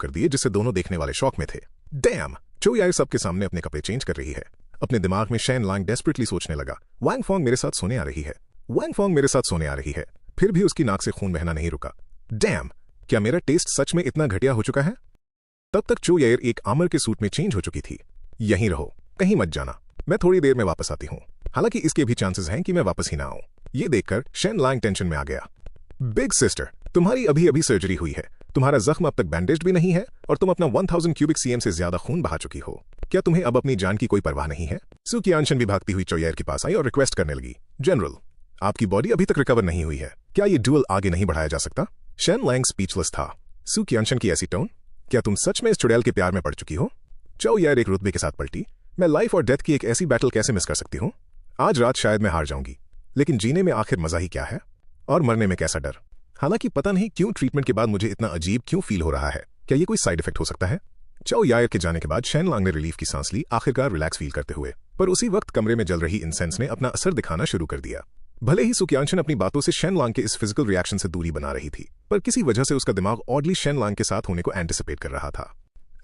कर दिए जिससे दोनों देखने वाले शॉक में थे। डैम! चो यार सबके सामने अपने कपड़े चेंज कर रही है। अपने दिमाग में शेन लांग डेस्परेटली सोचने लगा, वांग फोंग मेरे साथ सोने आ रही है, वांग फोंग मेरे साथ सोने आ रही है। फिर भी उसकी नाक से खून बहना नहीं रुका। डैम! क्या मेरा टेस्ट सच में इतना घटिया हो चुका है? तब तक चो यार एक आर्मर के सूट में चेंज हो चुकी थी। यहीं रहो, कहीं मत जाना, मैं थोड़ी देर में वापस आती हूँ। हालांकि इसके भी चांसेस हैं कि मैं वापस ही ना आऊं। ये देखकर शेन लांग टेंशन में आ गया। बिग सिस्टर, तुम्हारी अभी अभी सर्जरी हुई है, तुम्हारा जख्म अब तक बैंडेज भी नहीं है और तुम अपना 1000 क्यूबिक सीएम से ज्यादा खून बहा चुकी हो। क्या तुम्हें अब अपनी जान की कोई परवाह नहीं है? सू कीआनशन भी भागती हुई चो यार के पास आई और रिक्वेस्ट करने लगी, जनरल, आपकी बॉडी अभी तक रिकवर नहीं हुई है, क्या ये ड्यूअल आगे नहीं बढ़ाया जा सकता? शेन लैंग स्पीचलेस था। सू कीआनशन की ऐसी टोन, क्या तुम सच में इस चुड़ैल के प्यार में पड़ चुकी हो? चो यार एक रुतबे के साथ पलटी, मैं लाइफ और डेथ की एक ऐसी बैटल कैसे मिस कर सकती हूँ? आज रात शायद मैं हार जाऊंगी, लेकिन जीने में आखिर मजा ही क्या है, और मरने में कैसा डर। हालांकि पता नहीं क्यों ट्रीटमेंट के बाद मुझे इतना अजीब क्यों फील हो रहा है, क्या ये कोई साइड इफेक्ट हो सकता है? चो यार के जाने के बाद शेन लांग ने रिलीफ की सांस ली, आखिरकार रिलैक्स फील करते हुए। पर उसी वक्त कमरे में जल रही इंसेंस ने अपना असर दिखाना शुरू कर दिया। भले ही सू कीआनशन अपनी बातों से शेन लांग के इस फिजिकल रिएक्शन से दूरी बना रही थी, पर किसी वजह से उसका दिमाग ऑडली शेन लांग के साथ होने को एंटिसिपेट कर रहा था।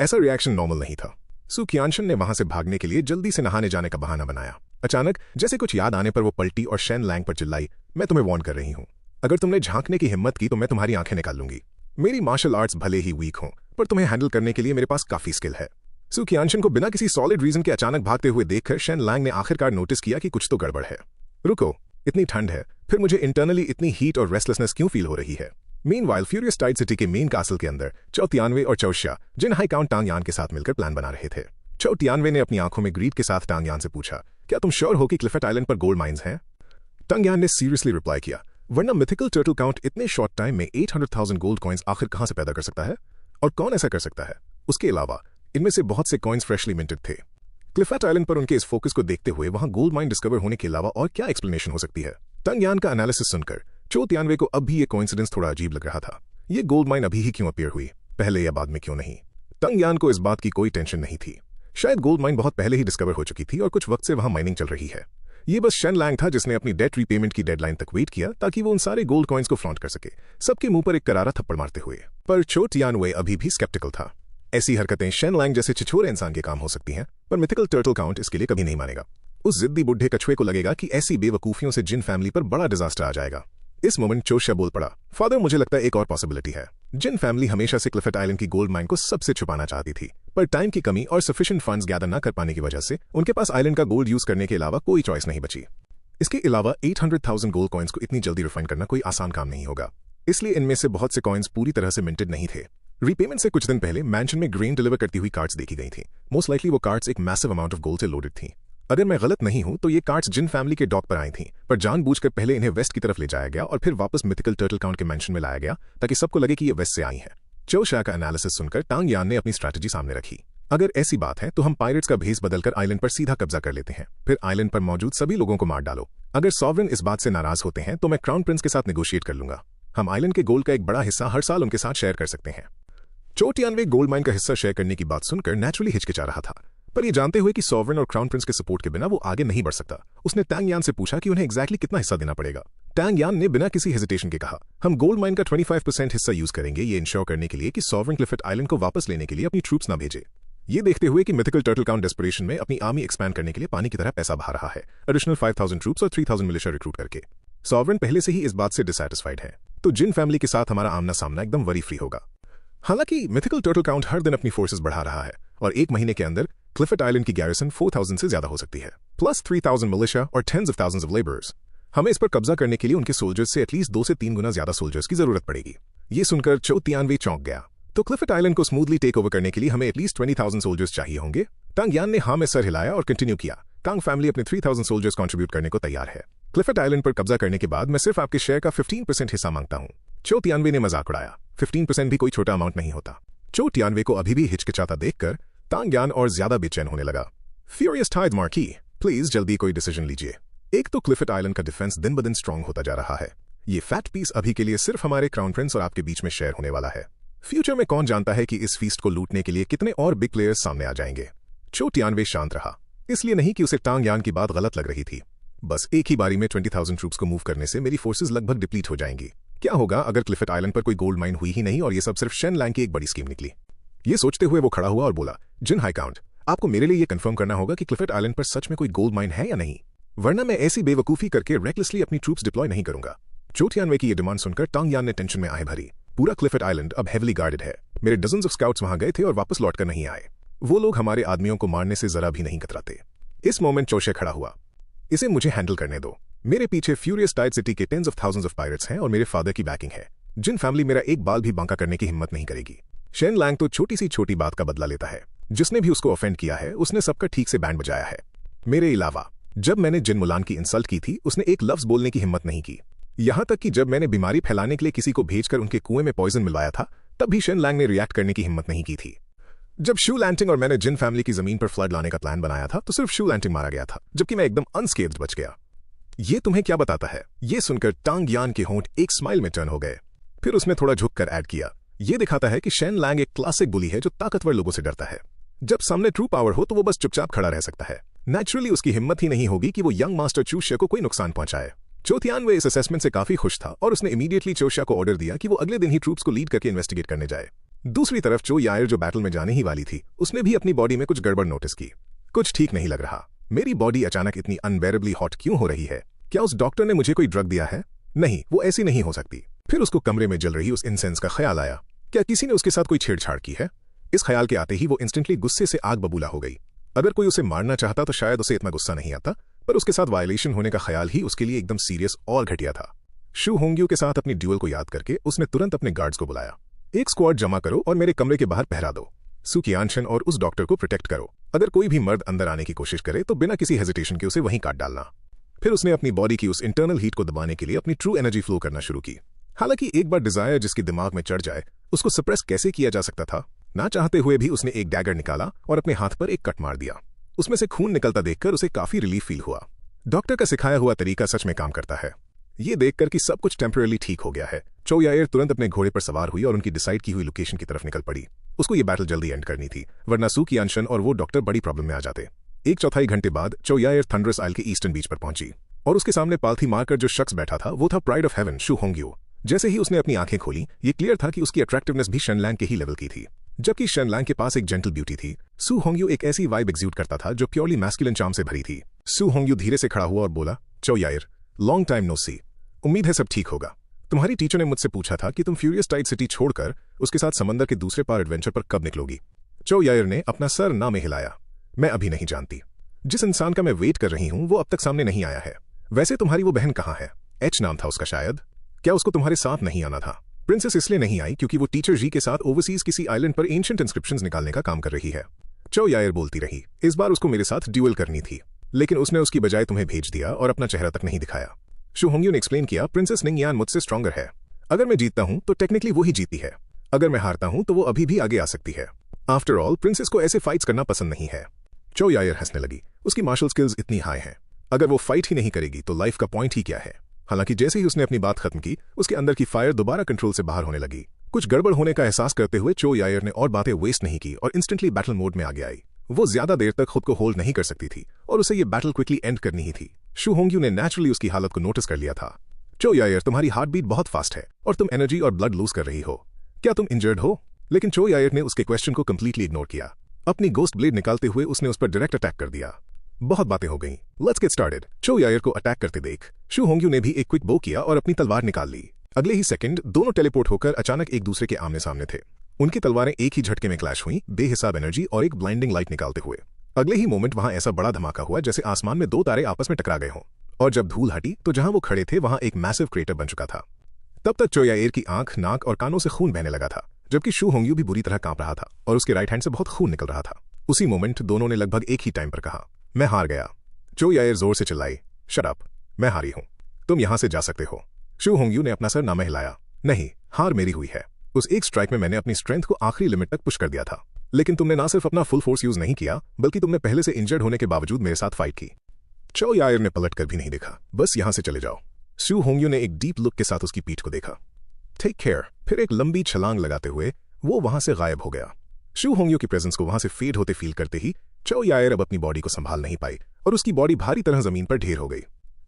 ऐसा रिएक्शन नॉर्मल नहीं था। सू कीआनशन ने वहां से भागने के लिए जल्दी से नहाने जाने का बहाना बनाया। अचानक जैसे कुछ याद आने पर वो पलटी और शेन लांग पर चिल्लाई, मैं तुम्हें वार्न कर रही हूँ, अगर तुमने झांकने की हिम्मत की तो मैं तुम्हारी आंखें निकाल लूंगी। मेरी मार्शल आर्ट्स भले ही वीक हों, पर तुम्हें हैंडल करने के लिए मेरे पास काफी स्किल है। सू कीआनशन को बिना किसी सॉलिड रीजन के अचानक भागते हुए देखकर शेन लांग ने आखिरकार नोटिस किया कि कुछ तो गड़बड़ है। रुको, इतनी ठंड है, फिर मुझे इंटरनली इतनी हीट और रेस्टलेसनेस क्यों फील हो रही है? मीनवाइल फ्यूरियस टाइड सिटी के मेन कासल के अंदर चो तियानवे और चौशिया जिन हाई काउंट टांग यान के साथ मिलकर प्लान बना रहे थे। चो तियानवे ने अपनी आंखों में ग्रीड के साथ टांग यान से पूछा, क्या तुम श्योर हो कि क्लिफेट आइलैंड पर गोल्ड माइंस हैं? टांग यान ने सीरियसली रिप्लाई किया, वरना मिथिकल टर्टल काउंट इतने शॉर्ट टाइम में 800,000 गोल्ड कॉइन्स आखिर कहां से पैदा कर सकता है, और कौन ऐसा कर सकता है? उसके अलावा इनमें से बहुत से कॉइन्स फ्रेशली मिंटेड थे। क्लिफेट आइलैंड पर उनके इस फोकस को देखते हुए वहां गोल्ड माइन डिस्कवर होने के अलावा और क्या एक्सप्लेनेशन हो सकती है? टांग यान का एनालिसिस सुनकर चो तियानवे को अब भी ये कोइंसिडेंस थोड़ा अजीब लग रहा था। ये गोल्ड माइन अभी ही क्यों अपीयर हुई, पहले या बाद में क्यों नहीं? टांग यान को इस बात की कोई टेंशन नहीं थी। शायद गोल्ड माइन बहुत पहले ही डिस्कवर हो चुकी थी और कुछ वक्त से वहां माइनिंग चल रही है। ये बस शेन लांग था जिसने अपनी डेट रीपेमेंट की डेडलाइन तक वेट किया ताकि वो उन सारे गोल्ड कॉइन्स को फ्लॉन्ट कर सके, सबके मुंह पर एक करारा थप्पड़ मारते हुए। पर चो तियानवे अभी भी स्केप्टिकल था। ऐसी हरकतें शेन लांग जैसे छिछोरे इंसान के काम हो सकती हैं, पर मिथिकल टर्टल काउंट इसके लिए कभी नहीं मानेगा। उस जिद्दी बुढ़े कछुए को लगेगा कि ऐसी बेवकूफियों से जिन फैमिली पर बड़ा डिजास्टर आ जाएगा। इस मोमेंट चोशिया बोल पड़ा, फादर, मुझे लगता है एक और पॉसिबिलिटी है। जिन फैमिली हमेशा से क्लिफेट आइलैंड की गोल्ड माइन को सबसे छुपाना चाहती थी, पर टाइम की कमी और सफिशिएंट फंड्स गैदर न कर पाने की वजह से उनके पास आइलैंड का गोल्ड यूज करने के अलावा कोई चॉइस नहीं बची। इसके अलावा 800,000 गोल्ड कॉइन्स को इतनी जल्दी रिफाइन करना कोई आसान काम नहीं होगा, इसलिए इनमें से बहुत से कॉइन्स पूरी तरह से मिंटेड नहीं थे। रीपेमेंट से कुछ दिन पहले मैंशन में ग्रेन डिलीवर करती हुई कार्ड्स देखी गई थी। मोस्ट लाइकली वो कार्ड्स एक मैसिव अमाउंट ऑफ गोल्ड से लोडेड थी। अगर मैं गलत नहीं हूं तो ये कार्ड्स जिन फैमिली के डॉक पर आई थी, पर जानबूझकर पहले इन्हें वेस्ट की तरफ ले जाया गया और फिर वापस मिथिकल टर्टल काउंट के मैंशन में लाया गया ताकि सबको लगे कि ये वेस्ट से आई है। चो शा का एनालिसिस सुनकर टांग यान ने अपनी स्ट्रैटेजी सामने रखी। अगर ऐसी बात है तो हम पायरेट्स का भेस बदलकर आइलैंड पर सीधा कब्जा कर लेते हैं, फिर आइलैंड पर मौजूद सभी लोगों को मार डालो। अगर सॉवरेन इस बात से नाराज होते हैं तो मैं क्राउन प्रिंस के साथ नेगोशिएट कर लूंगा। हम आइलैंड के गोल्ड का एक बड़ा हिस्सा हर साल उनके साथ शेयर कर सकते हैं। चो तियानवे गोल्ड माइन का हिस्सा शेयर करने की बात सुनकर नेचुरली हिचकिचा रहा था, पर यह जानते हुए कि सॉवरेन और क्राउन प्रिंस के सपोर्ट के बिना वो आगे नहीं बढ़ सकता, उसने टांग यान से पूछा कि उन्हें एग्जैक्टली कितना हिस्सा देना पड़ेगा। टांग यान ने बिना किसी हेजिटेशन के कहा, हम गोल्ड माइन का 25% हिस्सा यूज करेंगे, ये इंश्योर करने के लिए कि सॉवरेन क्लिफेट आइलैंड को वापस लेने के लिए अपनी ट्रूप्स ना भेजे। ये देखते हुए कि मिथिकल टर्टल काउंट डेस्परेशन में अपनी आर्मी एक्सपैंड करने के लिए पानी की तरह पैसा बहा रहा है, एडिशनल 5,000 ट्रूप्स और 3,000 मिलिशिया रिक्रूट करके। सॉवरेन पहले से ही इस बात से डिसैटिस्फाइड है, तो जिन फैमिली के साथ हमारा आमना सामना एकदम वरी फ्री होगा। हालांकि मिथिकल टर्टल काउंट हर दिन अपनी फोर्सेस बढ़ा रहा है और एक महीने के अंदर क्लिफेट आइलैंड की गैरिसन 4,000 से ज्यादा हो सकती है, प्लस 3,000 मिलिशिया और tens of thousands of labourers. हमें इस पर कब्जा करने के लिए उनके सोल्जर्स से एटलीस्ट 2 से 3 गुना ज्यादा सोल्जर्स की जरूरत पड़ेगी। ये सुनकर चो तियानवे चौंक गया। तो क्लिफेट आइलैंड को स्मूथली टेक ओवर करने के लिए हमें एटलीस्ट 20,000 सोल्जर्स चाहिए होंगे। टांग यान ने हाँ में सर हिलाया और कंटिन्यू किया, टांग फैमिली अपने 3,000 सोल्जर्स कंट्रीब्यूट करने को तैयार है। क्लिफेट आइलैंड पर कब्जा करने के बाद मैं सिर्फ आपके शेयर का 15% हिस्सा मांगता हूं। चो तियानवे ने मजाक उड़ाया, 15% भी कोई छोटा अमाउंट नहीं होता। चो तियानवे को अभी भी हिचकिचाता देखकर टांग यान और ज्यादा बेचैन होने लगा। फ्यूरियस टाइड मार्की, प्लीज जल्दी कोई डिसीजन लीजिए। एक तो क्लिफेट आइलैंड का डिफेंस दिन ब दिन स्ट्रांग होता जा रहा है। ये फैट पीस अभी के लिए सिर्फ हमारे क्राउन प्रिंस और आपके बीच में शेयर होने वाला है। फ्यूचर में कौन जानता है कि इस फीस्ट को लूटने के लिए कितने और बिग प्लेयर्स सामने आ जाएंगे। चो तियानवे शांत रहा, इसलिए नहीं कि उसे टांग यान की बात गलत लग रही थी। बस एक ही बारी में 20,000 ट्रूप्स को मूव करने से मेरी फोर्सेस लगभग डिप्लीट हो जाएंगी। क्या होगा अगर क्लिफेट आइलैंड पर कोई गोल्ड माइन हुई ही नहीं और ये सब सिर्फ शेन लांग की एक बड़ी स्कीम निकली? ये सोचते हुए वो खड़ा हुआ और बोला, जिन हाई काउंट, आपको मेरे लिए ये कंफर्म करना होगा कि क्लिफर्ड आइलैंड पर सच में कोई गोल्ड माइन है या नहीं, वरना मैं ऐसी बेवकूफ़ी करके रेकलेसली अपनी ट्रूप्स डिप्लॉय नहीं करूंगा। चो तियानवे की ये डिमांड सुनकर टांग यान ने टेंशन में आए भरी। पूरा क्लिफर्ड आइलैंड अब हेविली गार्डेड है। मेरे डजन्स ऑफ स्काउट्स वहां गए थे और वापस लौटकर नहीं आए। वो लोग हमारे आदमियों को मारने से जरा भी नहीं कतराते। इस मोमेंट चोशे खड़ा हुआ। इसे मुझे हैंडल करने दो। मेरे पीछे फ्यूरियस टाइड सिटी के tens of thousands of pirates हैं और मेरे फादर की बैकिंग है। जिन फैमिली मेरा एक बाल भी बांका करने की हिम्मत नहीं करेगी। शेन लैंग तो छोटी सी छोटी बात का बदला लेता है। जिसने भी उसको ऑफेंड किया है उसने सबका ठीक से बैंड बजाया है। मेरे अलावा जब मैंने जिन मुलान की इंसल्ट की थी उसने एक लफ्ज बोलने की हिम्मत नहीं की। यहां तक कि जब मैंने बीमारी फैलाने के लिए किसी को भेजकर उनके कुएं में पॉइजन मिलवाया था तब भी शेन लैंग ने रिएक्ट करने की हिम्मत नहीं की थी। जब शू लैंटिंग और मैंने जिन फैमिली की जमीन पर फ्लड लाने का प्लान बनाया था तो सिर्फ शू लैंटिंग मारा गया था, जबकि मैं एकदम अनस्केथ्ड बच गया। ये तुम्हें क्या बताता है? ये सुनकर टांग यान के होंठ एक स्माइल में टर्न हो गए। फिर उसने थोड़ा झुककर ऐड किया, ये दिखाता है कि शेन लैंग एक क्लासिक बुली है जो ताकतवर लोगों से डरता है। जब सामने ट्रू पावर हो तो वो बस चुपचाप खड़ा रह सकता है। नेचुरली उसकी हिम्मत ही नहीं होगी कि वो यंग मास्टर चूशिया को कोई नुकसान पहुंचाए। चो तियानवे इस असेसमेंट से काफी खुश था और उसने इमीडिएटली चोशिया को ऑर्डर दिया कि वो अगले दिन ही ट्रूप्स को लीड करके इन्वेस्टिगेट करने जाए। दूसरी तरफ चो यायर जो बैटल में जाने ही वाली थी उसने भी अपनी बॉडी में कुछ गड़बड़ नोटिस की। कुछ ठीक नहीं लग रहा। मेरी बॉडी अचानक इतनी अनबेरेबली हॉट क्यों हो रही है? क्या उस डॉक्टर ने मुझे कोई ड्रग दिया है? नहीं, वो ऐसी नहीं हो सकती। फिर उसको कमरे में जल रही उस इंसेंस का ख्याल आया। क्या किसी ने उसके साथ कोई छेड़छाड़ की है? इस ख्याल के आते ही वो इंस्टेंटली गुस्से से आग बबूला हो गई। अगर कोई उसे मारना चाहता तो शायद उसे इतना गुस्सा नहीं आता, पर उसके साथ वायलेशन होने का ख्याल ही उसके लिए एकदम सीरियस और घटिया था। शू होंग्यू के साथ अपनी ड्यूल को याद करके उसने तुरंत अपने गार्ड्स को बुलाया। एक स्क्वाड जमा करो और मेरे कमरे के बाहर पहरा दो। सू कियानशन और उस डॉक्टर को प्रोटेक्ट करो। अगर कोई भी मर्द अंदर आने की कोशिश करे तो बिना किसी हेजिटेशन के उसे वहीं काट डालना। फिर उसने अपनी बॉडी की उस इंटरनल हीट को दबाने के लिए अपनी ट्रू एनर्जी फ्लो करना शुरू की। हालांकि एक बार डिजायर जिसके दिमाग में चढ़ जाए उसको सप्रेस कैसे किया जा सकता था? ना चाहते हुए भी उसने एक डैगर निकाला और अपने हाथ पर एक कट मार दिया। उसमें से खून निकलता देखकर उसे काफी रिलीफ फील हुआ। डॉक्टर का सिखाया हुआ तरीका सच में काम करता है। ये देखकर कि सब कुछ टेम्पररी ठीक हो गया है, चो यायर तुरंत अपने घोड़े पर सवार हुई और उनकी डिसाइड की हुई लोकेशन की तरफ निकल पड़ी। उसको ये बैटल जल्दी एंड करनी थी, वरना सू कियानशन और वो डॉक्टर बड़ी प्रॉब्लम में आ जाते। 1/4 घंटे बाद चो यायर थंडरस आइल के ईस्टर्न बीच पर पहुंची और उसके सामने पालथी मारकर जो शख्स बैठा था वो था प्राइड ऑफ हेवन शू होंग्यू। जैसे ही उसने अपनी आंखें खोली ये क्लियर था कि उसकी अट्रैक्टिवनेस भी शेन लैंग के ही लेवल की थी। जबकि शेन लैंग के पास एक जेंटल ब्यूटी थी, सू होंग्यू एक ऐसी वाइब एग्ज्यूट करता था जो प्योरली मैस्कुलिन चार्म से भरी थी। सू होंग्यू धीरे से खड़ा हुआ और बोला, चो यायर, लॉन्ग टाइम नो सी। उम्मीद है सब ठीक होगा। तुम्हारी टीचर ने मुझसे पूछा था कि तुम फ्यूरियस टाइड सिटी छोड़कर उसके साथ समंदर के दूसरे पार एडवेंचर पर कब निकलोगी? चो यायर ने अपना सर ना में हिलाया। मैं अभी नहीं जानती। जिस इंसान का मैं वेट कर रही हूं वो अब तक सामने नहीं आया है। वैसे तुम्हारी वो बहन कहाँ है? एच नाम था उसका शायद। क्या उसको तुम्हारे साथ नहीं आना था? प्रिंसेस इसलिए नहीं आई क्योंकि वो टीचर जी के साथ ओवरसीज किसी आइलैंड पर एंशिएंट इंस्क्रिप्शंस निकालने का काम कर रही है। चो यायर बोलती रही। इस बार उसको मेरे साथ ड्यूल करनी थी, लेकिन उसने उसकी बजाय तुम्हें भेज दिया और अपना चेहरा तक नहीं दिखाया। शू होंग्यू ने एक्सप्लेन किया, प्रिंसेस निंग यान मुझसे स्ट्रॉन्गर है। अगर मैं जीतता हूं तो टेक्निकली वो ही जीती है। अगर मैं हारता हूं तो वो अभी भी आगे आ सकती है। आफ्टर ऑल प्रिंसेस को ऐसे फाइट्स करना पसंद नहीं है। चो यायर हंसने लगी। उसकी मार्शल स्किल्स इतनी हाई हैं, अगर वो फाइट ही नहीं करेगी तो लाइफ का पॉइंट ही क्या है? हालांकि जैसे ही उसने अपनी बात खत्म की उसके अंदर की फायर दोबारा कंट्रोल से बाहर होने लगी। कुछ गड़बड़ होने का एहसास करते हुए चो यायर ने और बातें वेस्ट नहीं की और इंस्टेंटली बैटल मोड में आगे आई। वो ज्यादा देर तक खुद को होल्ड नहीं कर सकती थी और उसे ये बैटल क्विकली एंड करनी ही थी। शू होंग्यू ने नेचुरली उसकी हालत को नोटिस कर लिया था। चो यायर, तुम्हारी हार्ट बीट बहुत फास्ट है और तुम एनर्जी और ब्लड लूज कर रही हो। क्या तुम इंजर्ड हो? लेकिन चो यायर ने उसके क्वेश्चन को कंप्लीटली इग्नोर किया। अपनी गोस्ट ब्लेड निकालते हुए उसने उस पर डायरेक्ट अटैक कर दिया। बहुत बातें हो गईं। Let's get started. चो यायर को अटैक करते देख शू होंग्यू ने भी एक क्विक बो किया और अपनी तलवार निकाल ली। अगले ही सेकंड दोनों टेलीपोर्ट होकर अचानक एक दूसरे के आमने सामने थे। उनकी तलवारें एक ही झटके में क्लैश हुई, बेहिसाब एनर्जी और एक ब्लाइंडिंग लाइट निकालते हुए। अगले ही मोमेंट वहां ऐसा बड़ा धमाका हुआ जैसे आसमान में दो तारे आपस में टकरा गए हों, और जब धूल हटी तो जहां वो खड़े थे वहां एक मैसिव क्रेटर बन चुका था। तब तक चो यायर की आंख, नाक और कानों से खून बहने लगा था, जबकि शू होंग्यू भी बुरी तरह कांप रहा था और उसके राइट हैंड से बहुत खून निकल रहा था। उसी मोमेंट दोनों ने लगभग एक ही टाइम पर कहा, मैं हार गया। चो यायर जोर से चिल्लाई, शट अप, मैं हारी हूं, तुम यहां से जा सकते हो। शू होंग्यू ने अपना सर नामे हिलाया। नहीं, हार मेरी हुई है। उस एक स्ट्राइक में मैंने अपनी स्ट्रेंथ को आखिरी लिमिट तक पुश कर दिया था, लेकिन तुमने ना सिर्फ अपना फुल फोर्स यूज नहीं किया बल्कि तुमने पहले से इंजर्ड होने के बावजूद मेरे साथ फाइट की। चो यायर ने पलट कर भी नहीं देखा, बस यहां से चले जाओ। शू होंग्यू ने एक डीप लुक के साथ उसकी पीठ को देखा। Take care. फिर एक लंबी छलांग लगाते हुए वो वहां से गायब हो गया। शू होंग्यू की प्रेजेंस को वहां से फेड होते फील करते ही चो यायर अब अपनी बॉडी को संभाल नहीं पाई और उसकी बॉडी भारी तरह जमीन पर ढेर हो गई।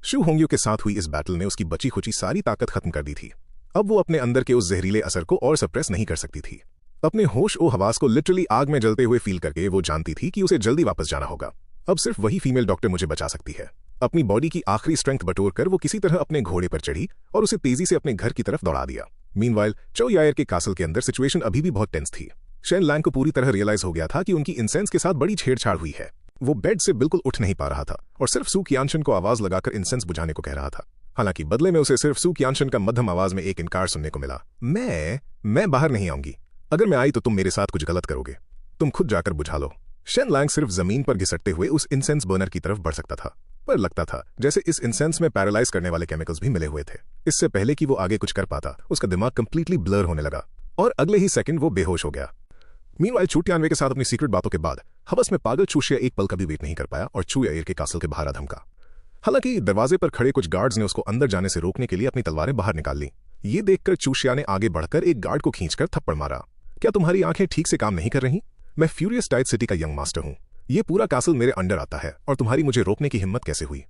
शू होंग्यू के साथ हुई इस बैटल ने उसकी बची खुची सारी ताकत खत्म कर दी थी। अब वो अपने अंदर के उस जहरीले असर को और सप्रेस नहीं कर सकती थी। अपने होश ओ हवास को लिटरली आग में जलते हुए फील करके वो जानती थी कि उसे जल्दी वापस जाना होगा। अब सिर्फ वही फीमेल डॉक्टर मुझे बचा सकती है। अपनी बॉडी की आखिरी स्ट्रेंथ बटोर कर वो किसी तरह अपने घोड़े पर चढ़ी और उसे तेजी से अपने घर की तरफ दौड़ा दिया। मीनवाइल चो यायर के कासल के अंदर सिचुएशन अभी भी बहुत टेंस थी। शेन लैंग को पूरी तरह रियलाइज हो गया था कि उनकी इंसेंस के साथ बड़ी छेड़छाड़ हुई है। वो बेड से बिल्कुल उठ नहीं पा रहा था और सिर्फ सू कियानशन को आवाज लगाकर इंसेंस बुझाने को कह रहा था। हालांकि बदले में उसे सिर्फ सू कियानशन का मध्यम आवाज में एक इनकार सुनने को मिला। मैं बाहर नहीं आऊंगी। अगर मैं आई तो तुम मेरे साथ कुछ गलत करोगे। तुम खुद जाकर बुझा लो। शेन लैंग सिर्फ जमीन पर घिसटते हुए उस इंसेंस बर्नर की तरफ बढ़ सकता था, पर लगता था जैसे इस इंसेंस में पैरालाइज करने वाले केमिकल्स भी मिले हुए थे। इससे पहले कि वो आगे कुछ कर पाता, उसका दिमाग कंप्लीटली ब्लर होने लगा और अगले ही सेकंड वो बेहोश हो गया। मीनवाइल चू टियानवे के साथ अपनी सीक्रेट बातों के बाद हवस में पागल चूशिया एक पल का भी वेट नहीं कर पाया और चू यायर के कासल के बाहर धमका। हालांकि दरवाजे पर खड़े कुछ गार्ड्स ने उसको अंदर जाने से रोकने के लिए अपनी तलवारें बाहर निकाल ली। ये देखकर चूशिया ने आगे बढ़कर एक गार्ड को खींचकर थप्पड़ मारा। क्या तुम्हारी आंखें ठीक से काम नहीं कर रही? मैं फ्यूरियस टाइड सिटी का यंग मास्टर हूँ। ये पूरा कासल मेरे अंडर आता है और तुम्हारी मुझे रोकने की हिम्मत कैसे हुई?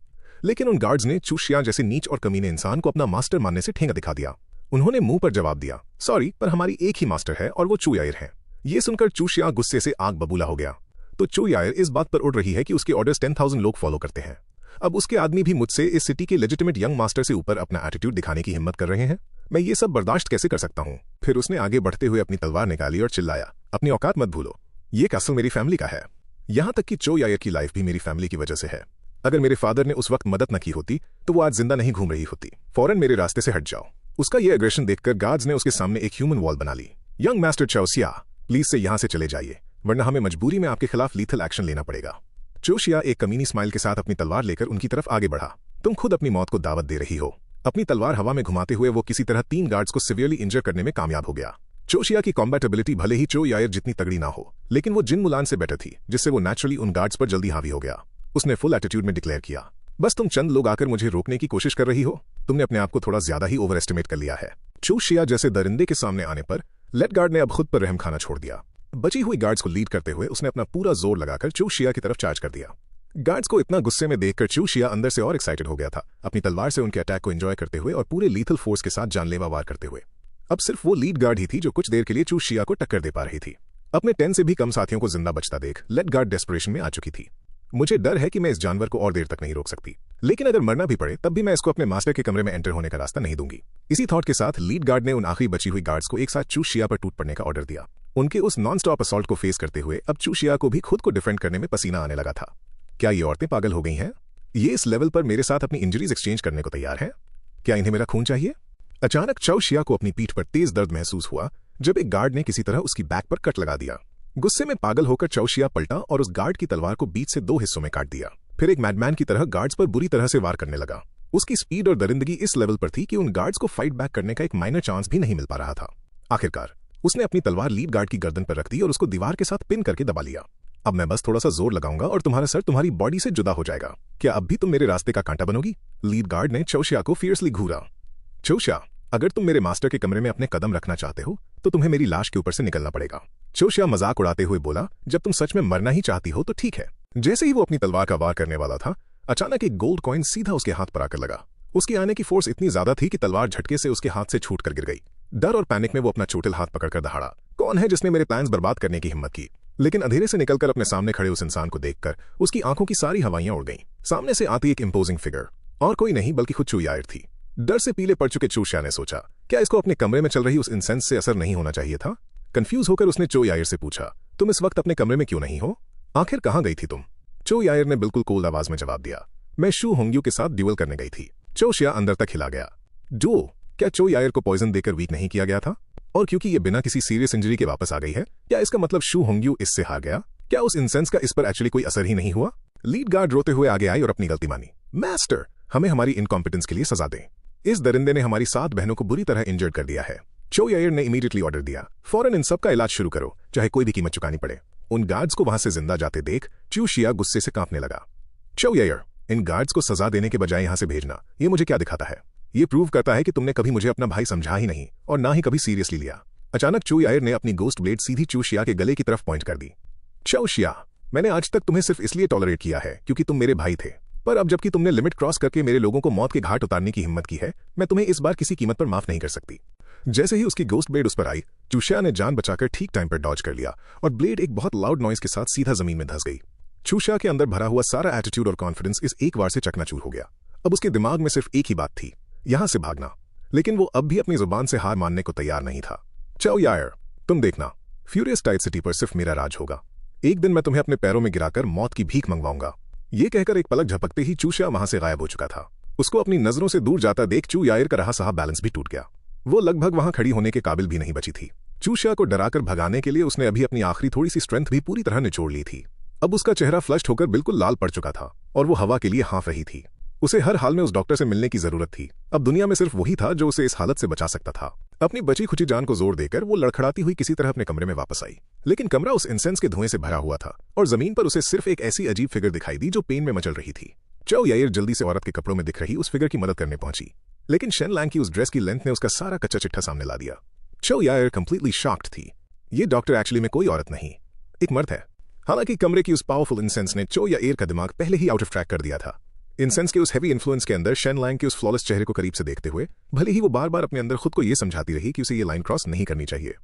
लेकिन उन गार्ड्स ने चूशिया जैसे नीच और कमीने इंसान को अपना मास्टर मानने से ठेंगा दिखा दिया। उन्होंने मुंह पर जवाब दिया, सॉरी, पर हमारी एक ही मास्टर है और वो चू यायर है। ये सुनकर चूशिया गुस्से से आग बबूला हो गया। तो चू यायर इस बात पर उड़ रही है कि उसके ऑर्डर्स 10,000 लोग फॉलो करते हैं। अब उसके आदमी भी मुझसे इस सिटी के लेजिटिमेट यंग मास्टर से ऊपर अपना एटीट्यूड दिखाने की हिम्मत कर रहे हैं। मैं ये सब बर्दाश्त कैसे कर सकता हूँ? फिर उसने आगे बढ़ते हुए अपनी तलवार निकाली और चिल्लाया, अपनी औकात मत भूलो। ये कासल मेरी फैमिली का है। यहां तक कि चो यायर की लाइफ भी मेरी फैमिली की वजह से है। अगर मेरे फादर ने उस वक्त मदद न की होती तो वो आज जिंदा नहीं घूम रही होती। फौरन मेरे रास्ते से हट जाओ। उसका ये एग्रेशन देखकर गार्ड्स ने उसके सामने एक ह्यूमन वॉल बना ली। यंग मास्टर चौसिया, प्लीज से यहां से चले जाइए, वरना हमें मजबूरी में आपके खिलाफ लीथल एक्शन लेना पड़ेगा। चोशिया एक कमीनी स्माइल के साथ अपनी तलवार लेकर उनकी तरफ आगे बढ़ा। तुम खुद अपनी मौत को दावत दे रही हो। अपनी तलवार हवा में घुमाते हुए वो किसी तरह 3 गार्ड्स को सिवियरली इंजर करने में कामयाब हो गया। चोशिया की कॉम्बैट एबिलिटी भले ही चो यायर जितनी तगड़ी ना हो, लेकिन वो जिन मुलान से बेटर थी, जिससे वो नेचुरली उन गार्ड्स पर जल्दी हावी हो गया। उसने फुल एटीट्यूड में डिक्लेयर किया, बस तुम चंद लोग आकर मुझे रोकने की कोशिश कर रही हो। तुमने अपने आप को थोड़ा ज्यादा ही ओवर एस्टिमेट कर लिया है। चोशिया जैसे दरिंदे के सामने आने पर लेट गार्ड ने अब खुद पर रहम खाना छोड़ दिया। बची हुई गार्ड्स को लीड करते हुए उसने अपना पूरा जोर लगाकर चोशिया की तरफ चार्ज कर दिया। गार्ड्स को इतना गुस्से में देखकर चोशिया अंदर से और एक्साइटेड हो गया था, अपनी तलवार से उनके अटैक को एंजॉय करते हुए और पूरे लीथल फोर्स के साथ जानलेवा वार करते हुए। अब सिर्फ वो लीड गार्ड ही थी जो कुछ देर के लिए चूशिया को टक्कर दे पा रही थी। अपने 10 से भी कम साथियों को जिंदा बचता देख लेट गार्ड डेस्परेशन में आ चुकी थी। मुझे डर है कि मैं इस जानवर को और देर तक नहीं रोक सकती, लेकिन अगर मरना भी पड़े तब भी मैं इसको अपने मास्टर के कमरे में एंटर होने का रास्ता नहीं दूंगी। इसी थॉट के साथ लीड गार्ड ने उन आखिरी बची हुई गार्ड्स को एक साथ चूशिया पर टूट पड़ने का ऑर्डर दिया। उनके उस नॉन स्टॉप असॉल्ट को फेस करते हुए अब चूशिया को भी खुद को डिफेंड करने में पसीना आने लगा था। क्या ये औरतें पागल हो गई हैं? ये इस लेवल पर मेरे साथ अपनी इंजरीज एक्सचेंज करने को तैयार हैं? क्या इन्हें मेरा खून चाहिए? अचानक चौशिया को अपनी पीठ पर तेज दर्द महसूस हुआ जब एक गार्ड ने किसी तरह उसकी बैक पर कट लगा दिया। गुस्से में पागल होकर चौशिया पलटा और उस गार्ड की तलवार को बीच से 2 हिस्सों में काट दिया। फिर एक मैडमैन की तरह गार्ड्स पर बुरी तरह से वार करने लगा। उसकी स्पीड और दरिंदगी इस लेवल पर थी कि उन गार्ड्स को फाइट बैक करने का एक माइनर चांस भी नहीं मिल पा रहा था। आखिरकार उसने अपनी तलवार लीड गार्ड की गर्दन पर रख दी और उसको दीवार के साथ पिन करके दबा लिया। अब मैं बस थोड़ा सा जोर लगाऊंगा और तुम्हारा सर तुम्हारी बॉडी से जुदा हो जाएगा। क्या अब भी तुम मेरे रास्ते का कांटा बनोगी? लीड गार्ड ने चौशिया को फियर्सली घूरा। चौशिया, अगर तुम मेरे मास्टर के कमरे में अपने कदम रखना चाहते हो तो तुम्हें मेरी लाश के ऊपर से निकलना पड़ेगा। चौशिया मजाक उड़ाते हुए बोला, जब तुम सच में मरना ही चाहती हो तो ठीक है। जैसे ही वो अपनी तलवार का वार करने वाला था, अचानक एक गोल्ड कॉइन सीधा उसके हाथ पर आकर लगा। उसके आने की फोर्स इतनी ज्यादा थी कि तलवार झटके से उसके हाथ से छूट कर गिर गई। डर और पैनिक में वो अपना चोटिल हाथ पकड़कर दहाड़ा। कौन है जिसने मेरे प्लान्स बर्बाद करने की हिम्मत की? लेकिन अंधेरे से निकलकर अपने सामने खड़े उस इंसान को देखकर उसकी आंखों की सारी हवाइयां उड़ गईं। सामने से आती एक इंपोजिंग फिगर और कोई नहीं बल्कि खुद चू यायर थी। डर से पीले पड़ चुके चूशिया ने सोचा, क्या इसको अपने कमरे में चल रही उस इंसेंस से असर नहीं होना चाहिए था? कंफ्यूज होकर उसने चो यायर से पूछा, तुम इस वक्त अपने कमरे में क्यों नहीं हो? आखिर कहां गई थी तुम? चो यायर ने बिल्कुल कोल्ड आवाज में जवाब दिया, मैं शू होंग्यू के साथ ड्यूल करने गई थी। चोशिया अंदर तक हिला गया। डुओ? क्या चो यायर को पॉइजन देकर वीक नहीं किया गया था? और क्योंकि ये बिना किसी सीरियस इंजरी के वापस आ गई है, क्या इसका मतलब शू होंग्यू इससे हार गया? क्या उस इंसेंस का इस पर एक्चुअली कोई असर ही नहीं हुआ? लीड गार्ड रोते हुए आगे आई और अपनी गलती मानी। मास्टर, हमें हमारी इनकॉम्पिटेंस के लिए सजा दें। इस दरिंदे ने हमारी 7 बहनों को बुरी तरह इंजर्ड कर दिया है। चो यायर ने इमीडिएटली ऑर्डर दिया, फौरन इन सब का इलाज शुरू करो, चाहे कोई भी कीमत चुकानी पड़े। उन गार्ड्स को वहां से जिंदा जाते देख चूशिया गुस्से से कांपने लगा। चो यायर, इन गार्ड्स को सजा देने के बजाय यहां से भेजना, ये मुझे क्या दिखाता है? ये प्रूव करता है कि तुमने कभी मुझे अपना भाई समझा ही नहीं और ना ही कभी सीरियसली लिया। अचानक चो यायर ने अपनी गोस्ट ब्लेड सीधी चूशिया के गले की तरफ पॉइंट कर दी। चौशिया, मैंने आज तक तुम्हें सिर्फ इसलिए टॉलरेट किया है क्योंकि तुम मेरे भाई थे, पर अब जबकि तुमने लिमिट क्रॉस करके मेरे लोगों को मौत के घाट उतारने की हिम्मत की है, मैं तुम्हें इस बार किसी कीमत पर माफ नहीं कर सकती। जैसे ही उसकी गोस्ट ब्लेड उस पर आई, चूशिया ने जान बचाकर ठीक टाइम पर डॉज कर लिया और ब्लेड एक बहुत लाउड नॉइस के साथ सीधा जमीन में धंस गई। चूशिया के अंदर भरा हुआ सारा एटीट्यूड और कॉन्फिडेंस इस एक वार से चकनाचूर हो गया। अब उसके दिमाग में सिर्फ एक ही बात थी, यहां से भागना। लेकिन वो अब भी अपनी जुबान से हार मानने को तैयार नहीं था। चो यायर, तुम देखना, फ्यूरियस टाइड सिटी पर सिर्फ मेरा राज होगा। एक दिन मैं तुम्हें अपने पैरों में गिराकर मौत की भीख मंगवाऊंगा। ये कहकर एक पलक झपकते ही चूशिया वहां से गायब हो चुका था। उसको अपनी नजरों से दूर जाता देख चू यायर का रहा सहा बैलेंस भी टूट गया। वो लगभग वहां खड़ी होने के काबिल भी नहीं बची थी। चूशिया को डराकर भगाने के लिए उसने अभी अपनी आखिरी थोड़ी सी स्ट्रेंथ भी पूरी तरह निचोड़ ली थी। अब उसका चेहरा फ्लश्ड होकर बिल्कुल लाल पड़ चुका था और वो हवा के लिए हाँफ रही थी। उसे हर हाल में उस डॉक्टर से मिलने की जरूरत थी। अब दुनिया में सिर्फ वही था जो उसे इस हालत से बचा सकता था। अपनी बची खुची जान को जोर देकर वो लड़खड़ाती हुई किसी तरह अपने कमरे में वापस आई। लेकिन कमरा उस इंसेंस के धुएं से भरा हुआ था और जमीन पर उसे सिर्फ एक ऐसी अजीब फिगर दिखाई दी जो पेन में मचल रही थी। चो यायर जल्दी से औरत के कपड़ों में दिख रही उस फिगर की मदद करने पहुंची, लेकिन शेन लैंग की उस ड्रेस की लेंथ ने उसका सारा कच्चा चिट्ठा सामने ला दिया। चो यायर कंप्लीटली शॉक्ड थी। ये डॉक्टर एक्चुअली में कोई औरत नहीं, एक मर्द है। हालांकि कमरे की उस पावरफुल इंसेंस ने चो यायर का दिमाग पहले ही आउट ऑफ ट्रैक कर दिया था। इंसेंस के उस हैवी इन्फ्लुएंस के अंदर शेन लैंग के उस फ्लॉलेस चेहरे को करीब से देखते हुए भले ही वो बार बार अपने अंदर खुद को ये समझाती रही कि उसे ये लाइन क्रॉस नहीं करनी चाहिए,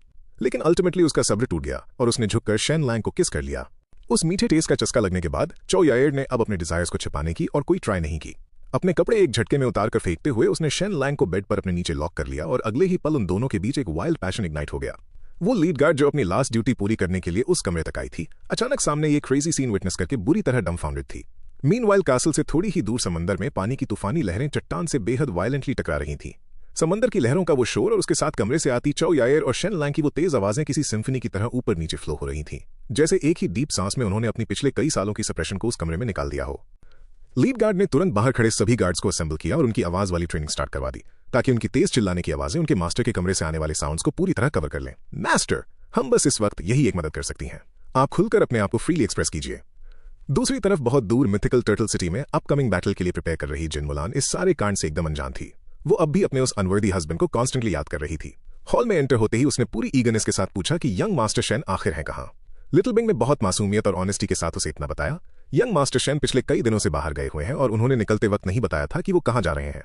लेकिन अल्टीमेटली उसका सब्र टूट गया और उसने झुककर शेन लैंग को किस कर लिया। उस मीठे टेस्ट का चस्का लगने के बाद चो यायर ने अब अपने डिजायर्स को छिपाने की और कोई ट्राई नहीं की। अपने कपड़े एक झटके में उतार कर फेंकते हुए उसने शेन लैंग को बेड पर अपने नीचे लॉक कर लिया और अगले ही पल उन दोनों के बीच एक वाइल्ड पैशन इग्नाइट हो गया। वो लीड गार्ड जो अपनी लास्ट ड्यूटी पूरी करने के लिए उस कमरे तक आई थी, अचानक सामने ये क्रेजी सीन विटनेस करके बुरी तरह डम्फाउंडेड थी। मीनवाइल कासल से थोड़ी ही दूर समंदर में पानी की तूफानी लहरें चट्टान से बेहद वायलेंटली टकरा रही थीं। समंदर की लहरों का वो शोर और उसके साथ कमरे से आती चो यायर और शेन लैंग की वो तेज आवाजें किसी सिम्फनी की तरह ऊपर नीचे फ्लो हो रही थीं, जैसे एक ही डीप सांस में उन्होंने अपनी पिछले कई सालों की सप्रेशन को उस कमरे में निकाल दिया हो। लीड गार्ड ने तुरंत बाहर खड़े सभी गार्ड्स को असेंबल किया और उनकी आवाज वाली ट्रेनिंग स्टार्ट करवा दी, ताकि उनकी तेज चिल्लाने की आवाजें उनके मास्टर के कमरे से आने वाले साउंड्स को पूरी तरह कवर कर लें। मास्टर, हम बस इस वक्त यही एक मदद कर सकती हैं। आप खुलकर अपने आप को फ्रीली एक्सप्रेस कीजिए। दूसरी तरफ बहुत दूर मिथिकल टर्टल सिटी में अपकमिंग बैटल के लिए प्रिपेयर कर रही जिन मुलान इस सारे कांड से एकदम अनजान थी। वो अब भी अपने उस अनवर्दी हस्बैंड को कॉन्स्टेंटली याद कर रही थी। हॉल में एंटर होते ही उसने पूरी ईगरनेस के साथ पूछा कि यंग मास्टर शेन आखिर है कहाँ। लिटिल बिंग ने बहुत मासूमियत और ऑनेस्टी के साथ उसे इतना बताया, यंग मास्टर शेन पिछले कई दिनों से बाहर गए हुए हैं और उन्होंने निकलते वक्त नहीं बताया था कि वो कहाँ जा रहे हैं।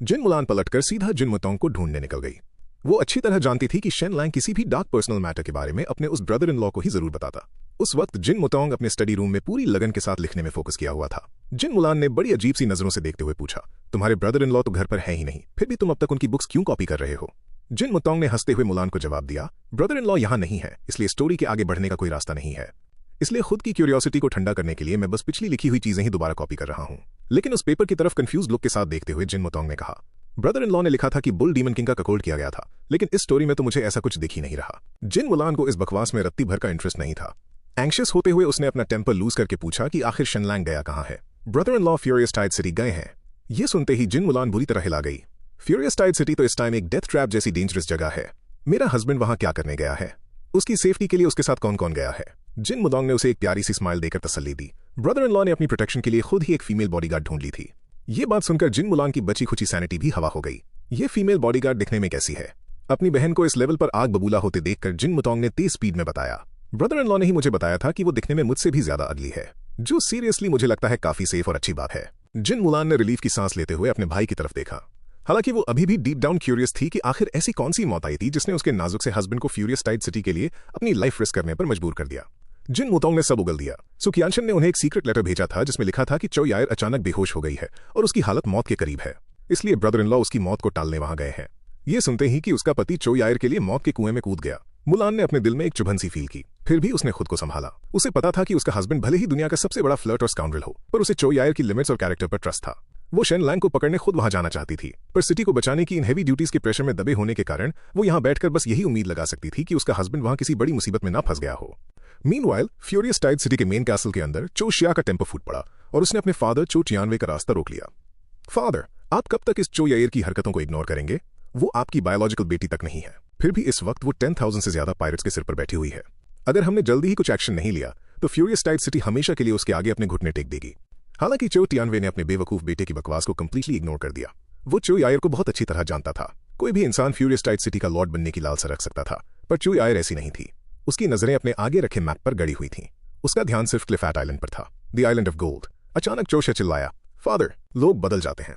जिन मुलान पलटकर सीधा जिन मुतोंग को ढूंढने निकल गई। वो अच्छी तरह जानती थी कि शेन लैंग किसी भी डार्क पर्सनल मैटर के बारे में अपने उस ब्रदर इन लॉ को ही जरूर बताता। उस वक्त जिन मुतोंग अपने स्टडी रूम में पूरी लगन के साथ लिखने में फोकस किया हुआ था। जिन मुलान ने बड़ी अजीब सी नजरों से देखते हुए पूछा, तुम्हारे ब्रदर इन लॉ तो घर पर है ही नहीं, फिर भी तुम अब तक उनकी बुक्स क्यों कॉपी कर रहे हो? जिन मुतोंग ने हंसते हुए मुलान को जवाब दिया, ब्रदर इन लॉ यहाँ नहीं है, इसलिए स्टोरी के आगे बढ़ने का कोई रास्ता नहीं है। इसलिए खुद की क्यूरियोसिटी को ठंडा करने के लिए मैं बस पिछली लिखी हुई चीजें ही दोबारा कॉपी कर रहा हूँ। लेकिन उस पेपर की तरफ कंफ्यूज लुक के साथ देखते हुए जिन मुतोंग ने कहा, ब्रदर इन लॉ ने लिखा था कि बुल डीमन किंग का ककोल्ड किया गया था, लेकिन इस स्टोरी में तो मुझे ऐसा कुछ दिख ही नहीं रहा। जिन मुलान को इस बकवास में रत्ती भर का इंटरेस्ट नहीं था। एंशियस होते हुए उसने अपना टेम्पर लूज करके पूछा कि आखिर शेन लैंग गया कहाँ है। Brother in law Furious Tide City गए हैं। ये सुनते ही जिन मुलान बुरी तरह हिला गई। फ्यूरियस टाइड सिटी तो इस टाइम एक डेथ ट्रैप जैसी डेंजरस जगह है। मेरा हस्बैंड वहां क्या करने गया है? उसकी सेफ्टी के लिए उसके साथ कौन कौन गया है? जिन मुदोंग ने उसे एक प्यारी सी स्माइल देकर तसल्ली दी। ब्रदर इन लॉ ने अपनी प्रोटेक्शन के लिए खुद ही एक फीमेल बॉडीगार्ड ढूंढ ली थी। ये बात सुनकर जिन मुलान की बची खुची सैनिटी भी हवा हो गई। ये फीमेल बॉडीगार्ड दिखने में कैसी है? अपनी बहन को इस लेवल पर आग बबूला होते देखकर जिन मुतोंग ने तेज स्पीड में बताया, ब्रदर इन लॉ ने ही मुझे बताया था कि वो दिखने में मुझसे भी ज्यादा अगली है, जो सीरियसली मुझे लगता है काफी सेफ और अच्छी बात है। जिन मुलान ने रिलीफ की सांस लेते हुए अपने भाई की तरफ देखा। हालांकि वो अभी भी डीप डाउन क्यूरियस थी कि आखिर ऐसी कौन सी मौत आई थी जिसने उसके नाजुक से हस्बैंड को फ्यूरियस टाइड सिटी के लिए अपनी लाइफ रिस्क करने पर मजबूर कर दिया। जिन मुतोंग ने सब उगल दिया। सुकियानशन ने उन्हें एक सीक्रेट लेटर भेजा था जिसमें लिखा था कि चो यायर अचानक बेहोश हो गई है और उसकी हालत मौत के करीब है, इसलिए ब्रदर इन लॉ उसकी मौत को टालने वहां गए हैं। ये सुनते ही कि उसका पति चो यायर के लिए मौत के कुएं में कूद गया, मुलान ने अपने दिल में एक चुभन सी फील की। फिर भी उसने खुद को संभाला। उसे पता था कि उसका हस्बैंड भले ही दुनिया का सबसे बड़ा फ्लर्ट और स्काउंड्रल हो, पर उसे चो यायर की लिमिट्स और कैरेक्टर पर ट्रस्ट था। वो शेन लैंग को पकड़ने खुद वहां जाना चाहती थी, पर सिटी को बचाने की इन हेवी ड्यूटीज के प्रेशर में दबे होने के कारण वो यहां बैठकर बस यही उम्मीद लगा सकती थी कि उसका हस्बैंड वहां किसी बड़ी मुसीबत में ना फंस गया हो। मीनवाइल फ्यूरियस टाइड सिटी के मेन कैसल के अंदर चो शिया का टेम्पर फूट पड़ा और उसने अपने फादर चो टियानवे का रास्ता रोक लिया। फादर, आप कब तक इस चो यायर की हरकतों को इग्नोर करेंगे? वो आपकी बायोलॉजिकल बेटी तक नहीं है, फिर भी इस वक्त वो 10,000 से ज्यादा पायरेट्स के सिर पर बैठी हुई है। अगर हमने जल्दी ही कुछ एक्शन नहीं लिया तो फ्यूरियस टाइड सिटी हमेशा के लिए उसके आगे अपने घुटने टेक देगी। हालांकि चो टियानवे ने अपने बेवकूफ बेटे की बकवास को कंप्लीटली इग्नोर कर दिया। वो चो यायर को बहुत अच्छी तरह जानता था। कोई भी इंसान फ्यूरियस टाइड सिटी का लॉर्ड बनने की लालसा रख सकता था, पर चो यायर ऐसी नहीं थी। उसकी नजरें अपने आगे रखे मैप पर गड़ी हुई थीं। उसका ध्यान सिर्फ क्लिफैट आइलैंड पर था, द आइलैंड ऑफ गोल्ड। अचानक चोशा चिल्लाया, फादर, लोग बदल जाते हैं।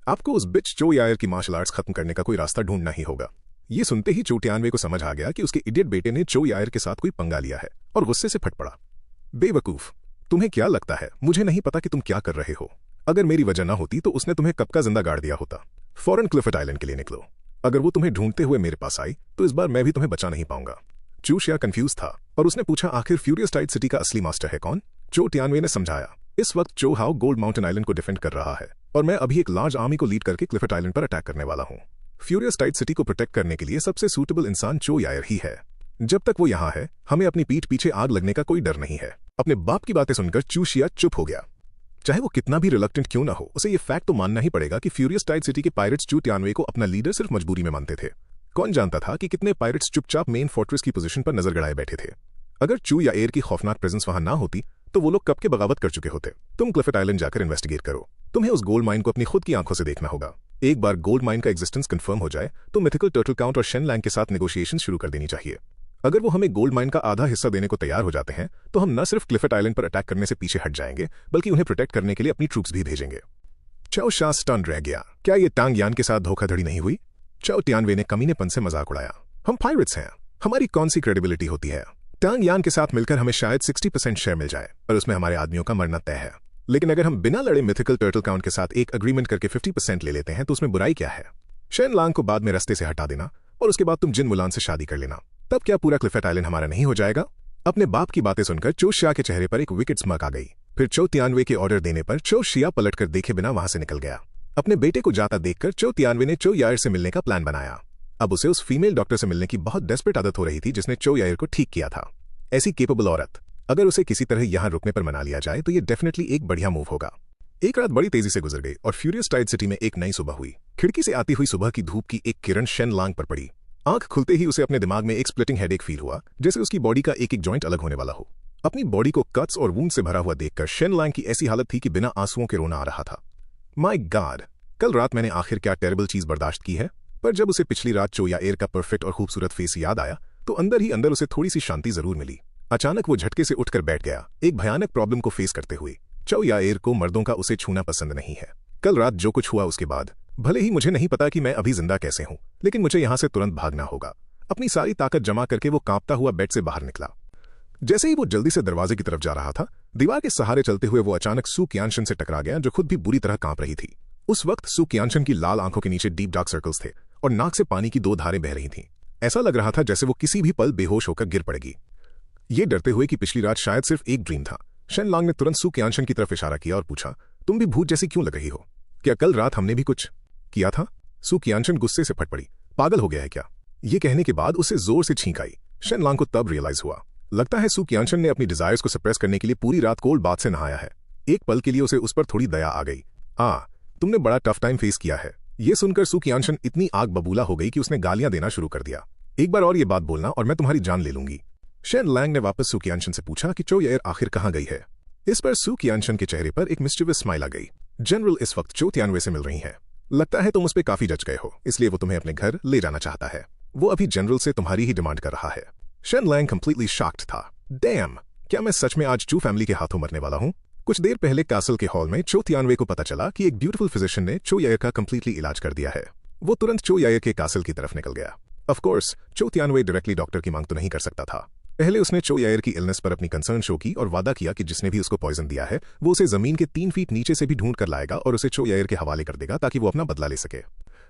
आपको उस बिच चो यायर की मार्शल आर्ट्स खत्म करने का कोई रास्ता ढूंढना ही होगा। ये सुनते ही चो टियानवे को समझ आ गया कि उसके इडियट बेटे ने चो यायर के साथ कोई पंगा लिया है और गुस्से से फट पड़ा। बेवकूफ, तुम्हें क्या लगता है मुझे नहीं पता कि तुम क्या कर रहे हो? अगर मेरी वजह ना होती तो उसने तुम्हें कब का जिंदा गाड़ दिया होता। फौरन क्लिफर्ड आइलैंड के लिए निकलो। अगर वो तुम्हें ढूंढते हुए मेरे पास आई तो इस बार मैं भी तुम्हें बचा नहीं पाऊंगा। चू शिया कंफ्यूज था और उसने पूछा, आखिर फ्यूरियस टाइड सिटी का असली मास्टर है कौन? चो टियानवे ने समझाया, इस वक्त चो हाओ गोल्ड माउंटेन आइलैंड को डिफेंड कर रहा है और मैं अभी एक लार्ज आर्मी को लीड करके क्लिफर्ड आइलैंड पर अटैक करने वाला हूं। फ्यूरियस टाइड सिटी को प्रोटेक्ट करने के लिए सबसे सूटेबल इंसान चो यायर ही है। जब तक वो यहाँ है हमें अपनी पीठ पीछे आग लगने का कोई डर नहीं है। अपने बाप की बातें सुनकर चू शिया चुप हो गया। चाहे वो कितना भी रिलक्टेंट क्यों ना हो, उसे ये फैक्ट तो मानना ही पड़ेगा कि फ्यूरियस टाइड सिटी के पायरेट्स चू टियानवे को अपना लीडर सिर्फ मजबूरी में मानते थे। कौन जानता था कि कितने पायरेट्स चुपचाप मेन फोर्ट्रेस की पोजीशन पर नजर गड़ाए बैठे थे। अगर चू या एयर की खौफनाक प्रेजेंस वहां ना होती तो वो लोग कब के बगावत कर चुके होते। तुम क्लिफर्ड आइलैंड जाकर इन्वेस्टिगेट करो। तुम्हें उस गोल्ड माइन को अपनी खुद की आंखों से देखना होगा। एक बार गोल्ड माइन का एग्जिस्टेंस कंफर्म हो जाए तो मिथिकल टर्टल काउंट और शेन लैंग के साथ नेगोशिएशन शुरू कर देनी चाहिए। अगर वो हमें गोल्ड माइन का आधा हिस्सा देने को तैयार हो जाते हैं तो हम न सिर्फ क्लिफर्ड आइलैंड पर अटैक करने से पीछे हट जाएंगे बल्कि उन्हें प्रोटेक्ट करने के लिए अपनी ट्रूप्स भी भेजेंगे। चाओ शा स्टन रह गया। क्या ये टांग यान के साथ धोखाधड़ी नहीं हुई? चाओ टियानवे ने कमीनेपन से मजाक उड़ाया। हम पायरेट्स हैं, हमारी कौन सी क्रेडिबिलिटी होती है? टांग यान के साथ मिलकर हमें शायद 60% शेयर मिल जाए पर उसमें हमारे आदमियों का मरना तय है। लेकिन अगर हम बिना लड़े मिथिकल टर्टल काउंट के साथ एक अग्रीमेंट करके 50% ले लेते हैं तो उसमें बुराई क्या है? शेन लांग को बाद में रास्ते से हटा देना और उसके बाद तुम जिन मुलान से शादी कर लेना, तब क्या पूरा क्लिफर्ड आइलैंड हमारा नहीं हो जाएगा? अपने बाप की बातें सुनकर चो शिया के चेहरे पर एक विकेट स्मक आ गई। फिर चो टियानवे के ऑर्डर देने पर चो शिया पलटकर देखे बिना वहां से निकल गया। अपने बेटे को जाता देखकर चो टियानवे ने चो यायर से मिलने का प्लान बनाया। अब उसे उस फीमेल डॉक्टर से मिलने की बहुत डेस्परेट आदत हो रही थी जिसने चो यायर को ठीक किया था। ऐसी केपेबल औरत, अगर उसे किसी तरह यहां रुकने पर मना लिया जाए तो ये डेफिनेटली एक बढ़िया मूव होगा। एक रात बड़ी तेजी से गुजर गई और फ्यूरियस टाइड सिटी में एक नई सुबह हुई। खिड़की से आती हुई सुबह की धूप की एक किरण शेन लांग पर पड़ी। आंख खुलते ही उसे अपने दिमाग में एक स्प्लिटिंग हेडेक फील हुआ, जैसे उसकी बॉडी का एक एक जॉइंट अलग होने वाला हो। अपनी बॉडी को कट्स और वूंड से भरा हुआ देखकर शेन लांग की ऐसी हालत थी कि बिना आंसुओं के रोना आ रहा था। माय गॉड, कल रात मैंने आखिर क्या टेरेबल चीज बर्दाश्त की है। पर जब उसे पिछली रात चो या एयर का परफेक्ट और खूबसूरत फेस याद आया तो अंदर ही अंदर उसे थोड़ी सी शांति जरूर मिली। अचानक वो झटके से उठकर बैठ गया, एक भयानक प्रॉब्लम को फेस करते हुए। चो या एयर को मर्दों का उसे छूना पसंद नहीं है। कल रात जो कुछ हुआ उसके बाद भले ही मुझे नहीं पता कि मैं अभी जिंदा कैसे हूं, लेकिन मुझे यहां से तुरंत भागना होगा। अपनी सारी ताकत जमा करके वो कांपता हुआ बेड से बाहर निकला। जैसे ही वो जल्दी से दरवाजे की तरफ जा रहा था, दीवार के सहारे चलते हुए वो अचानक सू कियानशन से टकरा गया, जो खुद भी बुरी तरह कांप रही थी। उस वक्त सू कियानशन की लाल आंखों के नीचे डीप डार्क सर्कल्स थे और नाक से पानी की 2 धारें बह रही थीं। ऐसा लग रहा था जैसे वो किसी भी पल बेहोश होकर गिर पड़ेगी। ये डरते हुए कि पिछली रात शायद सिर्फ एक ड्रीम था, शेन लांग ने तुरंत सू कियानशन की तरफ इशारा किया और पूछा, तुम भी भूत जैसी क्यों लग रही हो? क्या कल रात हमने भी कुछ किया था? सू कियानशन गुस्से से फट पड़ी। पागल हो गया है क्या? ये कहने के बाद उसे जोर से छींक आई। शेन लांग को तब रियलाइज हुआ, लगता है सू कियानशन ने अपनी डिजायर्स को सप्रेस करने के लिए पूरी रात कोल्ड बाथ से नहाया है। एक पल के लिए उसे उस पर थोड़ी दया आ गई। तुमने बड़ा टफ टाइम फेस किया है। ये सुनकर सू कियानशन इतनी आग बबूला हो गई कि उसने गालियां देना शुरू कर दिया। एक बार और ये बात बोलना और मैं तुम्हारी जान ले लूंगी। शेन लैंग ने वापस सू कियानशन से पूछा कि चो यायर आखिर कहां गई है। इस पर सू कियानशन के चेहरे पर एक मिस्टीवियस स्माइल आ गई। जनरल इस वक्त चो टियानवे से मिल रही है। लगता है तुम उस पर काफी जच गए हो, इसलिए वो तुम्हें अपने घर ले जाना चाहता है। वो अभी जनरल से तुम्हारी ही डिमांड कर रहा है। शेन लैंग कंप्लीटली शॉक्ड था। डैम, क्या मैं सच में आज चू फैमिली के हाथों मरने वाला हूं? कुछ देर पहले कासल के हॉल में चो टियानवे को पता चला कि एक ब्यूटीफुल फिजिशियन ने चो यायर का कंप्लीटली इलाज कर दिया है। वो तुरंत चो यायर के कासल की तरफ निकल गया। ऑफ कोर्स चो टियानवे डायरेक्टली डॉक्टर की मांग तो नहीं कर सकता था। पहले उसने चो यायर की इलनेस पर अपनी कंसर्न शो की और वादा किया कि जिसने भी उसको पॉइजन दिया है वो उसे जमीन के 3 फीट नीचे से भी ढूंढ कर लाएगा और उसे चो यायर के हवाले कर देगा ताकि वो अपना बदला ले सके।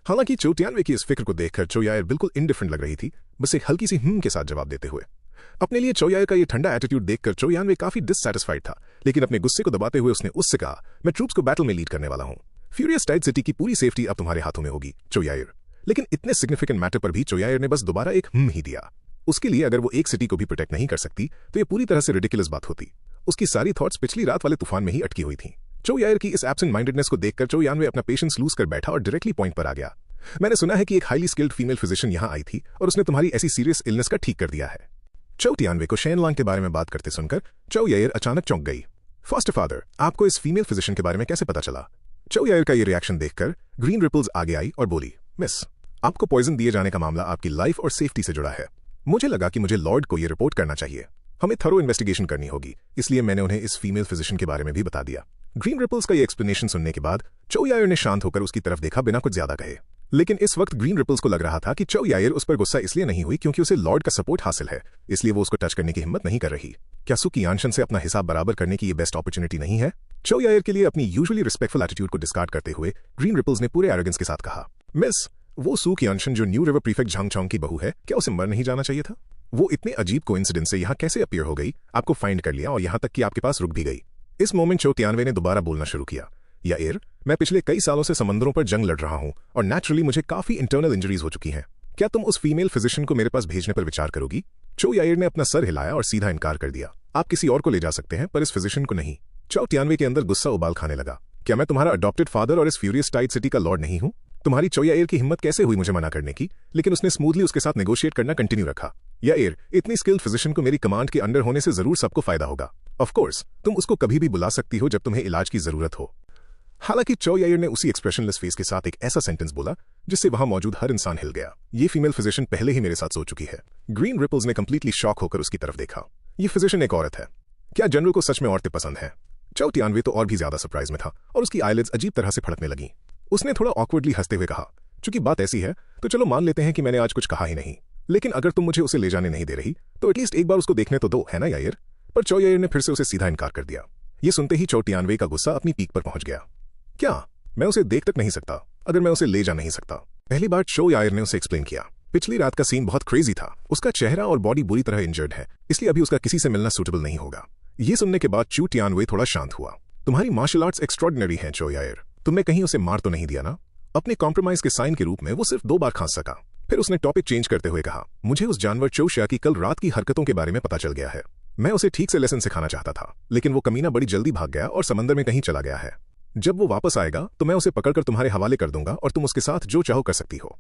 हालांकि चो टियानवे की इस फिक्र को देखकर चो यायर बिल्कुल इंडिफरेंट लग रही थी, बस एक हल्की सी के साथ जवाब देते हुए। अपने लिए चो यायर का ये ठंडा एटीट्यूड देखकर चो यानवे काफी डिससैटिस्फाइड था, लेकिन अपने गुस्से को दबाते हुए उसने उससे कहा, मैं ट्रूप्स को बैटल में लीड करने वाला हूं। फ्यूरियस टाइड सिटी की पूरी सेफ्टी अब तुम्हारे हाथों में होगी चो यायर। लेकिन इतने सिग्निफिकेंट मैटर पर भी चो यायर ने बस दोबारा एक ही दिया। उसके लिए अगर वो एक सिटी को भी प्रोटेक्ट नहीं कर सकती तो ये पूरी तरह से रिडिकुलस बात होती। उसकी सारी थॉट्स पिछली रात वाले तूफान में ही अटकी हुई थीं। चो यायर की इस एब्सेंट माइंडेडनेस को देखकर चो यानवे अपना पेशेंस लूज कर बैठा और डायरेक्टली पॉइंट पर आ गया। मैंने सुना है कि एक हाईली स्किल्ड फीमेल फिजिशियन यहां आई थी और उसने तुम्हारी ऐसी सीरियस इलनेस का ठीक कर दिया है। चो टियानवे को शेन लांग के बारे में बात करते सुनकर चो यायर अचानक चौंक गई। फॉस्टर फादर, आपको इस फीमेल फिजिशियन के बारे में कैसे पता चला? चो यायर का ये रिएक्शन देखकर ग्रीन रिपल्स आगे आई और बोली, मिस, आपको पॉइजन दिए जाने का मामला आपकी लाइफ और सेफ्टी से जुड़ा है। मुझे लगा कि मुझे लॉर्ड को ये रिपोर्ट करना चाहिए। हमें थरो इन्वेस्टिगेशन करनी होगी, इसलिए मैंने उन्हें इस फीमेल फिजिशियन के बारे में भी बता दिया। ग्रीन रिपल्स का ये एक्सप्लेनेशन सुनने के बाद चो यायर ने शांत होकर उसकी तरफ देखा बिना कुछ ज्यादा कहे। लेकिन इस वक्त ग्रीन रिपल्स को लग रहा था कि चौ यायर उस पर गुस्सा इसलिए नहीं हुई क्योंकि उसे लॉर्ड का सपोर्ट हासिल है, इसलिए वो उसको टच करने की हिम्मत नहीं कर रही। क्या सू कियानशन से अपना हिसाब बराबर करने की ये बेस्ट अपॉर्चुनिटी नहीं है? चौ यायर के लिए अपनी यूजुअली रिस्पेक्टफुल एटीट्यूड को डिस्कार्ड करते हुए ग्रीन रिपल्स ने पूरे एरोगेंस के साथ कहा, मिस, वो सू कियानशन जो न्यू रिवर प्रीफेक्ट झांगचोंग की बहू है, क्या उसे मर नहीं जाना चाहिए था? वो इतने अजीब कोइंसिडेंस से यहाँ कैसे अपीयर हो गई, आपको फाइंड कर लिया और यहाँ तक कि आपके पास रुक भी गई। इस मोमेंट चौ तियानवे ने दोबारा बोलना शुरू किया, यायर, मैं पिछले कई सालों से समंदरों पर जंग लड़ रहा हूं और नेचुरली मुझे काफी इंटरनल इंजरीज हो चुकी हैं। क्या तुम उस फीमेल फिजिशियन को मेरे पास भेजने पर विचार करोगी? चौ यायर ने अपना सर हिलाया और सीधा इनकार कर दिया, आप किसी और को ले जा सकते हैं पर इस फिजिशियन को नहीं। चौ तियानवे के अंदर गुस्सा उबाल खाने लगा, क्या मैं तुम्हारा अडॉप्टेड फादर और इस फ्यूरियस टाइड सिटी का लॉर्ड नहीं हूं? तुम्हारी चौ यायर की हिम्मत कैसे हुई मुझे मना करने की? लेकिन उसने स्मूथली उसके साथ नेगोशिएट करना कंटिन्यू रखा। यायर, इतनी स्किल्ड फिजिशियन को मेरी कमांड के अंडर होने से जरूर सबको फायदा होगा। ऑफ कोर्स, तुम उसको कभी भी बुला सकती हो जब तुम्हें इलाज की जरूरत हो। हालांकि चौ यायर ने उसी एक्सप्रेशनलेस फेस के साथ एक ऐसा सेंटेंस बोला जिससे वहां मौजूद हर इंसान हिल गया। ये फीमेल फिजिशियन पहले ही मेरे साथ सो चुकी है। ग्रीन रिपल्स ने कंप्लीटली शॉक होकर उसकी तरफ देखा। ये फिजिशियन एक औरत है। क्या जनरल को सच में औरतें पसंद हैं? चौ तियानवे तो और भी ज्यादा सरप्राइज में था और उसकी आईलिड्स अजीब तरह से फड़कने लगी। उसने थोड़ा ऑकवर्डली हंसते हुए कहा, चूंकि बात ऐसी है तो चलो मान लेते हैं कि मैंने आज कुछ कहा ही नहीं, लेकिन अगर तुम मुझे उसे ले जाने नहीं दे रही तो एटलीस्ट एक बार उसको देखने तो दो, है ना यायर? पर चौ यायर ने फिर से उसे सीधा इनकार कर दिया। ये सुनते ही चौ तियानवे का गुस्सा अपनी पीक पर पहुंच गया। क्या मैं उसे देख तक नहीं सकता अगर मैं उसे ले जा नहीं सकता? पहली बार चौ यायर ने उसे एक्सप्लेन किया, पिछली रात का सीन बहुत क्रेजी था, उसका चेहरा और बॉडी बुरी तरह इंजर्ड है, इसलिए अभी उसका किसी से मिलना सूटेबल नहीं होगा। ये सुनने के बाद चू तियानवे थोड़ा शांत हुआ। तुम्हारी मार्शल आर्ट्स एक्स्ट्रॉर्डिनरी हैं चौ यायर, तुमने कहीं उसे मार तो नहीं दिया ना? अपने कॉम्प्रोमाइज के साइन के रूप में वो सिर्फ 2 बार खांस सका। फिर उसने टॉपिक चेंज करते हुए कहा, मुझे उस जानवर चौशिया की कल रात की हरकतों के बारे में पता चल गया है। मैं उसे ठीक से लेसन सिखाना चाहता था, लेकिन वो कमीना बड़ी जल्दी भाग गया और समंदर में कहीं चला गया है। जब वो वापस आएगा तो मैं उसे पकड़कर तुम्हारे हवाले कर दूंगा और तुम उसके साथ जो चाहो कर सकती हो।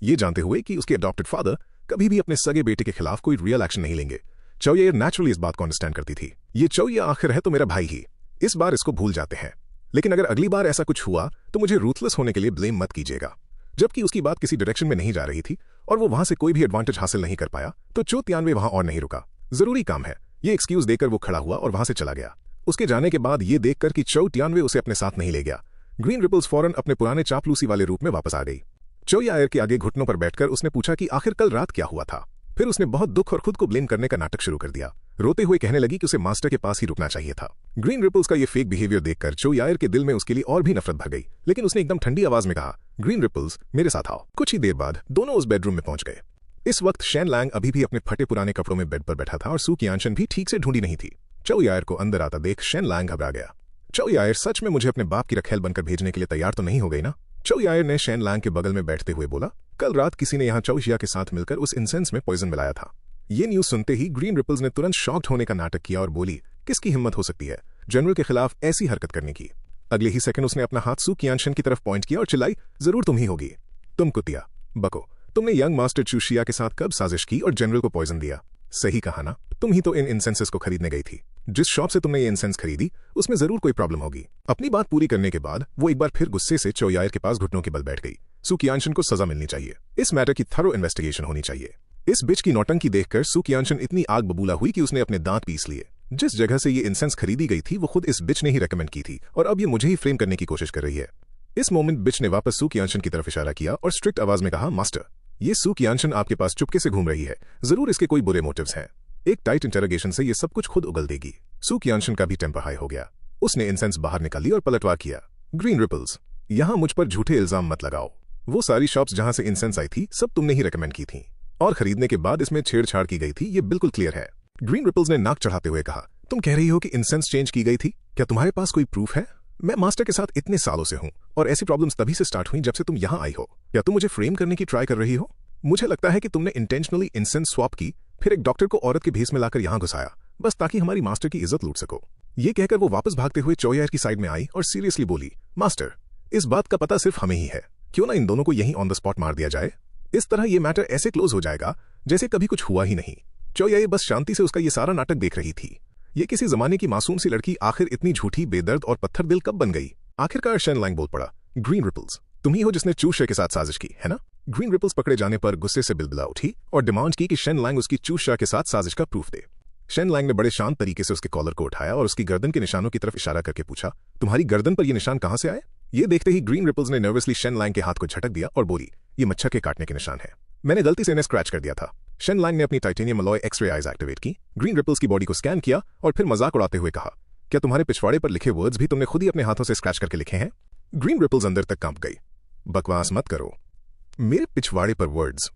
ये जानते हुए कि उसके अडॉप्टेड फादर कभी भी अपने सगे बेटे के खिलाफ कोई रियल एक्शन नहीं लेंगे, चौ यायर नेचुरली इस बात को अंडरस्टैंड करती थी। ये चौ या आखिर है तो मेरा भाई ही, इस बार इसको भूल जाते हैं, लेकिन अगर अगली बार ऐसा कुछ हुआ तो मुझे रूथलेस होने के लिए ब्लेम मत कीजिएगा। जबकि उसकी बात किसी डायरेक्शन में नहीं जा रही थी और वो वहां से कोई भी एडवांटेज हासिल नहीं कर पाया तो चौ तियानवे वहां और नहीं रुका। जरूरी काम है, ये एक्सक्यूज देकर वो खड़ा हुआ और वहां से चला गया। उसके जाने के बाद ये देखकर कि चौ तियानवे उसे अपने साथ नहीं ले गया, ग्रीन रिपल्स फौरन अपने पुराने चापलूसी वाले रूप में वापस आ गई। चौ यायर के आगे घुटनों पर बैठकर उसने पूछा कि आखिर कल रात क्या हुआ था। फिर उसने बहुत दुख और खुद को ब्लेम करने का नाटक शुरू कर दिया, रोते हुए कहने लगी कि उसे मास्टर के पास ही रुकना चाहिए था। ग्रीन रिपल्स का ये फेक बिहेवियर देखकर चौ यायर के दिल में उसके लिए और भी नफरत भर गई, लेकिन उसने एकदम ठंडी आवाज में कहा, ग्रीन रिपल्स मेरे साथ आओ। कुछ ही देर बाद दोनों उस बेडरूम में पहुंच गए। इस वक्त शेन लैंग अभी भी अपने फटे पुराने कपड़ों में बेड पर बैठा था और सू कियानशन भी ठीक से ढूंढी नहीं थी। चौ यायर को अंदर आता देख शेन लैंग घबरा गया। चौ यायर सच में मुझे अपने बाप की रखेल बनकर भेजने के लिए तैयार तो नहीं हो गई ना? चौ यायर ने शेन लैंग के बगल में बैठते हुए बोला, कल रात किसी ने यहाँ चौशिया के साथ मिलकर उस इंसेंस में पॉइजन मिलाया था। ये न्यूज सुनते ही ग्रीन रिपल्स ने तुरंत शॉक्ड होने का नाटक किया और बोली, किसकी हिम्मत हो सकती है जनरल के खिलाफ ऐसी हरकत करने की? अगले ही सेकंड उसने अपना हाथ सू कियानशन की तरफ पॉइंट किया और चिल्लाई, जरूर तुम ही होगी। तुम कुतिया बको, तुमने यंग मास्टर चूशिया के साथ कब साजिश की और जनरल को पॉइजन दिया? सही कहा ना, तुम ही तो इन इंसेंसेस को खरीदने गई थी। जिस शॉप से तुमने ये इंसेंस खरीदी उसमें जरूर कोई प्रॉब्लम होगी। अपनी बात पूरी करने के बाद वो एक बार फिर गुस्से से चौ यायर के पास घुटनों के बल बैठ गई। सू कियानशन को सजा मिलनी चाहिए, इस मैटर की थरो इन्वेस्टिगेशन होनी चाहिए। इस बिच की नौटंकी देखकर सू कियानशन इतनी आग बबूला हुई कि उसने अपने दांत पीस लिए। जिस जगह से ये इंसेंस खरीदी गई थी वो खुद इस बिच ने ही रेकमेंड की थी और अब ये मुझे ही फ्रेम करने की कोशिश कर रही है। इस मोमेंट बिच ने वापस सू कियानशन की तरफ इशारा किया और स्ट्रिक्ट आवाज में कहा, मास्टर, ये सू कियानशन आपके पास चुपके से घूम रही है, जरूर इसके कोई बुरे मोटिव्स हैं। एक टाइट इंटरोगेशन से ये सब कुछ खुद उगल देगी। सू कियानशन का भी टेम्पर हाई हो गया। उसने इंसेंस बाहर निकाली और पलटवार किया, ग्रीन रिपल्स, यहां मुझ पर झूठे इल्जाम मत लगाओ। वो सारी शॉप्स जहां से इंसेंस आई थी सब तुमने ही रेकमेंड की थी और खरीदने के बाद इसमें छेड़छाड़ की गई थी, ये बिल्कुल क्लियर है। ग्रीन रिपल्स ने नाक चढ़ाते हुए कहा, तुम कह रही हो कि इंसेंस चेंज की गई थी? क्या तुम्हारे पास कोई प्रूफ है? मैं मास्टर के साथ इतने सालों से हूं और ऐसी प्रॉब्लम्स तभी से स्टार्ट हुई जब से तुम यहां आई हो। क्या तुम मुझे फ्रेम करने की ट्राई कर रही हो? मुझे लगता है कि तुमने इंटेंशनली इंसेंस स्वैप की, फिर एक डॉक्टर को औरत के भेस में लाकर यहां घुसाया, बस ताकि हमारी मास्टर की इज्जत लूट सको। ये कहकर वो वापस भागते हुए चौ यायर की साइड में आई और सीरियसली बोली, मास्टर, इस बात का पता सिर्फ हमें ही है, क्यों ना इन दोनों को यहीं ऑन द स्पॉट मार दिया जाए। इस तरह ये मैटर ऐसे क्लोज हो जाएगा जैसे कभी कुछ हुआ ही नहीं। चौ यायर बस शांति से उसका ये सारा नाटक देख रही थी। ये किसी जमाने की मासूम सी लड़की आखिर इतनी झूठी, बेदर्द और पत्थर दिल कब बन गई? आखिरकार शेन लैंग बोल पड़ा, ग्रीन रिपल्स, तुम ही हो जिसने चूशे के साथ साजिश की, है ना? ग्रीन रिपल्स पकड़े जाने पर गुस्से से बिलबिला उठी और डिमांड की कि शेन लैंग उसकी चूशा के साथ साजिश का प्रूफ दे। शेन लैंग ने बड़े शांत तरीके से उसके कॉलर को उठाया और उसकी गर्दन के निशानों की तरफ इशारा करके पूछा, तुम्हारी गर्दन पर ये निशान कहां से आए? ये देखते ही ग्रीन रिपल्स ने नर्वसली शेन लैंग के हाथ को झटक दिया और बोली, ये मच्छर के काटने के निशान है। मैंने गलती से इन्हें स्क्रैच कर दिया था। शेन लैंग ने अपनी titanium alloy x-ray eyes activate की, ग्रीन रिपल्स की बॉडी को स्कैन किया और फिर मजाक उड़ाते हुए कहा, क्या तुम्हारे पिछवाड़े पर लिखे वर्ड्स भी तुमने खुद ही अपने हाथों से स्क्रैच करके लिखे हैं? ग्रीन रिपल्स अंदर तक कांप गई। बकवास मत करो, मेरे पिछवाड़े पर वर्ड्स?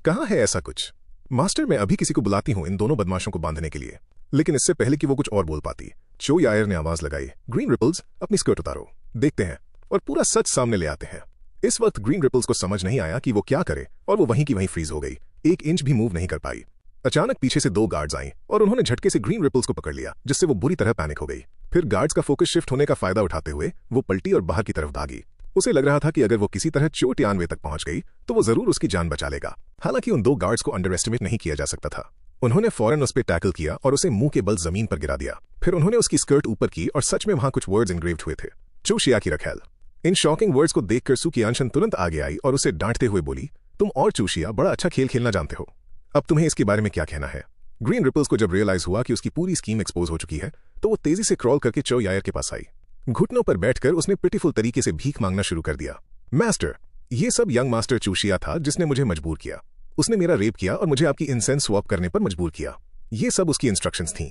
कहाँ है ऐसा कुछ? मास्टर, मैं अभी किसी को बुलाती हूँ इन दोनों बदमाशों को बांधने के लिए। लेकिन इससे पहले कि वो कुछ और बोल पाती, चो यायर ने आवाज लगाई, ग्रीन रिपल्स अपनी स्कर्ट उतारो, देखते हैं, और पूरा सच सामने ले आते हैं। इस वक्त ग्रीन रिपल्स को समझ नहीं आया कि वो क्या करे और वो वहीं की वहीं फ्रीज हो गई, 1 इंच भी मूव नहीं कर पाई। अचानक पीछे से 2 गार्ड्स आए और उन्होंने झटके से ग्रीन रिपल्स को पकड़ लिया, जिससे वो बुरी तरह पैनिक हो गई। फिर गार्ड्स का फोकस शिफ्ट होने का फायदा उठाते हुए वो पलटी और बाहर की तरफ भागी। उसे लग रहा था कि अगर वो किसी तरह चोट यानवे तक पहुंच गई तो वो जरूर उसकी जान बचा लेगा। हालांकि उन 2 गार्ड्स को अंडर एस्टिमेट नहीं किया जा सकता था। उन्होंने फौरन उस पर टैकल किया और उसे मुंह के बल जमीन पर गिरा दिया। फिर उन्होंने उसकी स्कर्ट ऊपर की और सच में वहां कुछ वर्ड्स इंग्रेव्ड हुए थे, चो शिया की रखेल। इन शॉकिंग वर्ड्स को देखकर सू कियानशन तुरंत आगे आई और उसे डांटते हुए बोली, तुम और चू शिया बड़ा अच्छा खेल खेलना जानते हो, अब तुम्हें इसके बारे में क्या कहना है? ग्रीन रिपल्स को जब रियलाइज हुआ कि उसकी पूरी स्कीम एक्सपोज हो चुकी है तो वो तेजी से क्रॉल करके चो यायर के पास आई। घुटनों पर बैठकर उसने पिटीफुल तरीके से भीख मांगना शुरू कर दिया। मास्टर, ये सब यंग मास्टर चूशिया था जिसने मुझे मजबूर किया। उसने मेरा रेप किया और मुझे आपकी इंसेंस स्वैप करने पर मजबूर किया। ये सब उसकी इंस्ट्रक्शंस थीं।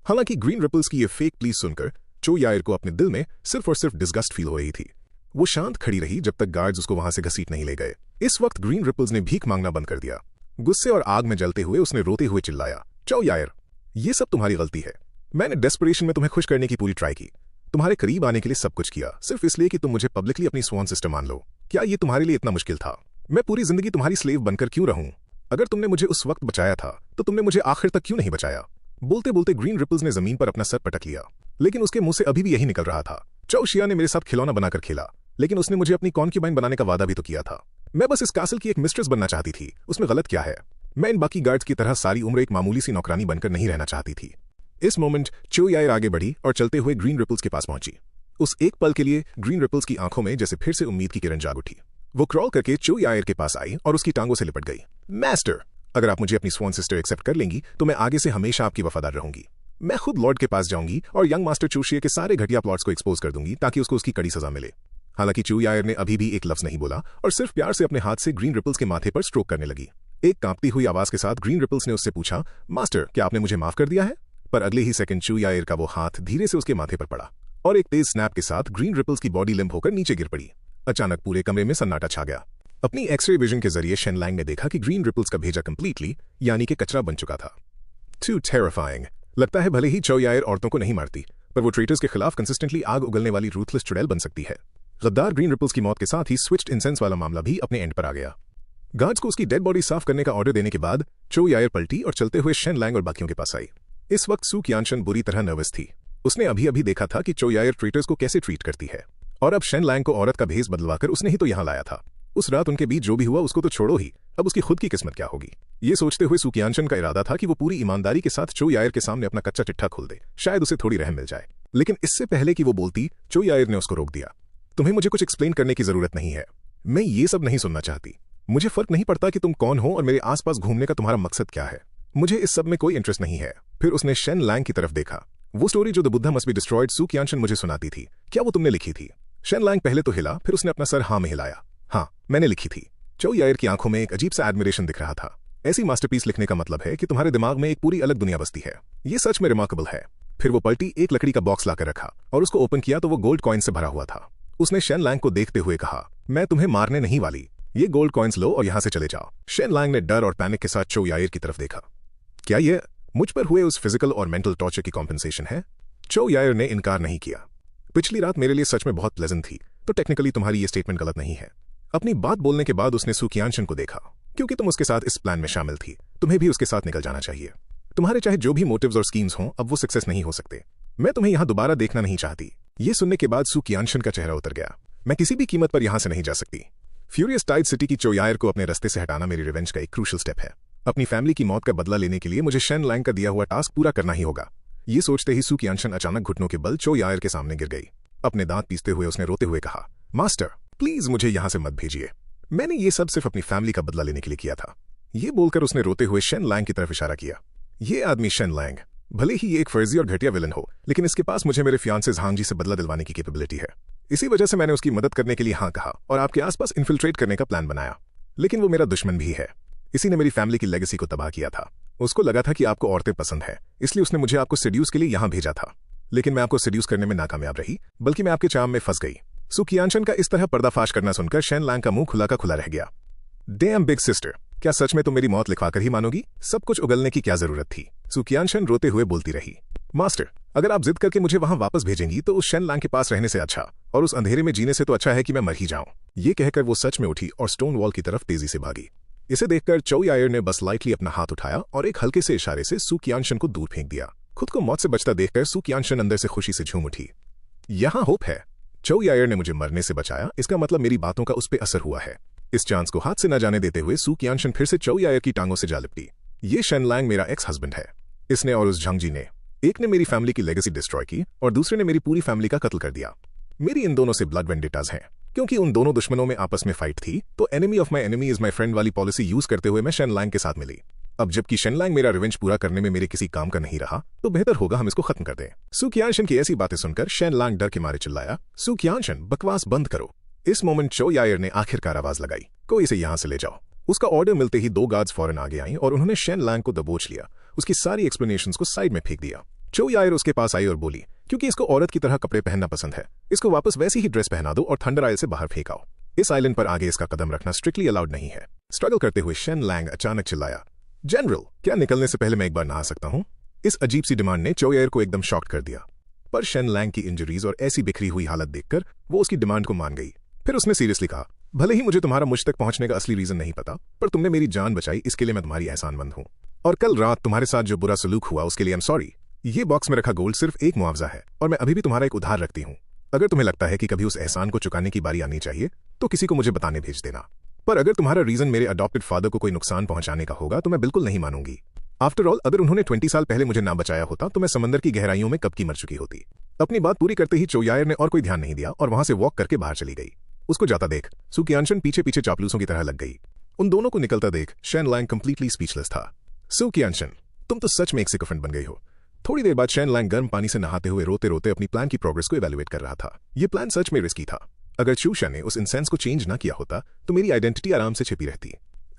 हालांकि ग्रीन रिपल्स की ये फेक प्लीज सुनकर चो यायर को अपने दिल में सिर्फ और सिर्फ डिस्गस्ट फील हो रही थी। वो शांत खड़ी रही जब तक गार्ड्स उसको वहां से घसीट नहीं ले गए। इस वक्त ग्रीन रिपल्स ने भीख मांगना बंद कर दिया। गुस्से और आग में जलते हुए उसने रोते हुए चिल्लाया, चो यायर, ये सब तुम्हारी गलती है। मैंने डेस्परेशन में तुम्हें खुश करने की पूरी ट्राई की, तुम्हारे करीब आने के लिए सब कुछ किया, सिर्फ इसलिए कि तुम मुझे पब्लिकली अपनी स्वान सिस्टर मान लो। क्या ये तुम्हारे लिए इतना मुश्किल था? मैं पूरी जिंदगी तुम्हारी स्लेव बनकर क्यों रहूं? अगर तुमने मुझे उस वक्त बचाया था तो तुमने मुझे आखिर तक क्यों नहीं बचाया? बोलते बोलते ग्रीन रिपल्स ने जमीन पर अपना सर पटक लिया, लेकिन उसके मुंह से अभी भी यही निकल रहा था, चो शिया ने मेरे साथ खिलौना बनाकर खेला, लेकिन उसने मुझे अपनी कॉन्क्यूबाइन बनाने का वादा भी तो किया था। मैं बस इस कासल की एक मिस्ट्रेस बनना चाहती थी, उसमें गलत क्या है? मैं इन बाकी गार्ड्स की तरह सारी उम्र एक मामूली सी नौकरानी बनकर नहीं रहना चाहती थी। इस मोमेंट चो यायर आगे बढ़ी और चलते हुए ग्रीन रिपल्स के पास पहुंची। उस एक पल के लिए ग्रीन रिपल्स की आंखों में जैसे फिर से उम्मीद की किरण जाग उठी। वो क्रॉल करके चो यायर के पास आई और उसकी टांगों से लिपट गई। मास्टर, अगर आप मुझे अपनी स्वान सिस्टर एक्सेप्ट कर लेंगी तो मैं आगे से हमेशा आपकी वफादार रहूंगी। मैं खुद लॉर्ड के पास जाऊंगी और यंग मास्टर चूशिया के सारे घटिया प्लॉट्स को एक्सपोज कर दूंगी ताकि उसको उसकी कड़ी सजा मिले। हालांकि चो यायर ने अभी भी एक लफ्ज नहीं बोला और सिर्फ प्यार से अपने हाथ से ग्रीन रिपल्स के माथे पर स्ट्रोक करने लगी। एक कांपती हुई आवाज के साथ ग्रीन रिपल्स ने उससे पूछा, मास्टर, क्या आपने मुझे माफ कर दिया है? पर अगले ही सेकंड चो यायर का वो हाथ धीरे से उसके माथे पर पड़ा और एक तेज स्नैप के साथ ग्रीन रिपल्स की बॉडी लिम्प होकर नीचे गिर पड़ी। अचानक पूरे कमरे में सन्नाटा छा गया। अपनी एक्सरे विजन के जरिए शेन लैंग ने देखा कि ग्रीन रिपल्स का भेजा कंप्लीटली यानी कि कचरा बन चुका था। Too terrifying. लगता है भले ही चो यायर औरतों को नहीं मारती, पर वो ट्रेटर्स के खिलाफ कंसिस्टेंटली आग उगलने वाली रूथलेस चुड़ैल बन सकती है। गद्दार ग्रीन रिपल्स की मौत के साथ ही स्विच्ड इंसेंस वाला मामला भी अपने एंड पर आ गया। गार्ड्स को उसकी डेड बॉडी साफ करने का ऑर्डर देने के बाद चो यायर पलटी और चलते हुए शेन लैंग और बाकियों के पास आई। इस वक्त सू कियानशन बुरी तरह नर्वस थी। उसने अभी अभी देखा था कि चो यायर ट्रेटर्स को कैसे ट्रीट करती है, और अब शेन लैंग को औरत का भेस बदलवाकर उसने ही तो यहां लाया था। उस रात उनके बीच जो भी हुआ उसको तो छोड़ो ही, अब उसकी खुद की किस्मत क्या होगी? ये सोचते हुए सू कियानशन का इरादा था कि वो पूरी ईमानदारी के साथ चो यायर के सामने अपना कच्चा चिट्ठा खोल दे, शायद उसे थोड़ी रहम मिल जाए। लेकिन इससे पहले कि वो बोलती, चो यायर ने उसको रोक दिया। तुम्हें मुझे कुछ एक्सप्लेन करने की जरूरत नहीं है, मैं ये सब नहीं सुनना चाहती। मुझे फर्क नहीं पड़ता कि तुम कौन हो और मेरे आसपास घूमने का तुम्हारा मकसद क्या है, मुझे इस सब में कोई इंटरेस्ट नहीं है। फिर उसने शेन लैंग की तरफ देखा। वो स्टोरी जो the Buddha must be destroyed Su Qianshan मुझे सुनाती थी, क्या वो तुमने लिखी थी? शेन लैंग पहले तो हिला, फिर उसने अपना सर हाँ में हिलाया। हाँ, मैंने लिखी थी। चो यायर की आंखों में एक अजीब सा एडमिरेशन दिख रहा था। ऐसी मास्टरपीस लिखने का मतलब है कि तुम्हारे दिमाग में एक पूरी अलग दुनिया बसती है। ये सच में रिमार्केबल है। फिर वो पलटी एक लकड़ी का बॉक्स लाकर रखा और उसको ओपन किया तो वो गोल्ड कॉइन से भरा हुआ था। उसने शेन लैंग को देखते हुए कहा, मैं तुम्हें मारने नहीं वाली, ये गोल्ड कॉइन्स लो और यहां से चले जाओ। शेन लैंग ने डर और पैनिक के साथ चो यायर की तरफ देखा। क्या ये मुझ पर हुए उस फिजिकल और मेंटल टॉर्चर की कॉम्पेंसेशन है? चो यायर ने इनकार नहीं किया। पिछली रात मेरे लिए सच में बहुत प्लेजेंट थी, तो टेक्निकली तुम्हारी ये स्टेटमेंट गलत नहीं है। अपनी बात बोलने के बाद उसने सू कियानशन को देखा। क्योंकि तुम उसके साथ इस प्लान में शामिल थी, तुम्हें भी उसके साथ निकल जाना चाहिए। तुम्हारे चाहे जो भी मोटिव्स और स्कीम्स हों, अब वो सक्सेस नहीं हो सकते। मैं तुम्हें यहां दोबारा देखना नहीं चाहती। ये सुनने के बाद सू कियानशन का चेहरा उतर गया। मैं किसी भी कीमत पर यहां से नहीं जा सकती। फ्यूरियस टाइड सिटी की चो यायर को अपने रास्ते से हटाना मेरी रिवेंज का एक क्रूशियल स्टेप है। अपनी फैमिली की मौत का बदला लेने के लिए मुझे शेन लैंग का दिया हुआ टास्क पूरा करना ही होगा। ये सोचते ही सू कियानशन अचानक घुटनों के बल चो यायर के सामने गिर गई। अपने दांत पीसते हुए उसने रोते हुए कहा, मास्टर प्लीज मुझे यहां से मत भेजिए, मैंने ये सब सिर्फ अपनी फैमिली का बदला लेने के लिए किया था। ये बोलकर उसने रोते हुए शेन लैंग की तरफ इशारा किया। ये आदमी शेन लैंग, भले ही ये एक फर्जी और घटिया विलन हो, लेकिन इसके पास मुझे मेरे फियांसे झांग जी से बदला दिलवाने की कैपेबिलिटी है। इसी वजह से मैंने उसकी मदद करने के लिए हाँ कहा और आपके आसपास इन्फिल्ट्रेट करने का प्लान बनाया। लेकिन वो मेरा दुश्मन भी है। इसी ने मेरी फैमिली की लेगेसी को तबाह किया था। उसको लगा था कि आपको औरतें पसंद है, इसलिए उसने मुझे आपको सेड्यूस के लिए यहां भेजा था। लेकिन मैं आपको सेड्यूस करने में नाकामयाब रही, बल्कि मैं आपके चाम में फंस गई। सू कियानशन का इस तरह पर्दाफाश करना सुनकर शेन लैंग का मुंह खुला का खुला रह गया। डैम बिग सिस्टर, क्या सच में तुम मेरी मौत लिखवाकर ही मानोगी? सब कुछ उगलने की क्या जरूरत थी? सू कियानशन रोते हुए बोलती रही। मास्टर, अगर आप जिद करके मुझे वहां वापस भेजेंगी तो उस शेन लैंग के पास रहने से अच्छा और उस अंधेरे में जीने से तो अच्छा है कि मैं मर ही जाऊं। ये कहकर वो सच में उठी और स्टोन वॉल की तरफ तेजी से भागी। इसे देखकर चौ यायर ने बस लाइटली अपना हाथ उठाया और एक हल्के से इशारे से सू कियानशन को दूर फेंक दिया। खुद को मौत से बचता देखकर सू कियानशन अंदर से खुशी से झूम उठी। यहां होप है। चौ यायर ने मुझे मरने से बचाया, इसका मतलब मेरी बातों का उस पर असर हुआ है। इस चांस को हाथ से न जाने देते हुए सू कियानशन फिर से चौ यायर की टांगों से जा लिपटी। ये शेन लैंग मेरा एक्स हस्बैंड है। इसने और उस झंगजी ने, एक ने मेरी फैमिली की लेगेसी डिस्ट्रॉय की और दूसरे ने मेरी पूरी फैमिली का कत्ल कर दिया। मेरी इन दोनों से ब्लड वेंडेटाज हैं। क्योंकि उन दोनों दुश्मनों में आपस में फाइट थी, तो enemy of my enemy is my friend वाली पॉलिसी यूज करते हुए मैं शेन लैंग के साथ मिली। अब जबकि शेन लैंग मेरा रिवेंज पूरा करने में मेरे किसी काम का नहीं रहा, तो बेहतर होगा हम इसको खत्म कर दें। सू कियानशन की ऐसी बातें सुनकर शेन लैंग डर के मारे चिल्लाया, सू कियानशन, बकवास बंद करो। इस मोमेंट चौ यायर ने आखिरकार आवाज लगाई, कोई इसे यहां से ले जाओ। उसका ऑर्डर मिलते ही 2 गार्ड्स फौरन आगे आई और उन्होंने शेन लैंग को दबोच लिया। उसकी सारी एक्सप्लेनेशंस को साइड में फेंक दिया। चौ यायर उसके पास आई और बोली, क्योंकि इसको औरत की तरह कपड़े पहनना पसंद है, इसको वापस वैसी ही ड्रेस पहना दो और थंडर आइल से बाहर फेंकाओ। इस आइलैंड पर आगे इसका कदम रखना स्ट्रिक्टली अलाउड नहीं है। स्ट्रगल करते हुए शेन लैंग अचानक चिल्लाया, जनरल, क्या निकलने से पहले मैं एक बार नहा सकता हूं? इस अजीब सी डिमांड ने चौ यायर को एकदम शॉक कर दिया। पर शेन लैंग की इंजरीज और ऐसी बिखरी हुई हालत देखकर वो उसकी डिमांड को मान गई। फिर उसने सीरियसली कहा, भले ही मुझे तुम्हारा मुझ तक पहुंचने का असली रीजन नहीं पता, पर तुमने मेरी जान बचाई, इसके लिए मैं तुम्हारी एहसानमंद हूं। और कल रात तुम्हारे साथ जो बुरा सलूक हुआ उसके लिए आई एम सॉरी। ये बॉक्स में रखा गोल्ड सिर्फ एक मुआवजा है और मैं अभी भी तुम्हारा एक उधार रखती हूं। अगर तुम्हें लगता है कि कभी उस एहसान को चुकाने की बारी आनी चाहिए तो किसी को मुझे बताने भेज देना। पर अगर तुम्हारा रीजन मेरे अडॉप्टेड फादर को कोई नुकसान पहुंचाने का होगा तो मैं बिल्कुल नहीं मानूंगी। आफ्टर ऑल, अगर उन्होंने 20 साल पहले मुझे ना बचाया होता तो मैं समंदर की गहराइयों में कब की मर चुकी होती। अपनी बात पूरी करते ही चौ यायर ने और कोई ध्यान नहीं दिया और वहां से वॉक करके बाहर चली गई। उसको जाता देख सू कियानशन पीछे पीछे चापलूसों की तरह लग गई। उन दोनों को निकलता देख शेन लैंग कंप्लीटली स्पीचलेस था। सू कियानशन, तुम तो सच में एक सिकोफेंट बन गई हो। थोड़ी देर बाद शेन लैंग गर्म पानी से नहाते हुए रोते रोते अपनी प्लान की प्रोग्रेस को इवैल्यूएट कर रहा था। ये प्लान सच में रिस्की था। अगर चूशा ने उस इंसेंस को चेंज ना किया होता तो मेरी आइडेंटिटी आराम से छिपी रहती।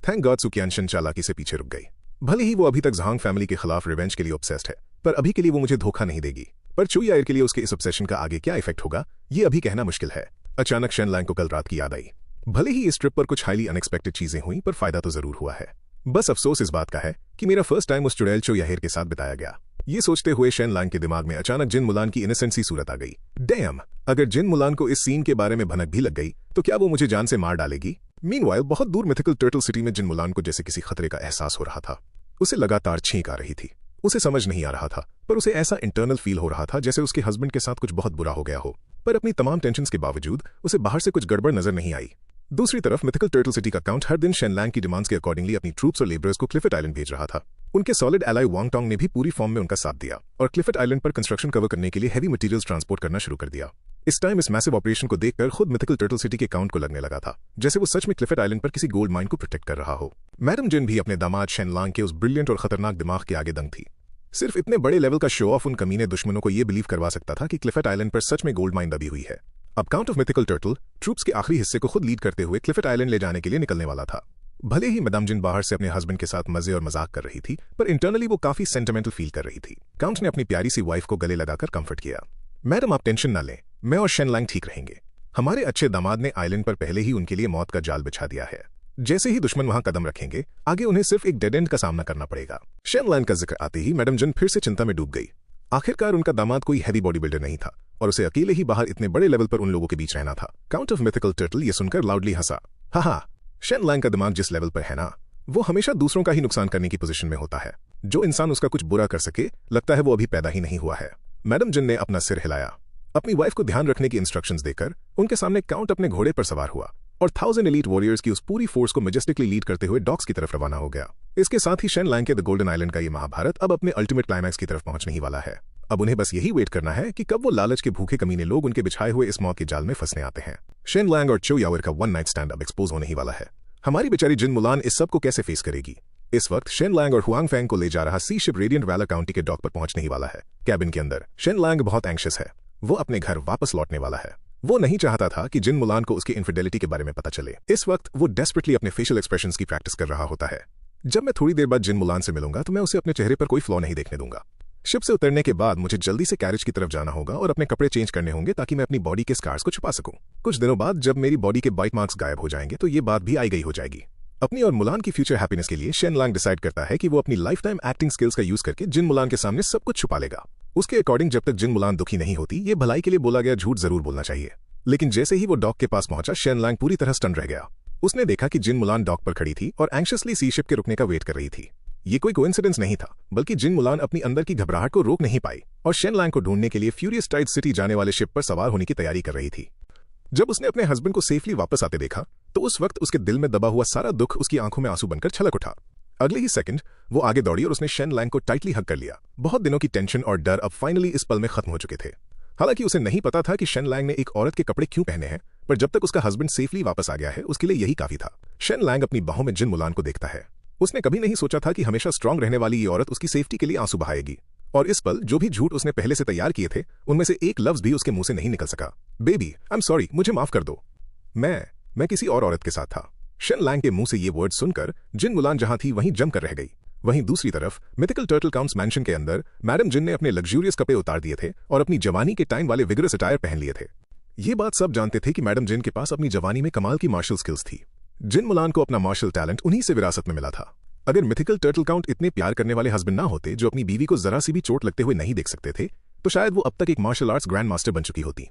थैंक गॉड सू कियानशन चालाकी से पीछे रुक गई। भले ही वो अभी तक जहांग फैमिली के खिलाफ रिवेंज के लिए ऑब्सेस्ड है, पर अभी के लिए वो मुझे धोखा नहीं देगी। पर चौ यायर के लिए उसके इस ऑब्सेशन का आगे क्या इफेक्ट होगा, ये अभी कहना मुश्किल है। अचानक शेन लैंग को कल रात की याद आई। भले ही इस ट्रिप पर कुछ हाईली अनएक्सपेक्टेड चीजें हुई, पर फायदा तो जरूर हुआ है। बस अफसोस इस बात का है कि मेरा फर्स्ट टाइम उस चुड़ैल चौ यायर के साथ बिताया गया। ये सोचते हुए शेन लैंग के दिमाग में अचानक जिन मुलान की इनोसेंट सी सूरत आ गई। डैम, अगर जिन मुलान को इस सीन के बारे में भनक भी लग गई तो क्या वो मुझे जान से मार डालेगी? मीनवाइल, बहुत दूर मिथिकल टर्टल सिटी में जिन मुलान को जैसे किसी खतरे का एहसास हो रहा था। उसे लगातार छींक आ रही थी। उसे समझ नहीं आ रहा था, पर उसे ऐसा इंटरनल फील हो रहा था जैसे उसके हस्बैंड के साथ कुछ बहुत बुरा हो गया हो। पर अपनी तमाम टेंशन्स के बावजूद उसे बाहर से कुछ गड़बड़ नजर नहीं आई। दूसरी तरफ मिथिकल टर्टल सिटी का काउंट हर दिन शेन लैंग की डिमांड्स के अकॉर्डिंगली अपनी ट्रूप्स और लेबरर्स को क्लिफेट आइलैंड भेज रहा था। उनके सॉलिड एलाई वांग टोंग ने भी पूरी फॉर्म में उनका साथ दिया और क्लिफेट आइलैंड पर कंस्ट्रक्शन कवर करने के लिए हेवी मटेरियल्स ट्रांसपोर्ट करना शुरू कर दिया। इस टाइम इस मैसिव ऑपरेशन को देखकर खुद मिथिकल टर्टल सिटी के काउंट को लगने लगा था जैसे वो सच में क्लिफेट आइलैंड पर किसी गोल्ड माइन को प्रोटेक्ट कर रहा हो। मैडम जिन भी अपने दामाद शेन लैंग के उस ब्रिलियंट और खतरनाक दिमाग के आगे दंग थी। सिर्फ इतने बड़े लेवल का शो ऑफ उन कमीने दुश्मनों को यह बिलीव करवा सकता था कि क्लिफेट आइलैंड पर सच में गोल्ड माइन दबी हुई है। अब count of mythical turtle troops के आखिरी हिस्से को खुद लीड करते हुए क्लिफेट आइलैंड ले जाने के लिए निकलने वाला था। भले ही मैडम जिन बाहर से अपने हस्बैंड के साथ मजे और मजाक कर रही थी, पर इंटरनली वो काफी सेंटिमेंटल फील कर रही थी। काउंट ने अपनी प्यारी सी वाइफ को गले लगाकर कंफर्ट किया। मैडम, आप टेंशन ना लें, मैं और शेन लैंग ठीक रहेंगे। हमारे अच्छे दामाद ने आइलैंड पर पहले ही उनके लिए मौत का जाल बिछा दिया है। जैसे ही दुश्मन वहां कदम रखेंगे, आगे उन्हें सिर्फ एक डेड एंड का सामना करना पड़ेगा। शेन लैंग का जिक्र आते ही मैडम जिन फिर से चिंता में डूब गई। आखिरकार उनका दामाद कोई हैवी बॉडी बिल्डर नहीं था और उसे अकेले ही बाहर इतने बड़े लेवल पर उन लोगों के बीच रहना था। काउंट ऑफ मिथिकल टर्टल ये सुनकर लाउडली हंसा। हा, शेन लैंग का दिमाग जिस लेवल पर है ना, वो हमेशा दूसरों का ही नुकसान करने की पोजीशन में होता है। जो इंसान उसका कुछ बुरा कर सके, लगता है वो अभी पैदा ही नहीं हुआ है। मैडम जिन ने अपना सिर हिलाया। अपनी वाइफ को ध्यान रखने की इंस्ट्रक्शंस देकर उनके सामने काउंट अपने घोड़े पर सवार हुआ और 1000 एलीट वॉरियर्स की उस पूरी फोर्स को मैजेस्टिकली लीड करते हुए डॉक्स की तरफ रवाना हो गया। इसके साथ ही शेन लैंग के द गोल्डन आइलैंड का ये महाभारत अब अपने अल्टीमेट क्लाइमैक्स की तरफ पहुंचने ही वाला है। अब उन्हें बस यही वेट करना है कि कब वो लालच के भूखे कमीने लोग उनके बिछाए हुए इस मौत के जाल में फंसने आते हैं। शेन लैंग और चौ यावर का वन नाइट स्टैंड अब एक्सपोज होने ही वाला है। हमारी बेचारी जिन मुलान इस सब को कैसे फेस करेगी? इस वक्त शेन लैंग और हुआंग फैंग को ले जा रहा सी शिप रेडियंट वैलर काउंटी के डॉक पर पहुंचने ही वाला है। कैबिन के अंदर शेन लैंग बहुत एंग्शियस है। वो अपने घर वापस लौटने वाला है। वो नहीं चाहता था कि जिन मुलान को उसकी इनफिडेलिटी के बारे में पता चले। इस वक्त वो डेस्परेटली अपने फेशियल एक्सप्रेशंस की प्रैक्टिस कर रहा होता है। जब मैं थोड़ी देर बाद जिन मुलान से मिलूंगा तो मैं उसे अपने चेहरे पर कोई फ्लॉ नहीं देखने दूंगा। शिप से उतरने के बाद मुझे जल्दी से कैरेज की तरफ जाना होगा और अपने कपड़े चेंज करने होंगे ताकि मैं अपनी बॉडी के स्कार्स को छुपा सकूं। कुछ दिनों बाद जब मेरी बॉडी के बाइट मार्क्स गायब हो जाएंगे तो ये बात भी आई गई हो जाएगी। अपनी और मुलान की फ्यूचर हैप्पीनेस के लिए शेन लैंग डिसाइड करता है कि वो अपनी लाइफ टाइम एक्टिंग स्किल्स का यूज करके जिन मुलान के सामने सब कुछ छुपा लेगा। उसके अकॉर्डिंग जब तक जिन मुलान दुखी नहीं होती ये भलाई के लिए बोला गया झूठ जरूर बोलना चाहिए। लेकिन जैसे ही वो डॉक के पास पहुंचा शेन लैंग पूरी तरह स्टन रह गया। उसने देखा कि जिन मुलान डॉक पर खड़ी थी और एंशियसली सी शिप के रुकने का वेट कर रही थी। ये कोई कोइंसिडेंस नहीं था, बल्कि जिन मुलान अपनी अंदर की घबराहट को रोक नहीं पाई और शेन लैंग को ढूंढने के लिए फ्यूरियस टाइड सिटी जाने वाले शिप पर सवार होने की तैयारी कर रही थी। जब उसने अपने हस्बैंड को सेफली वापस आते देखा तो उस वक्त उसके दिल में दबा हुआ सारा दुख उसकी आंखों में आंसू बनकर छलक उठा। अगले ही सेकंड वो आगे दौड़ी और उसने शेन लैंग को टाइटली हग कर लिया। बहुत दिनों की टेंशन और डर अब फाइनली इस पल में खत्म हो चुके थे। हालांकि उसे नहीं पता था कि शेन लैंग ने एक औरत के कपड़े क्यों पहने हैं, पर जब तक उसका हस्बैंड सेफली वापस आ गया है उसके लिए यही काफी था। शेन लैंग अपनी बाहों में जिन मुलान को देखता है। उसने कभी नहीं सोचा था कि हमेशा स्ट्रांग रहने वाली ये औरत उसकी सेफ्टी के लिए आंसू बहाएगी। और इस पल जो भी झूठ उसने पहले से तैयार किए थे उनमें से एक लफ्ज भी उसके मुंह से नहीं निकल सका। बेबी आई एम सॉरी, मुझे माफ कर दो, मैं किसी और औरत के साथ था। शेन लैंग के मुंह से ये वर्ड सुनकर जिन मुलान जहां थी वहीं जमकर रह गई। वहीं दूसरी तरफ मिथिकल टर्टल काउंट्स मैंशन के अंदर मैडम जिन ने अपने लग्जूरियस कपड़े उतार दिए थे और अपनी जवानी के टाइम वाले विगरस अटायर पहन लिए थे। ये बात सब जानते थे कि मैडम जिन के पास अपनी जवानी में कमाल की मार्शल स्किल्स थी। जिन मुलान को अपना मार्शल टैलेंट उन्हीं से विरासत में मिला था। अगर मिथिकल टर्टल काउंट इतने प्यार करने वाले हस्बैंड ना होते जो अपनी बीवी को जरा सी भी चोट लगते हुए नहीं देख सकते थे तो शायद वो अब तक एक मार्शल आर्ट्स ग्रैंड मास्टर बन चुकी होती।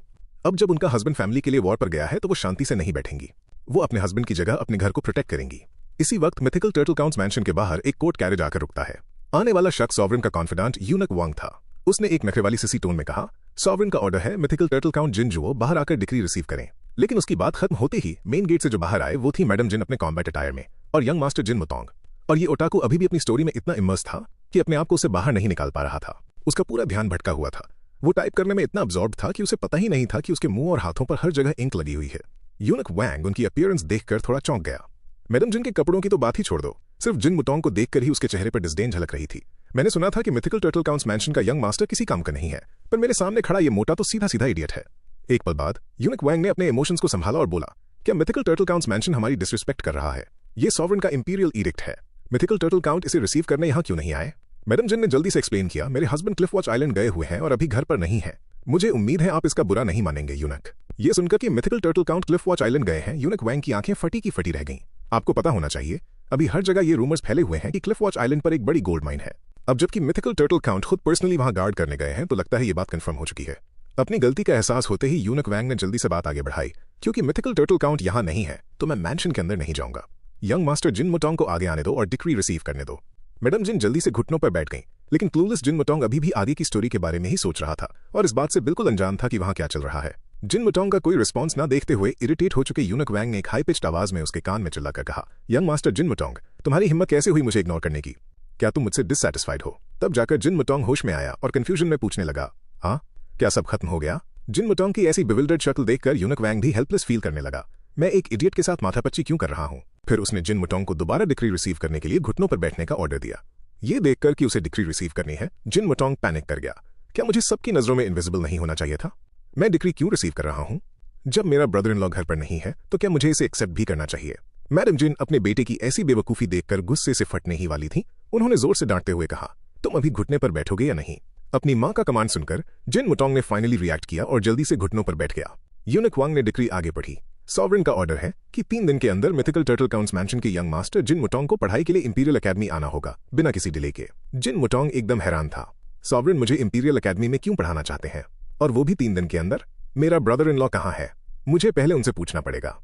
अब जब उनका हस्बैंड फैमिली के लिए वॉर पर गया है तो वो शांति से नहीं बैठेंगी। वो अपने हस्बैंड की जगह अपने घर को प्रोटेक्ट करेंगी। इसी वक्त मिथिकल टर्टल काउंट्स मैंशन के बाहर एक कोर्ट कैरेज आकर रुकता है। आने वाला शख्स सॉवरेन का कॉन्फिडेंट यूनक वांग था। उसने एक नखरे वाली सिसी टोन में कहा, सॉवरेन का ऑर्डर है मिथिकल टर्टल काउंट जिन जुओ बाहर आकर डिक्री रिसीव करें। लेकिन उसकी बात खत्म होते ही मेन गेट से जो बाहर आए वो थी मैडम जिन अपने कॉम्बैट अटायर में और यंग मास्टर जिन मुतोंग। और ये ओटाकू अभी भी अपनी स्टोरी में इतना इमर्स था कि अपने आप को उसे बाहर नहीं निकाल पा रहा था। उसका पूरा ध्यान भटका हुआ था। वो टाइप करने में इतना अब्सॉर्ब था कि उसे पता ही नहीं था कि उसके मुंह और हाथों पर हर जगह इंक लगी हुई है। यूनक वैंग उनकी अपीयरेंस देखकर थोड़ा चौंक गया। मैडम जिन के कपड़ों की तो बात ही छोड़ दो, सिर्फ जिन मुतोंग को देखकर ही उसके चेहरे पर डिस्डेन झलक रही थी। मैंने सुना था कि मिथिकल टर्टल काउंट्स मैंशन का यंग मास्टर किसी काम का नहीं है, पर मेरे सामने खड़ा ये मोटा तो सीधा सीधा इडियट है। एक पल बाद यूनक वैंग ने अपने इमोशंस को संभाला और बोला, क्या मिथिकल टर्टल काउंट्स मैंशन हमारी डिसरिस्पेक्ट कर रहा है? ये सॉवरेन का इंपीरियल एडिक्ट है। मिथिकल टर्टल काउंट इसे रिसीव करने यहाँ क्यों नहीं आए? मैडम जिन ने जल्दी से एक्सप्लेन किया, मेरे हस्बैंड क्लिफ वॉच आइलैंड गए हुए हैं और अभी घर पर नहीं है। मुझे उम्मीद है आप इसका बुरा नहीं मानेंगे यूनक। ये सुनकर कि mythical Turtle count Cliff Watch island गए हैं, यूनक वैंग की आंखें फटी की फटी रह गईं। आपको पता होना चाहिए अभी हर जगह ये रूमर्स फैले हुए हैं कि क्लिफ वॉच आइलैंड पर एक बड़ी गोल्ड माइन है। अब जबकि मिथिकल टर्टल काउंट खुद पर्सनली वहां गार्ड करने गए हैं तो लगता है ये बात कंफर्म हो चुकी है। अपनी गलती का एहसास होते ही यूनक वैंग ने जल्दी से बात आगे बढ़ाई, क्योंकि मिथिकल टर्टल काउंट यहाँ नहीं है तो मैं मैंशन के अंदर नहीं जाऊंगा। यंग मास्टर जिन मुतोंग को आगे आने दो और डिक्री रिसीव करने दो। मैडम जिन जल्दी से घुटनों पर बैठ गईं, लेकिन क्लूलेस जिन मुतोंग अभी भी आगे की स्टोरी के बारे में ही सोच रहा था और इस बात से बिल्कुल अनजान था कि वहां क्या चल रहा है। जिन मुतोंग का कोई रिस्पॉन्स ना देखते हुए इरिटेट हो चुके यूनक वैंग ने एक हाई पिच्ड आवाज में उसके कान में चिल्लाकर कहा, यंग मास्टर जिन मुतोंग, तुम्हारी हिम्मत कैसे हुई मुझे इग्नोर करने की? क्या तुम मुझसे डिससैटिस्फाइड हो? तब जाकर जिन मुतोंग होश में आया और कंफ्यूजन में पूछने लगा, हाँ क्या सब खत्म हो गया? जिन मुतोंग की ऐसी बिविल्डर्ड शक्ल देखकर यूनक वैंग भी हेल्पलेस फील करने लगा। मैं एक इडियट के साथ माथापच्ची क्यों कर रहा हूं? फिर उसने जिन मुतोंग को दोबारा डिक्री रिसीव करने के लिए घुटनों पर बैठने का ऑर्डर दिया। ये देखकर कि उसे डिक्री रिसीव करनी है, जिन मुतोंग पैनिक कर गया। क्या मुझे सबकी नजरों में इनविजिबल नहीं होना चाहिए था? मैं डिक्री क्यों रिसीव कर रहा हूं? जब मेरा ब्रदर इन लॉ घर पर नहीं है तो क्या मुझे इसे एक्सेप्ट भी करना चाहिए? मैडम जिन अपने बेटे की ऐसी बेवकूफी देखकर गुस्से से फटने ही वाली थी। उन्होंने जोर से डांटते हुए कहा, तुम अभी घुटने पर बैठोगे या नहीं? अपनी मां का कमांड सुनकर जिन मुतोंग ने फाइनली रिएक्ट किया और जल्दी से घुटनों पर बैठ गया। यूनक वांग ने डिक्री आगे पढ़ी। सॉवरेन का ऑर्डर है कि 3 दिन के अंदर मिथिकल टर्टल काउंट्स मैंशन के यंग मास्टर जिन मुतोंग को पढ़ाई के लिए इंपीरियल एकेडमी आना होगा, बिना किसी डिले के। जिन मुतोंग एकदम हैरान था। सॉवरेन मुझे इंपीरियल एकेडमी में क्यों पढ़ाना चाहते हैं, और वो भी 3 दिन के अंदर? मेरा ब्रदर इन लॉ कहाँ है? मुझे पहले उनसे पूछना पड़ेगा।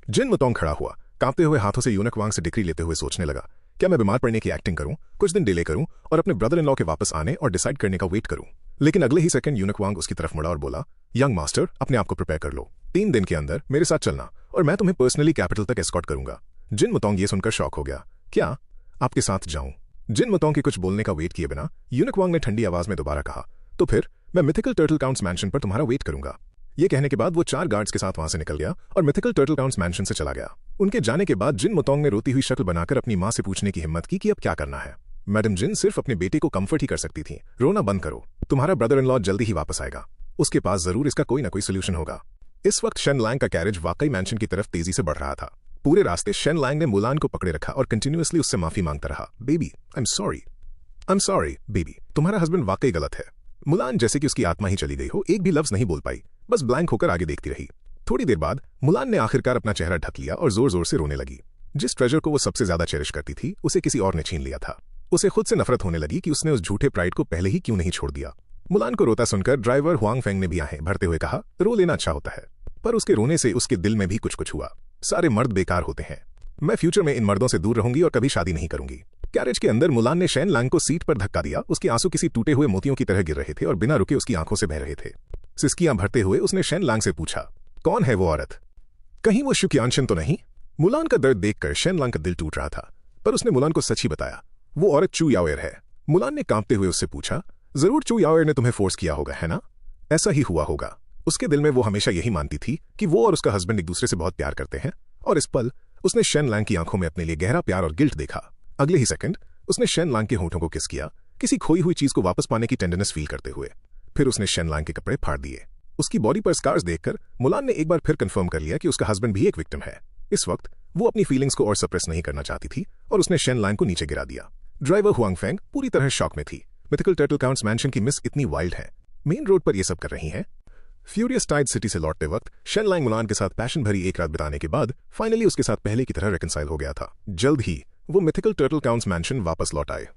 जिन मुतोंग खड़ा हुआ, कांपते हुए हाथों से यूनक वांग से डिक्री लेते हुए सोचने लगा, क्या मैं बीमार पड़ने की एक्टिंग करूं, कुछ दिन डिले करूं और अपने ब्रदर इन लॉ के वापस आने और डिसाइड करने का वेट करूं? लेकिन अगले ही सेकंड यूनक वांग उसकी तरफ मुड़ा और बोला, यंग मास्टर अपने आप को प्रिपेयर कर लो, 3 दिन के अंदर मेरे साथ चलना और मैं तुम्हें पर्सनली कैपिटल तक एस्कॉर्ट करूंगा। जिन मुतोंग ये सुनकर शॉक हो गया। क्या आपके साथ जाऊं? जिन मुतोंग के कुछ बोलने का वेट किए बिना यूनक वांग ने ठंडी आवाज में दोबारा कहा, तो फिर मैं मिथिकल टर्टल काउंट्स मैंशन पर तुम्हारा वेट करूंगा। ये कहने के बाद वो 4 गार्ड्स के साथ वहां से निकल गया और मिथिकल टर्टल काउंट्स मैंशन से चला गया। उनके जाने के बाद जिन मुतोंग ने रोती हुई शक्ल बनाकर अपनी मां से पूछने की हिम्मत की कि अब क्या करना है। मैडम जिन सिर्फ अपने बेटे को कंफर्ट ही कर सकती थी। रोना बंद करो, तुम्हारा ब्रदर इन लॉ जल्दी ही वापस आएगा, उसके पास जरूर इसका कोई ना कोई सोल्यूशन होगा। इस वक्त शेन लैंग का कैरेज वाकई मैंशन की तरफ तेजी से बढ़ रहा था। पूरे रास्ते शेन लैंग ने मुलान को पकड़े रखा और कंटिन्यूअसली उससे माफी मांगता रहा। Baby, I am sorry baby, तुम्हारा हस्बैंड वाकई गलत है। मुलान जैसे कि उसकी आत्मा ही चली गई हो, एक भी लफ्ज नहीं बोल पाई, बस ब्लैंक होकर आगे देखती रही। थोड़ी देर बाद मुलान ने आखिरकार अपना चेहरा ढक लिया और जोर जोर से रोने लगी। जिस ट्रेजर को वो सबसे ज्यादा चेरिश करती थी, उसे किसी और ने छीन लिया था। उसे खुद से नफरत होने लगी कि उसने उस झूठे प्राइड को पहले ही क्यों नहीं छोड़ दिया। मुलान को रोता सुनकर ड्राइवर हुआंग फेंग ने भी आहें भरते हुए कहा, रो लेना अच्छा होता है। पर उसके रोने से उसके दिल में भी कुछ हुआ। सारे मर्द बेकार होते हैं। मैं फ्यूचर में इन मर्दों से दूर रहूंगी और कभी शादी नहीं करूंगी। कैरेज के अंदर मुलान ने शेन लैंग को सीट पर धक्का दिया। उसके आंसू किसी टूटे हुए मोतियों की तरह गिर रहे थे और बिना रुके उसकी आंखों से बह रहे थे। सिसकियां भरते हुए उसने शेन लैंग से पूछा, कौन है वो औरत? कहीं वो शुक्यानशन तो नहीं? मुलान का दर्द देखकर शेन लैंग का दिल टूट रहा था, पर उसने मुलान को सच ही बताया। वो औरत चू याओएर है। मुलान ने कांपते हुए उससे पूछा, जरूर चू याओएर ने तुम्हें फोर्स किया होगा, है ना? ऐसा ही हुआ होगा। उसके दिल में वो हमेशा यही मानती थी कि वो और उसका हस्बैंड एक दूसरे से बहुत प्यार करते हैं, और इस पल उसने शेन लैंग की आंखों में अपने लिए गहरा प्यार और गिल्ट देखा। अगले ही सेकंड उसने शेन लैंग के होठों को किस किया, किसी खोई हुई चीज को वापस पाने की टेंडरनेस फील करते हुए। फिर उसने शेन लैंग के कपड़े फाड़ दिए। उसकी बॉडी पर स्कार्स देखकर मुलान ने एक बार फिर कंफर्म कर लिया कि उसका हस्बैंड भी एक विक्टिम है। इस वक्त वो अपनी फीलिंग्स को और सप्रेस नहीं करना चाहती थी और उसने शेन लैंग को नीचे गिरा दिया। ड्राइवर हुआंग फेंग पूरी तरह शॉक में थी। मिथिकल टर्टल काउंट्स मैंशन की मिस इतनी वाइल्ड है, मेन रोड पर ये सब कर रही हैं। फ्यूरियस टाइड सिटी से लौटते वक्त शेन लैंग मुलान के साथ पैशन भरी एक रात बिताने के बाद फाइनली उसके साथ पहले की तरह रेकंसाइल हो गया था। जल्द ही वो मिथिकल टर्टल काउंट्स मैंशन वापस लौट आए।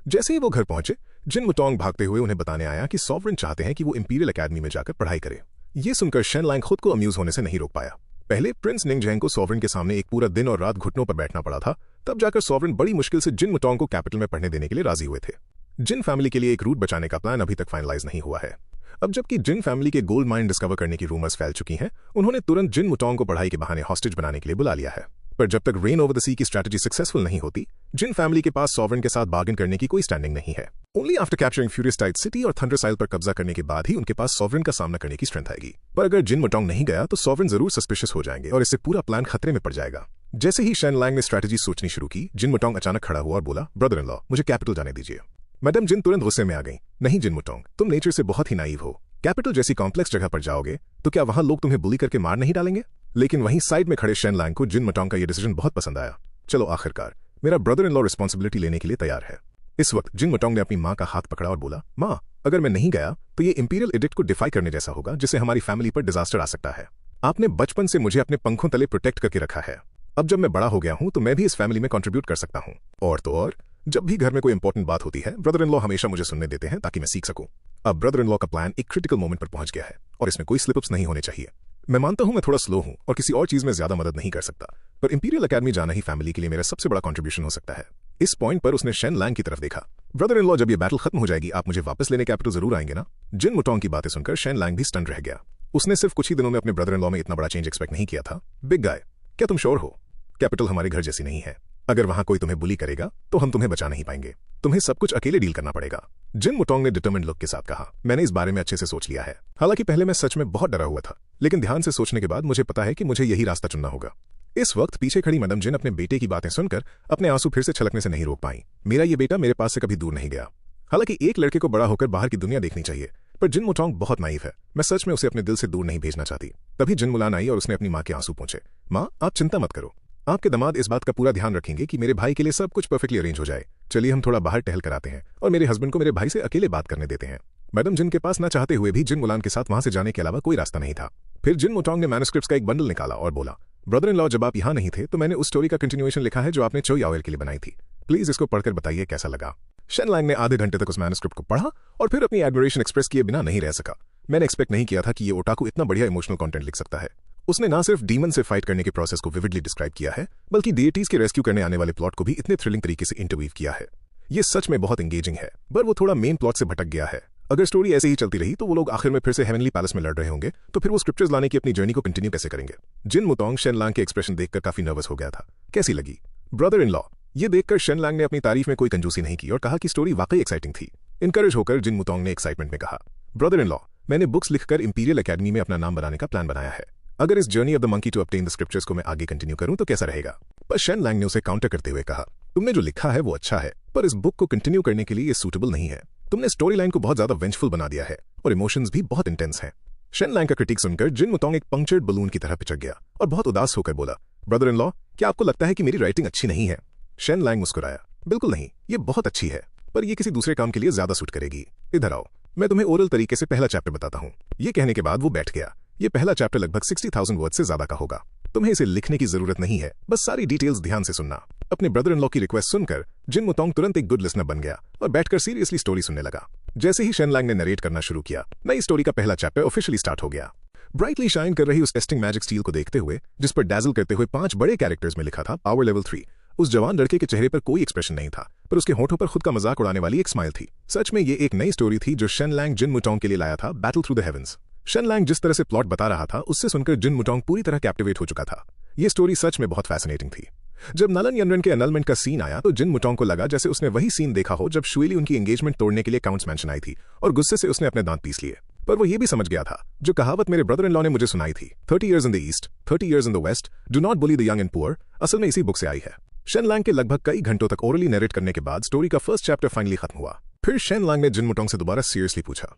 जैसे ही वो घर पहुंचे, जिन मुटोंग भागते हुए उन्हें बताने आया कि सॉवरेन चाहते हैं कि वो इंपीरियल एकेडमी में जाकर पढ़ाई करे। ये सुनकर शेन लैंग खुद को अम्यूज होने से नहीं रोक पाया। पहले प्रिंस निंगजेंग को सॉवरेन के सामने एक पूरा दिन और रात घुटनों पर बैठना पड़ा था, तब जाकर सॉवरेन बड़ी मुश्किल से जिन मुटोंग को कैपिटल में पढ़ने देने के लिए राजी हुए थे। जिन फैमिली के लिए एक रूट बचाने का प्लान अभी तक फाइनलाइज नहीं हुआ है। अब जबकि जिन फैमिली के गोल्ड माइन डिस्कवर करने की रूमर्स फैल चुकी हैं, उन्होंने तुरंत जिन मुटोंग को पढ़ाई के बहाने हॉस्टेज बनाने के लिए बुला लिया है। पर जब तक रेन ओवर द सी की स्ट्रैटेजी सक्सेसफुल नहीं होती, जिन फैमिली के पास सॉवरेन के साथ बार्गेन करने की कोई स्टैंडिंग नहीं है। Only after capturing Furious Tide City और थंडरसाइल पर कब्जा करने के बाद ही उनके पास सॉवरेन का सामना करने की स्ट्रेंथ आएगी। पर अगर जिन मुटोंग नहीं गया तो सॉवरेन जरूर सस्पिशियस हो जाएंगे और इससे पूरा प्लान खतरे में पड़ जाएगा। जैसे ही शेन लैंग ने स्ट्रैटेजी सोचनी शुरू की, जिन मुटोंग अचानक खड़ा हुआ और बोला, ब्रदर इन लॉ, मुझे कैपिटल जाने दीजिए। मैडम जिन तुरंत गुस्से में आ गई। नहीं जिन मुटोंग, तुम नेचर से बहुत ही नाइव हो। कैपिटल जैसी कॉम्प्लेक्स जगह पर जाओगे तो क्या वहां लोग तुम्हें बुली करके मार नहीं डालेंगे? लेकिन वहीं साइड में खड़े शेन लैंग को जिन मुटोंग का यह डिसीजन बहुत पसंद आया। चलो आखिरकार मेरा ब्रदर इन लॉ रिस्पॉन्सिबिलिटी लेने के लिए तैयार है। इस वक्त जिन मुटोंग ने अपनी मां का हाथ पकड़ा और बोला, मां, अगर मैं नहीं गया तो ये इंपीरियल एडिक्ट को डिफाई करने जैसा होगा, जिससे हमारी फैमिली पर डिजास्टर आ सकता है। आपने बचपन से मुझे अपने पंखों तले प्रोटेक्ट करके रखा है। अब जब मैं बड़ा हो गया हूं तो मैं भी इस फैमिली में कंट्रीब्यूट कर सकता हूं। और तो और, जब भी घर में कोई इंपॉर्टेंट बात होती है, ब्रदर इन लॉ हमेशा मुझे सुनने देते हैं ताकि मैं सीख सकूं। अब ब्रदर इन लॉ का प्लान एक क्रिटिकल मोमेंट पर पहुंच गया है और इसमें कोई स्लिपअप्स नहीं होने चाहिए। मैं मानता हूं मैं थोड़ा स्लो हूं और किसी और चीज में ज्यादा मदद नहीं कर सकता, पर इंपीरियल एकेडमी जाना ही फैमिली के लिए मेरा सबसे बड़ा कंट्रीब्यूशन हो सकता है। इस पॉइंट पर उसने शेन लैंग की तरफ देखा। ब्रदर इन लॉ, जब ये बैटल खत्म हो जाएगी आप मुझे वापस लेने कैपिटल जरूर आएंगे ना? जिन मुटोंग की बातें सुनकर शेन लैंग भी स्टन रह गया। उसने सिर्फ कुछ ही दिनों में अपने ब्रदर इन लॉ में इतना बड़ा चेंज एक्सपेक्ट नहीं किया था। बिग गाय, क्या तुम श्योर हो? कैपिटल हमारे घर जैसी नहीं है। अगर वहां कोई तुम्हें बुली करेगा तो हम तुम्हें बचा नहीं पाएंगे। तुम्हें सब कुछ अकेले डील करना पड़ेगा। जिन मुटोंग ने डिटरमिन्ड लुक के साथ कहा, मैंने इस बारे में अच्छे से सोच लिया है। हालांकि पहले मैं सच में बहुत डरा हुआ था, लेकिन ध्यान से सोचने के बाद मुझे पता है कि मुझे यही रास्ता चुनना होगा। इस वक्त पीछे खड़ी मैडम जिन अपने बेटे की बातें सुनकर अपने आंसू फिर से छलकने से नहीं रोक पाई। मेरा ये बेटा मेरे पास से कभी दूर नहीं गया। हालांकि एक लड़के को बड़ा होकर बाहर की दुनिया देखनी चाहिए, पर जिन मुटोंग बहुत नाइव है। मैं सच में उसे अपने दिल से दूर नहीं भेजना चाहती। तभी जिन मुलान आई और उसने अपनी मां के आंसू पोंछे। मां, आप चिंता मत करो, आपके दामाद इस बात का पूरा ध्यान रखेंगे कि मेरे भाई के लिए सब कुछ परफेक्टली अरेंज हो जाए। चलिए हम थोड़ा बाहर टहल कर आते हैं और मेरे हस्बैंड को मेरे भाई से अकेले बात करने देते हैं। मैडम जिन के पास ना चाहते हुए भी जिन मुलान के साथ वहां से जाने के अलावा कोई रास्ता नहीं था। फिर जिन मुटोंग ने मैन्युस्क्रिप्ट्स का एक बंडल निकाला और बोला, ब्रदर इन लॉ, जब आप यहाँ नहीं थे तो मैंने उस स्टोरी का कंटिन्यूएशन लिखा है जो आपने चो याओएर के लिए बनाई थी। प्लीज इसको पढ़कर बताइए कैसा लगा। शेन लैंग ने आधे घंटे तक उस मैन्युस्क्रिप्ट को पढ़ा और फिर अपनी एडमिरेशन एक्सप्रेस किए बिना नहीं रह सका। मैंने एक्सपेक्ट नहीं किया था कि ये ओटाकू इतना बढ़िया इमोशनल कंटेंट लिख सकता है। उसने ना सिर्फ डीमन से फाइट करने के प्रोसेस को विविडली डिस्क्राइब किया है, बल्कि डीएटीज के रेस्क्यू करने आने वाले प्लॉट को भी इतने थ्रिलिंग तरीके से इंटरवीव किया है। ये सच में बहुत एंगेजिंग है, पर वो थोड़ा मेन प्लॉट से भटक गया है। अगर स्टोरी ऐसे ही चलती रही तो वो लोग आखिर में फिर से हेवनली पैलेस में लड़ रहे होंगे, तो फिर वो स्क्रिप्चर्स लाने की अपनी जर्नी को कंटिन्यू कैसे करेंगे? जिन मुटोंग शेन लैंग के एक्सप्रेशन देखकर काफी नर्वस हो गया था। कैसी लगी ब्रदर इन लॉ? ये देखकर शेन लैंग ने अपनी तारीफ में कोई कंजूसी नहीं की और कहा कि स्टोरी वाकई एक्साइटिंग थी। इनकरेज होकर जिन मुटोंग ने एक्साइटमेंट में कहा, ब्रदर इन लॉ, मैंने बुक्स लिखकर इंपीरियल एकेडमी में अपना नाम बनाने का प्लान बनाया है। अगर इस Journey of the Monkey to Obtain the Scriptures को मैं आगे कंटिन्यू करूं तो कैसा रहेगा? पर शेन लैंग ने उसे काउंटर करते हुए कहा, तुमने जो लिखा है वो अच्छा है, पर इस बुक को कंटिन्यू करने के लिए ये सूटेबल नहीं है। तुमने स्टोरी लाइन को बहुत ज्यादा वेंचफुल बना दिया है और इमोशंस भी बहुत इंटेंस हैं। शेन लैंग का क्रिटिक सुनकर जिन मुतोंग एक पंक्चर्ड बलून की तरह पिचक गया और बहुत उदास होकर बोला, ब्रदर इन लॉ, क्या आपको लगता है कि मेरी राइटिंग अच्छी नहीं है? शेन लैंग मुस्कुराया, बिल्कुल नहीं, ये बहुत अच्छी है, पर ये किसी दूसरे काम के लिए ज्यादा सूट करेगी। इधर आओ, मैं तुम्हें ओरल तरीके से पहला चैप्टर बताता हूँ। ये कहने के बाद वो बैठ गया। ये पहला चैप्टर लगभग 60,000 वर्ड से ज्यादा का होगा। तुम्हें इसे लिखने की जरूरत नहीं है, बस सारी डिटेल्स ध्यान से सुनना। अपने ब्रदर इन लॉ की रिक्वेस्ट सुनकर जिन मुतोंग तुरंत एक गुड लिसनर बन गया और बैठकर सीरियसली स्टोरी सुनने लगा। जैसे ही शेन लैंग ने नरेट करना शुरू किया, नई स्टोरी का पहला चैप्टर ऑफिशियली स्टार्ट हो गया। ब्राइटली शाइन कर रही उस टेस्टिंग मैजिक स्टील को देखते हुए, जिस पर डैजल करते हुए 5 बड़े कैरेक्टर्स में लिखा था पावर लेवल 3, उस जवान लड़के के चेहरे पर कोई एक्सप्रेशन नहीं था, पर उसके होठों पर खुद का मजाक उड़ाने वाली एक स्माइल थी। सच में ये एक नई स्टोरी थी जो शेन लैंग जिन मुतोंग के लिए लाया था, Battle Through the Heavens. Shen Lang जिस तरह से प्लॉट बता रहा था, उससे सुनकर जिन मुतोंग पूरी तरह कैप्टिवेट हो चुका था। ये स्टोरी सच में बहुत फैसिनेटिंग थी। जब नलन यनरन के एनलमेंट का सीन आया तो जिन मुतोंग को लगा जैसे उसने वही सीन देखा हो जब शुएली उनकी एंगेजमेंट तोड़ने के लिए काउंट्स मैंशन आई थी, और गुस्से से उसने अपने दांत पीस लिए। पर वो ये भी समझ गया था, जो कहावत मेरे ब्रदर इन लॉ ने मुझे सुनाई थी, 30 years in the east, 30 years in the west, do not bully the young and poor, असल में इसी बुक से आई है। शेन लैंग के लगभग कई घंटों तक ओरली नरेट करने के बाद स्टोरी का फर्स्ट चैप्टर फाइनली खत्म हुआ। फिर शेन लैंग ने जिन मुतोंग से दोबारा सीरियसली पूछा,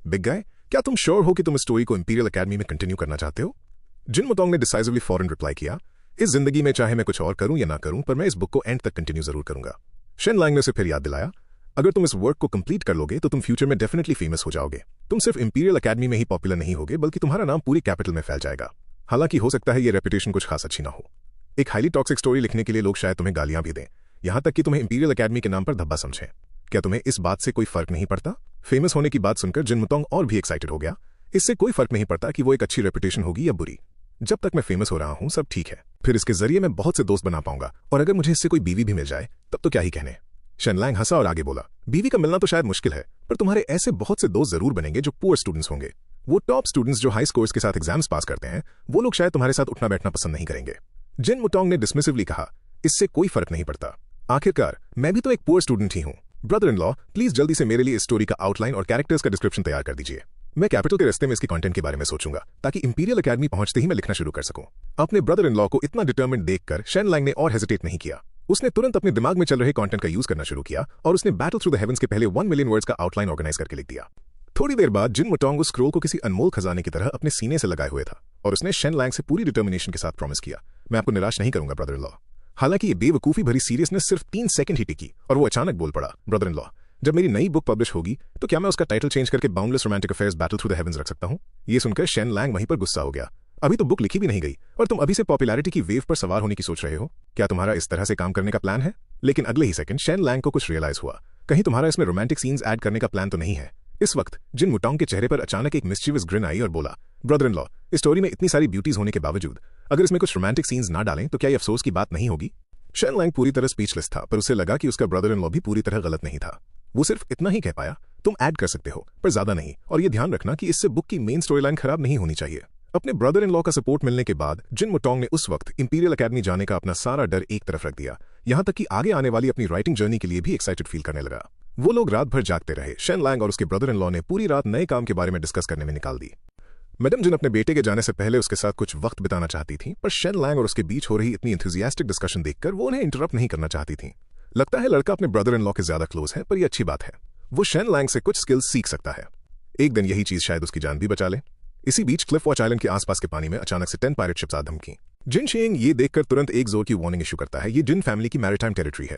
बिग गाय, क्या तुम श्योर हो कि तुम इस स्टोरी को इंपीरियल एकेडमी में कंटिन्यू करना चाहते हो? जिन मुतोंग ने डिसाइसिवली फौरन रिप्लाई किया, इस जिंदगी में चाहे मैं कुछ और करूं या ना करूं, पर मैं इस बुक को एंड तक कंटिन्यू जरूर करूंगा। शेन लैंग ने उसे फिर याद दिलाया, अगर तुम इस वर्क को कंप्लीट कर लोगे तो तुम फ्यूचर में डेफिनेटली फेमस हो जाओगे। तुम सिर्फ इंपीरियल एकेडमी में ही पॉपुलर नहीं होगे, बल्कि तुम्हारा नाम पूरी कैपिटल में फैल जाएगा। हालांकि हो सकता है ये रेपुटेशन कुछ खास अच्छी ना हो। एक हाईली टॉक्सिक स्टोरी लिखने के लिए लोग शायद तुम्हें गालियां भी दें, यहां तक कि तुम्हें इंपीरियल एकेडमी के नाम पर धब्बा समझें। क्या तुम्हें इस बात से कोई फर्क नहीं पड़ता? फेमस होने की बात सुनकर जिन मुतोंग और भी एक्साइटेड हो गया। इससे कोई फर्क नहीं पड़ता कि वो एक अच्छी रेपुटेशन होगी या बुरी। जब तक मैं फेमस हो रहा हूं सब ठीक है, फिर इसके जरिए मैं बहुत से दोस्त बना पाऊंगा, और अगर मुझे इससे कोई बीवी भी मिल जाए तब तो क्या ही कहने। शेन लैंग हंसा और आगे बोला, बीवी का मिलना तो शायद मुश्किल है, पर तुम्हारे ऐसे बहुत से दोस्त जरूर बनेंगे जो पुअर स्टूडेंट्स होंगे। वो टॉप स्टूडेंट्स जो हाई स्कोर्स के साथ एग्जाम्स पास करते हैं, वो लोग शायद तुम्हारे साथ उठना बैठना पसंद नहीं करेंगे। जिन मुतोंग ने डिसमिसिवली कहा, इससे कोई फर्क नहीं पड़ता, आखिरकार मैं भी तो एक पुअर स्टूडेंट ही हूं। ब्रदर इन लॉ, प्लीज जल्दी से मेरे लिए इस स्टोरी का आउटलाइन और कैरेक्टर्स का डिस्क्रिप्शन तैयार कर दीजिए। मैं कैपिटल के रास्ते में इसकी कंटेंट के बारे में सोचूंगा, ताकि इंपीरियल एकेडमी पहुंचते ही मैं लिखना शुरू कर सकूं। अपने ब्रदर इन लॉ को इतना डिटर्मिन्ड देखकर शेन लैंग ने और हेजिटेट नहीं किया। उसने तुरंत अपने दिमाग में चल रहे कंटेंट का यूज करना शुरू किया और उसने बैटल थ्रू द हेवंस के पहले 1 मिलियन वर्ड्स का आउटलाइन ऑर्गेनाइज करके लिख दिया। थोड़ी देर बाद जिन मुतोंग उस स्क्रोल को किसी अनमोल खजाने की तरह अपने सीने से लगाए हुए था, और उसने शेन लैंग से पूरी डिटर्मिनेशन के साथ प्रॉमिस किया, मैं आपको निराश नहीं करूंगा ब्रदर इन लॉ। हालांकि ये बेवकूफी भरी सीरियसनेस सिर्फ 3 सेकंड ही टिकी और वो अचानक बोल पड़ा, ब्रदर इन लॉ, जब मेरी नई बुक पब्लिश होगी तो क्या मैं उसका टाइटल चेंज करके Boundless Romantic Affairs Battle Through the Heavens रख सकता हूं? ये सुनकर शेन लैंग वहीं पर गुस्सा हो गया। अभी तो बुक लिखी भी नहीं गई और तुम अभी से पॉपुलैरिटी की वेव पर सवार होने की सोच रहे हो? क्या तुम्हारा इस तरह से काम करने का प्लान है? लेकिन अगले ही सेकंड शेन लैंग को कुछ रियलाइज हुआ, कहीं तुम्हारा इसमें रोमांटिक सीन्स ऐड करने का प्लान तो नहीं है। इस वक्त जिन मुतोंग के चेहरे पर अचानक एक मिस्चीवियस ग्रिन आई और बोला, ब्रदर इन लॉ, इस स्टोरी में इतनी सारी ब्यूटीज होने के बावजूद अगर इसमें कुछ रोमांटिक सीन्स ना डालें तो क्या ये अफसोस की बात नहीं होगी? शेन लैंग पूरी तरह स्पीचलेस था, पर उसे लगा कि उसका ब्रदर इन लॉ भी पूरी तरह गलत नहीं था। वो सिर्फ इतना ही कह पाया, तुम ऐड कर सकते हो पर ज्यादा नहीं, और ये ध्यान रखना कि इससे बुक की मेन स्टोरी लाइन खराब नहीं होनी चाहिए। अपने ब्रदर इन लॉ का सपोर्ट मिलने के बाद जिन मुतोंग ने उस वक्त इंपीरियल एकेडमी जाने का अपना सारा डर एक तरफ रख दिया, यहां तक कि आगे आने वाली अपनी राइटिंग जर्नी के लिए भी एक्साइटेड फील करने लगा। वो लोग रात भर जागते रहे। शेन लैंग और उसके ब्रदर इन लॉ ने पूरी रात नए काम के बारे में डिस्कस करने में निकाल दी। मैडम जिन अपने बेटे के जाने से पहले उसके साथ कुछ वक्त बिताना चाहती थी, पर शेन लैंग और उसके बीच हो रही इतनी एंथुसियास्टिक डिस्कशन देखकर वो उन्हें इंटरप्ट नहीं करना चाहती थी। लगता है लड़का अपने ब्रदर इन लॉ के ज्यादा क्लोज है, पर यह अच्छी बात है। वो शेन लैंग से कुछ स्किल्स सीख सकता है। एक दिन यही चीज शायद उसकी जान भी बचा ले। इसी बीच क्लिफ वॉच आइलैंड के आसपास के पानी में अचानक से 10 पायरेट शिप्स आ धमकी। जिन शिंग ये देखकर तुरंत एक जोर की वार्निंग इशू करता है, ये जिन फैमिली की मैरिटाइम टेरिटरी है,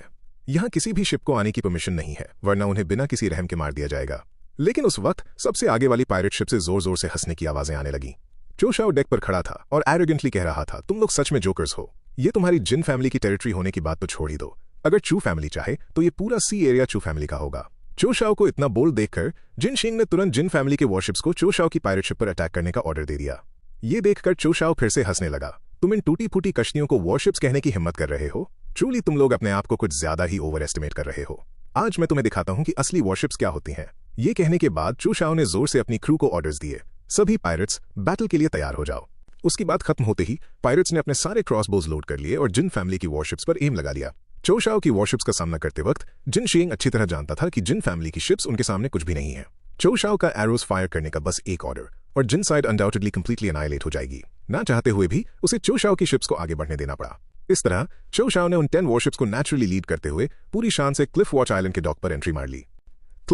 यहाँ किसी भी शिप को आने की परमिशन नहीं है, वरना उन्हें बिना किसी रहम के मार दिया जाएगा। लेकिन उस वक्त सबसे आगे वाली पायरेट शिप से जोर जोर से हंसने की आवाजें आने लगी। चो शाओ डेक पर खड़ा था और एरोगेंटली कह रहा था, तुम लोग सच में जोकर्स हो। ये तुम्हारी जिन फैमिली की टेरिटरी होने की बात तो छोड़ ही दो। अगर चू फैमिली चाहे तो ये पूरा सी एरिया चू फैमिली का होगा। चो शाओ को इतना बोल्ड देखकर जिन शिंग ने तुरंत जिन फैमिली के वॉरशिप्स को चो शाओ की पायरेट शिप पर अटैक करने का ऑर्डर दे दिया। ये देखकर चो शाओ फिर से हंसने लगा, तुम इन टूटी फूटी कश्तियों को वॉरशिप्स कहने की हिम्मत कर रहे हो? ट्रूली तुम लोग अपने आप को कुछ ज्यादा ही ओवर एस्टिमेट कर रहे हो। आज मैं तुम्हें दिखाता हूं कि असली वॉरशिप्स क्या होती हैं। ये कहने के बाद चो शाओ ने जोर से अपनी क्रू को ऑर्डर्स दिए, सभी पायरेट्स बैटल के लिए तैयार हो जाओ। उसकी बात खत्म होते ही पायरेट्स ने अपने सारे क्रॉसबोज लोड कर लिए और जिन फैमिली की वॉरशिप्स पर एम लगा लिया। चो शाओ की वॉरशिप्स का सामना करते वक्त जिन शिंग अच्छी तरह जानता था कि जिन फैमिली की शिप्स उनके सामने कुछ भी नहीं है। चो शाओ का एरोज फायर करने का बस एक ऑर्डर और जिन साइड अनडाउटेडली कंप्लीटली एनाइलेट हो जाएगी। ना चाहते हुए भी उसे चो शाओ की शिप्स को आगे बढ़ने देना पड़ा। इस तरह चो शाओ ने उन 10 वॉरशिप्स को नेचुरली लीड करते हुए पूरी शान से क्लिफ वॉच आइलैंड के डॉक पर एंट्री मार ली।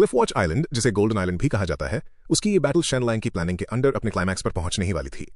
क्लिफ वॉच आइलैंड, जिसे गोल्डन आइलैंड भी कहा जाता है, उसकी ये बैटल शेन लैंग की प्लानिंग के अंडर अपने क्लाइमैक्स पर पहुंचने ही वाली थी।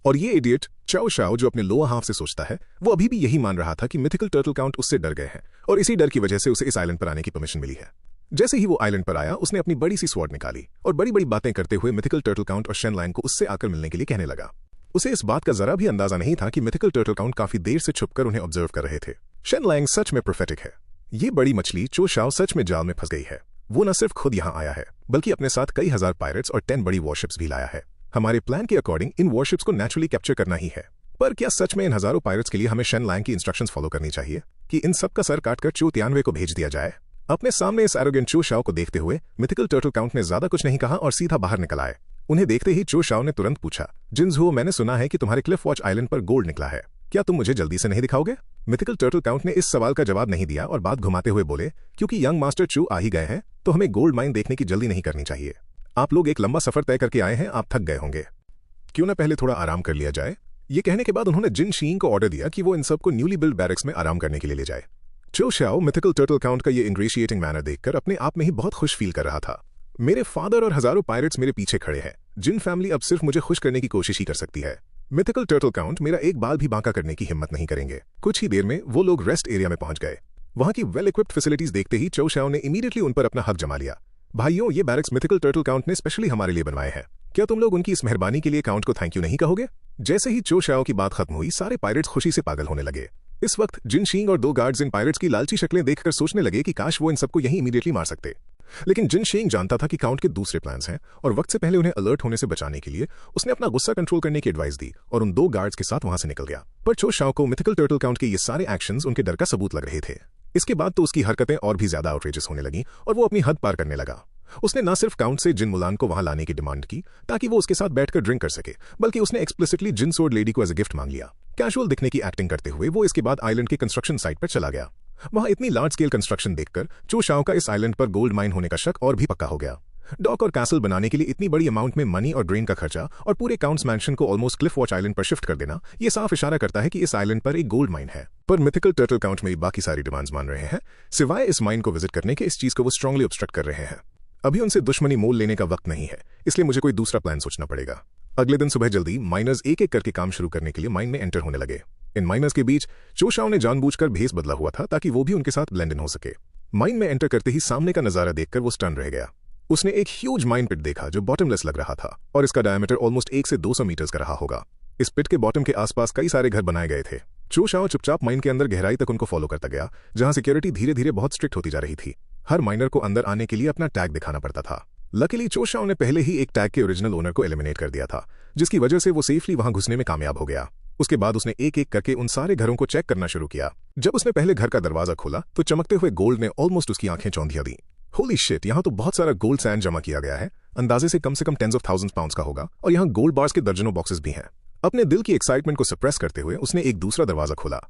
और ये इडियट चाओ शाओ, जो अपने लोअर हाफ से सोचता है, वो अभी भी यही मान रहा था कि मिथिकल टर्टल काउंट उससे डर गए हैं और इसी डर की वजह से उसे इस आइलैंड पर आने की परमिशन मिली है। जैसे ही वो आइलैंड पर आया, उसने अपनी बड़ी सी स्वॉर्ड निकाली और बड़ी बड़ी बातें करते हुए मिथिकल टर्टल काउंट और शेन लैंग को उससे आकर मिलने के लिए कहने लगा। उसे इस बात का जरा भी अंदाजा नहीं था कि मिथिकल टर्टल काउंट काफी देर से छुपकर उन्हें ऑब्जर्व कर रहे थे। शेन लैंग सच में प्रोफेटिक है। ये बड़ी मछली चो शाओ सच में जाल में फंस गई है। वो न सिर्फ खुद यहाँ आया है, बल्कि अपने साथ कई हजार पायरेट्स और 10 बड़ी वॉरशिप्स भी लाया है। हमारे प्लान के अकॉर्डिंग इन वॉरशिप्स को नेचुरली कैप्चर करना ही है। पर क्या सच में इन हजारों पायरेट्स के लिए हमें शेन लैंग की इंस्ट्रक्शंस फॉलो करनी चाहिए कि इन सब का सर काटकर चो तियानवे को भेज दिया जाए? अपने सामने इस एरोगेंट चो शाओ को देखते हुए मिथिकल टर्टल काउंट ने ज्यादा कुछ नहीं कहा और सीधा बाहर निकल आए। उन्हें देखते ही चो शाओ ने तुरंत पूछा, जिन्सहुओ, मैंने सुना है कि तुम्हारे क्लिफ वॉच आइलैंड पर गोल्ड निकला है, क्या तुम मुझे जल्दी से नहीं दिखाओगे? मिथिकल टर्टल काउंट ने इस सवाल का जवाब नहीं दिया और बात घुमाते हुए बोले, क्योंकि यंग मास्टर चू आ ही गए हैं तो हमें गोल्ड माइन देखने की जल्दी नहीं करनी चाहिए। आप लोग एक लंबा सफर तय करके आए हैं, आप थक गए होंगे, क्यों ना पहले थोड़ा आराम कर लिया जाए? ये कहने के बाद उन्होंने जिन शीइंग को ऑर्डर दिया कि वो इन सबको न्यूली बिल्ड बैरक्स में आराम करने के लिए ले जाए। चो शाओ मिथिकल टर्टल काउंट का ये इंग्रेशिएटिंग मैनर देखकर अपने आप में ही बहुत खुश फील कर रहा था। मेरे फादर और हजारों पायरेट्स मेरे पीछे खड़े हैं। जिन फैमिली अब सिर्फ मुझे खुश करने की कोशिश ही कर सकती है। मिथिकल टर्टल काउंट मेरा एक बाल भी बांका करने की हिम्मत नहीं करेंगे। कुछ ही देर में वो लोग रेस्ट एरिया में पहुंच गए। वहां की वेल इक्विप्ड फैसिलिटीज देखते ही चो शाओ ने इमीडिएटली उन पर अपना हक जमा लिया। भाइयों, ये बैरक्स मिथिकल टर्टल काउंट ने स्पेशली हमारे लिए बनवाए हैं। क्या तुम लोग उनकी इस मेहरबानी के लिए काउंट को थैंक यू नहीं कहोगे? जैसे ही चो शाओ की बात खत्म हुई, सारे पायरेट्स खुशी से पागल होने लगे। इस वक्त जिन शींग और 2 गार्ड्स इन पायरेट्स की लालची शक्लें देखकर सोचने लगे कि काश वो इन सबको यहीं इमीडिएटली मार सकते। लेकिन जिन शींग जानता था कि काउंट के दूसरे प्लान्स हैं और वक्त से पहले उन्हें अलर्ट होने से बचाने के लिए उसने अपना गुस्सा कंट्रोल करने की एडवाइस दी और उन 2 गार्ड्स के साथ वहां से निकल गया। पर चो शाओ को मिथिकल टर्टल काउंट के ये सारे एक्शंस उनके डर का सबूत लग रहे थे। इसके बाद तो उसकी हरकतें और भी ज्यादा आउटरेजियस होने लगी और वो अपनी हद पार करने लगा। उसने न सिर्फ काउंट से जिन मुलान को वहां लाने की डिमांड की ताकि वो उसके साथ बैठकर ड्रिंक कर सके, बल्कि उसने एक्सप्लिसिटली जिन सोर्ड लेडी को एज अ गिफ्ट मांग लिया। कैजुअल दिखने की एक्टिंग करते हुए वो इसके बाद आइलैंड के कंस्ट्रक्शन साइट पर चला गया। वहां इतनी लार्ज स्केल कंस्ट्रक्शन देखकर चो शाओ का इस आइलैंड पर गोल्ड माइन होने का शक और भी पक्का हो गया। डॉक और कैसल बनाने के लिए इतनी बड़ी अमाउंट में मनी और ड्रेन का खर्चा और पूरे काउंट्स मैंशन को ऑलमोस्ट क्लिफ वॉच आइलैंड पर शिफ्ट कर देना, ये साफ इशारा करता है कि इस आइलैंड पर एक गोल्ड माइन है। पर मिथिकल टर्टल काउंट मेरी बाकी सारी डिमांड्स मान रहे हैं, सिवाय इस माइन को विजिट करने के। इस चीज को वो स्ट्रांगली ऑब्स्ट्रक्ट कर रहे हैं। अभी उनसे दुश्मनी मोल लेने का वक्त नहीं है, इसलिए मुझे कोई दूसरा प्लान सोचना पड़ेगा। अगले दिन सुबह जल्दी माइनर्स एक एक करके काम शुरू करने के लिए माइन में एंटर होने लगे। इन माइनर्स के बीच चो शाओ ने जानबूझकर भेस बदला हुआ था ताकि वो भी उनके साथ ब्लेंड इन हो सके। माइन में एंटर करते ही सामने का नजारा देखकर वो स्टन रह गया। उसने एक ह्यूज माइन पिट देखा जो बॉटमलेस लग रहा था और इसका डायमीटर ऑलमोस्ट 1 से 200 मीटर्स का रहा होगा। इस पिट के बॉटम के आसपास कई सारे घर बनाए गए थे। चो शाओ चुपचाप माइन के अंदर गहराई तक उनको फॉलो करता गया, जहां सिक्योरिटी धीरे धीरे बहुत स्ट्रिक्ट होती जा रही थी। हर माइनर को अंदर आने के लिए अपना टैग दिखाना पड़ता था। लकीली चो शाओ ने पहले ही एक टैग के ओरिजिनल ओनर को एलिमिनेट कर दिया था, जिसकी वजह से वो सेफली वहां घुसने में कामयाब हो गया। उसके बाद उसने एक एक करके उन सारे घरों को चेक करना शुरू किया। जब उसने पहले घर का दरवाजा खोला तो चमकते हुए गोल्ड ने ऑलमोस्ट उसकी आंखें चौंधिया दी। होली शिट, यहाँ तो बहुत सारा गोल्ड सैंड जमा किया गया है। अंदाजे से कम टेंस ऑफ थाउजेंड्स पाउंड्स का होगा और यहाँ गोल्ड बार्स के दर्जनों बॉक्सेस भी हैं। अपने दिल की एक्साइटमेंट को सप्रेस करते हुए उसने एक दूसरा दरवाजा खोला।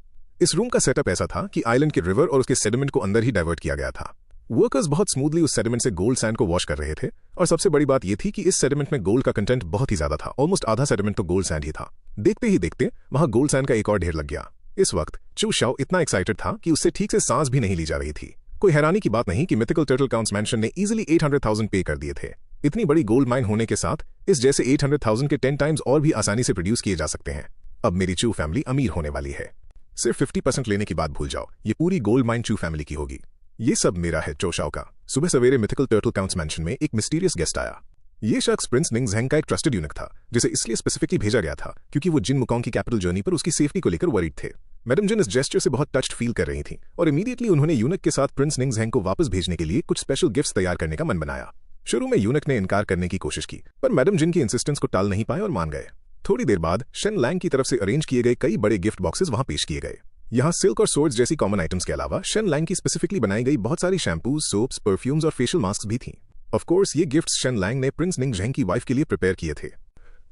इस रूम का सेटअप ऐसा था कि आइलैंड के रिवर और उसके सेडिमेंट को अंदर ही डाइवर्ट किया गया था। वर्कर्स बहुत स्मूथली उस सेडिमेंट से गोल्ड सैंड को वॉश कर रहे थे और सबसे बड़ी बात यह थी कि इस सेडिमेंट में गोल्ड का कंटेंट बहुत ही ज्यादा था। ऑलमोस्ट आधा सेडिमेंट तो गोल्ड सैंड ही था। देखते ही देखते वहां गोल्ड सैंड का एक और ढेर लग गया। इस वक्त चो शाओ इतना एक्साइटेड था कि उससे ठीक से सांस भी नहीं ली जा रही थी। कोई हैरानी की बात नहीं कि मिथिकल टर्टल काउंट्स मैंशन ने इजीली 800,000 पे कर दिए थे। इतनी बड़ी गोल्ड माइन होने के साथ इस जैसे 800,000 के 10 टाइम्स और भी आसानी से प्रोड्यूस किए जा सकते हैं। अब मेरी चू फैमिली अमीर होने वाली है। सिर्फ 50% लेने की बात भूल जाओ, ये पूरी गोल्ड माइन चू फैमिली की होगी। ये सब मेरा है। चो शाओ का सुबह सवेरे मिथिकल टर्टल काउंट्स मैंशन में एक मिस्टीरियस गेस्ट आया। ये शख्स प्रिंस निंग ज़ेंग का एक ट्रस्टेड यूनिक था, जिसे इसलिए स्पेसिफिकली भेजा गया था क्योंकि वो जिन मुकांग की कैपिटल जर्नी पर उसकी सेफ्टी को लेकर वरीड थे। मैडम जिन इस जेस्चर से बहुत टच्ड फील कर रही थी और इमीडिएटली उन्होंने यूनिक के साथ प्रिंस निंग ज़ेंग को वापस भेजने के लिए कुछ स्पेशल गिफ्ट्स तैयार करने का मन बनाया। शुरू में यूनिक ने इनकार करने की कोशिश की, पर मैडम जिन की इंसिस्टेंस को टाल नहीं पाए और मान गए। थोड़ी देर बाद शेन लैंग की तरफ से अरेंज किए गए कई बड़े गिफ्ट बॉक्सेस वहां पेश किए गए। यहाँ सिल्क और सोर्ड्स जैसी कॉमन आइटम्स के अलावा शेन लैंग की स्पेसिफिकली बनाई गई बहुत सारी शैम्पूज, सोप्स, परफ्यूम्स और फेशियल मास्क भी थी। ऑफ कोर्स ये गिफ्ट्स शेन लैंग ने प्रिंस निंग ज़ेंग की वाइफ के लिए प्रिपेयर किए थे।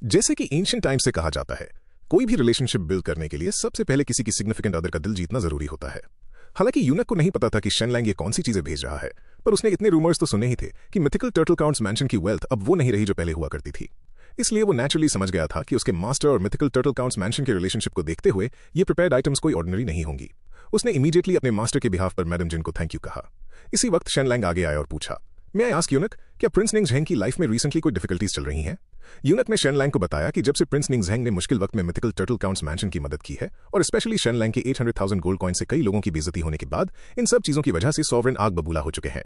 जैसे कि एंशिएंट टाइम से कहा जाता है, कोई भी रिलेशनशिप बिल्ड करने के लिए सबसे पहले किसी की सिग्निफिकेंट अदर का दिल जीतना जरूरी होता है। हालांकि यूनक को नहीं पता था कि शेन लैंग ये कौन सी चीजें भेज रहा है, पर उसने इतने रूमर्स तो सुने ही थे कि मिथिकल टर्टल काउंट्स मैंशन की वेल्थ अब वो नहीं रही जो पहले हुआ करती थी। इसलिए वो नेचुरली समझ गया था कि उसके मास्टर और मिथिकल टर्टल काउंट्स मैंशन के रिलेशनशिप को देखते हुए ये प्रिपेयर्ड आइटम्स कोई ऑर्डिनरी नहीं होंगी। उसने इमीडिएटली अपने मास्टर के बिहाफ पर मैडम जिन को थैंक यू कहा। इसी वक्त शेन लैंग आगे आया और पूछा, मैं आई आस्क यूनक, क्या प्रिंस निंग झेंग की लाइफ में रिसेंटली कोई डिफिकल्टीज चल रही हैं? यूनक ने शेन लैंग को बताया कि जब से प्रिंस निंग झेंग ने मुश्किल वक्त में मिथिकल टर्टल काउंट्स मैंशन की मदद की है और स्पेशली शेन लैंग के 800,000 गोल्ड कॉइन से कई लोगों की बेइज्जती होने के बाद इन सब चीजों की वजह से सॉवरेन आग बबूला हो चुके हैं।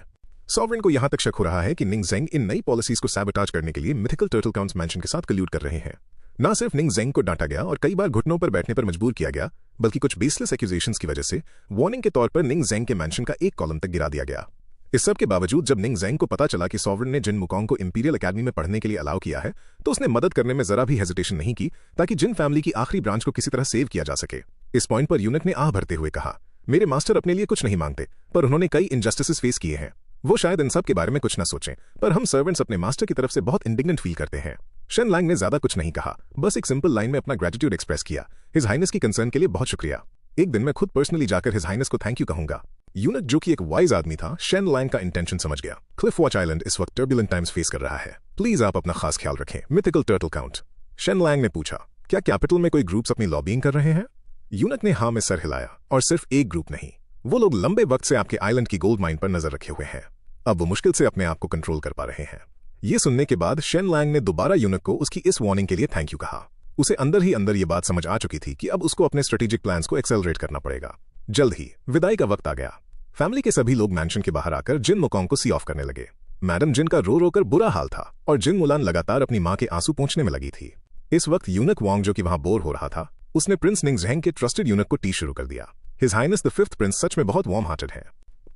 सॉवरेन को यहां तक शक हो रहा है कि निंग झेंग इन नई पॉलिसीज को सैबोटाज करने के लिए मिथिकल टर्टल काउंट्स मैंशन के साथ कल्यूड कर रहे हैं। न सिर्फ निंग झेंग को डांटा गया और कई बार घुटनों पर बैठने पर मजबूर किया गया, बल्कि कुछ बेसलेस एक्यूजेशंस की वजह से वार्निंग के तौर पर निंग झेंग के मैंशन का एक कॉलम तक गिरा दिया गया। इस सब के बावजूद जब निंग झेंग को पता चला कि सॉवरेन ने जिन मुकोंग को इंपीरियल एकेडमी में पढ़ने के लिए अलाउ किया है, तो उसने मदद करने में जरा भी हेजिटेशन नहीं की ताकि जिन फैमिली की आखिरी ब्रांच को किसी तरह सेव किया जा सके। इस पॉइंट पर यूनक ने आह भरते हुए कहा, मेरे मास्टर अपने लिए कुछ नहीं मांगते, पर उन्होंने कई इनजस्टिसेस फेस किए हैं। वो शायद इन सब के बारे में कुछ न सोचें, पर हम सर्वेंट्स अपने मास्टर की तरफ से बहुत इंडिग्नेंट फील करते हैं। शेन लैंग ने ज्यादा कुछ नहीं कहा, बस एक सिंपल लाइन में अपना ग्रेटिट्यूड एक्सप्रेस किया। हिज हाइनेस की कंसर्न के लिए बहुत शुक्रिया। एक दिन मैं खुद पर्सनली जाकर हिज हाइनेस को थैंक यू कहूंगा। यूनक, जो कि एक वाइज आदमी था, शेन लैंग का इंटेंशन समझ गया। क्लिफ वॉच आइलैंड इस वक्त टर्बुलेंट टाइम्स फेस कर रहा है। प्लीज आप अपना खास ख्याल रखें। Mythical Turtle Count. Shen Lang ने पूछा, क्या कैपिटल में कोई ग्रुप्स अपनी लॉबिंग कर रहे हैं? यूनक ने हाँ में सर हिलाया, और सिर्फ एक ग्रुप नहीं, वो लोग लंबे वक्त से आपके आइलैंड की गोल्ड माइन पर नजर रखे हुए हैं। अब वो मुश्किल से अपने आप को कंट्रोल कर पा रहे हैं। ये सुनने के बाद शेन लैंग ने दोबारा यूनक को उसकी इस वार्निंग के लिए थैंक यू कहा। उसे अंदर ही अंदर ये बात समझ आ चुकी थी कि अब उसको अपने स्ट्रेटेजिक प्लान्स को एक्सेलरेट करना पड़ेगा। जल्द ही विदाई का वक्त आ गया। फैमिली के सभी लोग मैंशन के बाहर आकर जिन मुकोंग को सी ऑफ करने लगे। मैडम जिन का रो रो कर बुरा हाल था और जिन मुलान लगातार अपनी मां के आंसू पोंछने में लगी थी। इस वक्त यूनक वांग, जो कि वहां बोर हो रहा था, उसने प्रिंस निंग झेंग के ट्रस्टेड यूनक को टी शुरू कर दिया। His highness the fifth prince सच में बहुत वार्म हार्टेड है,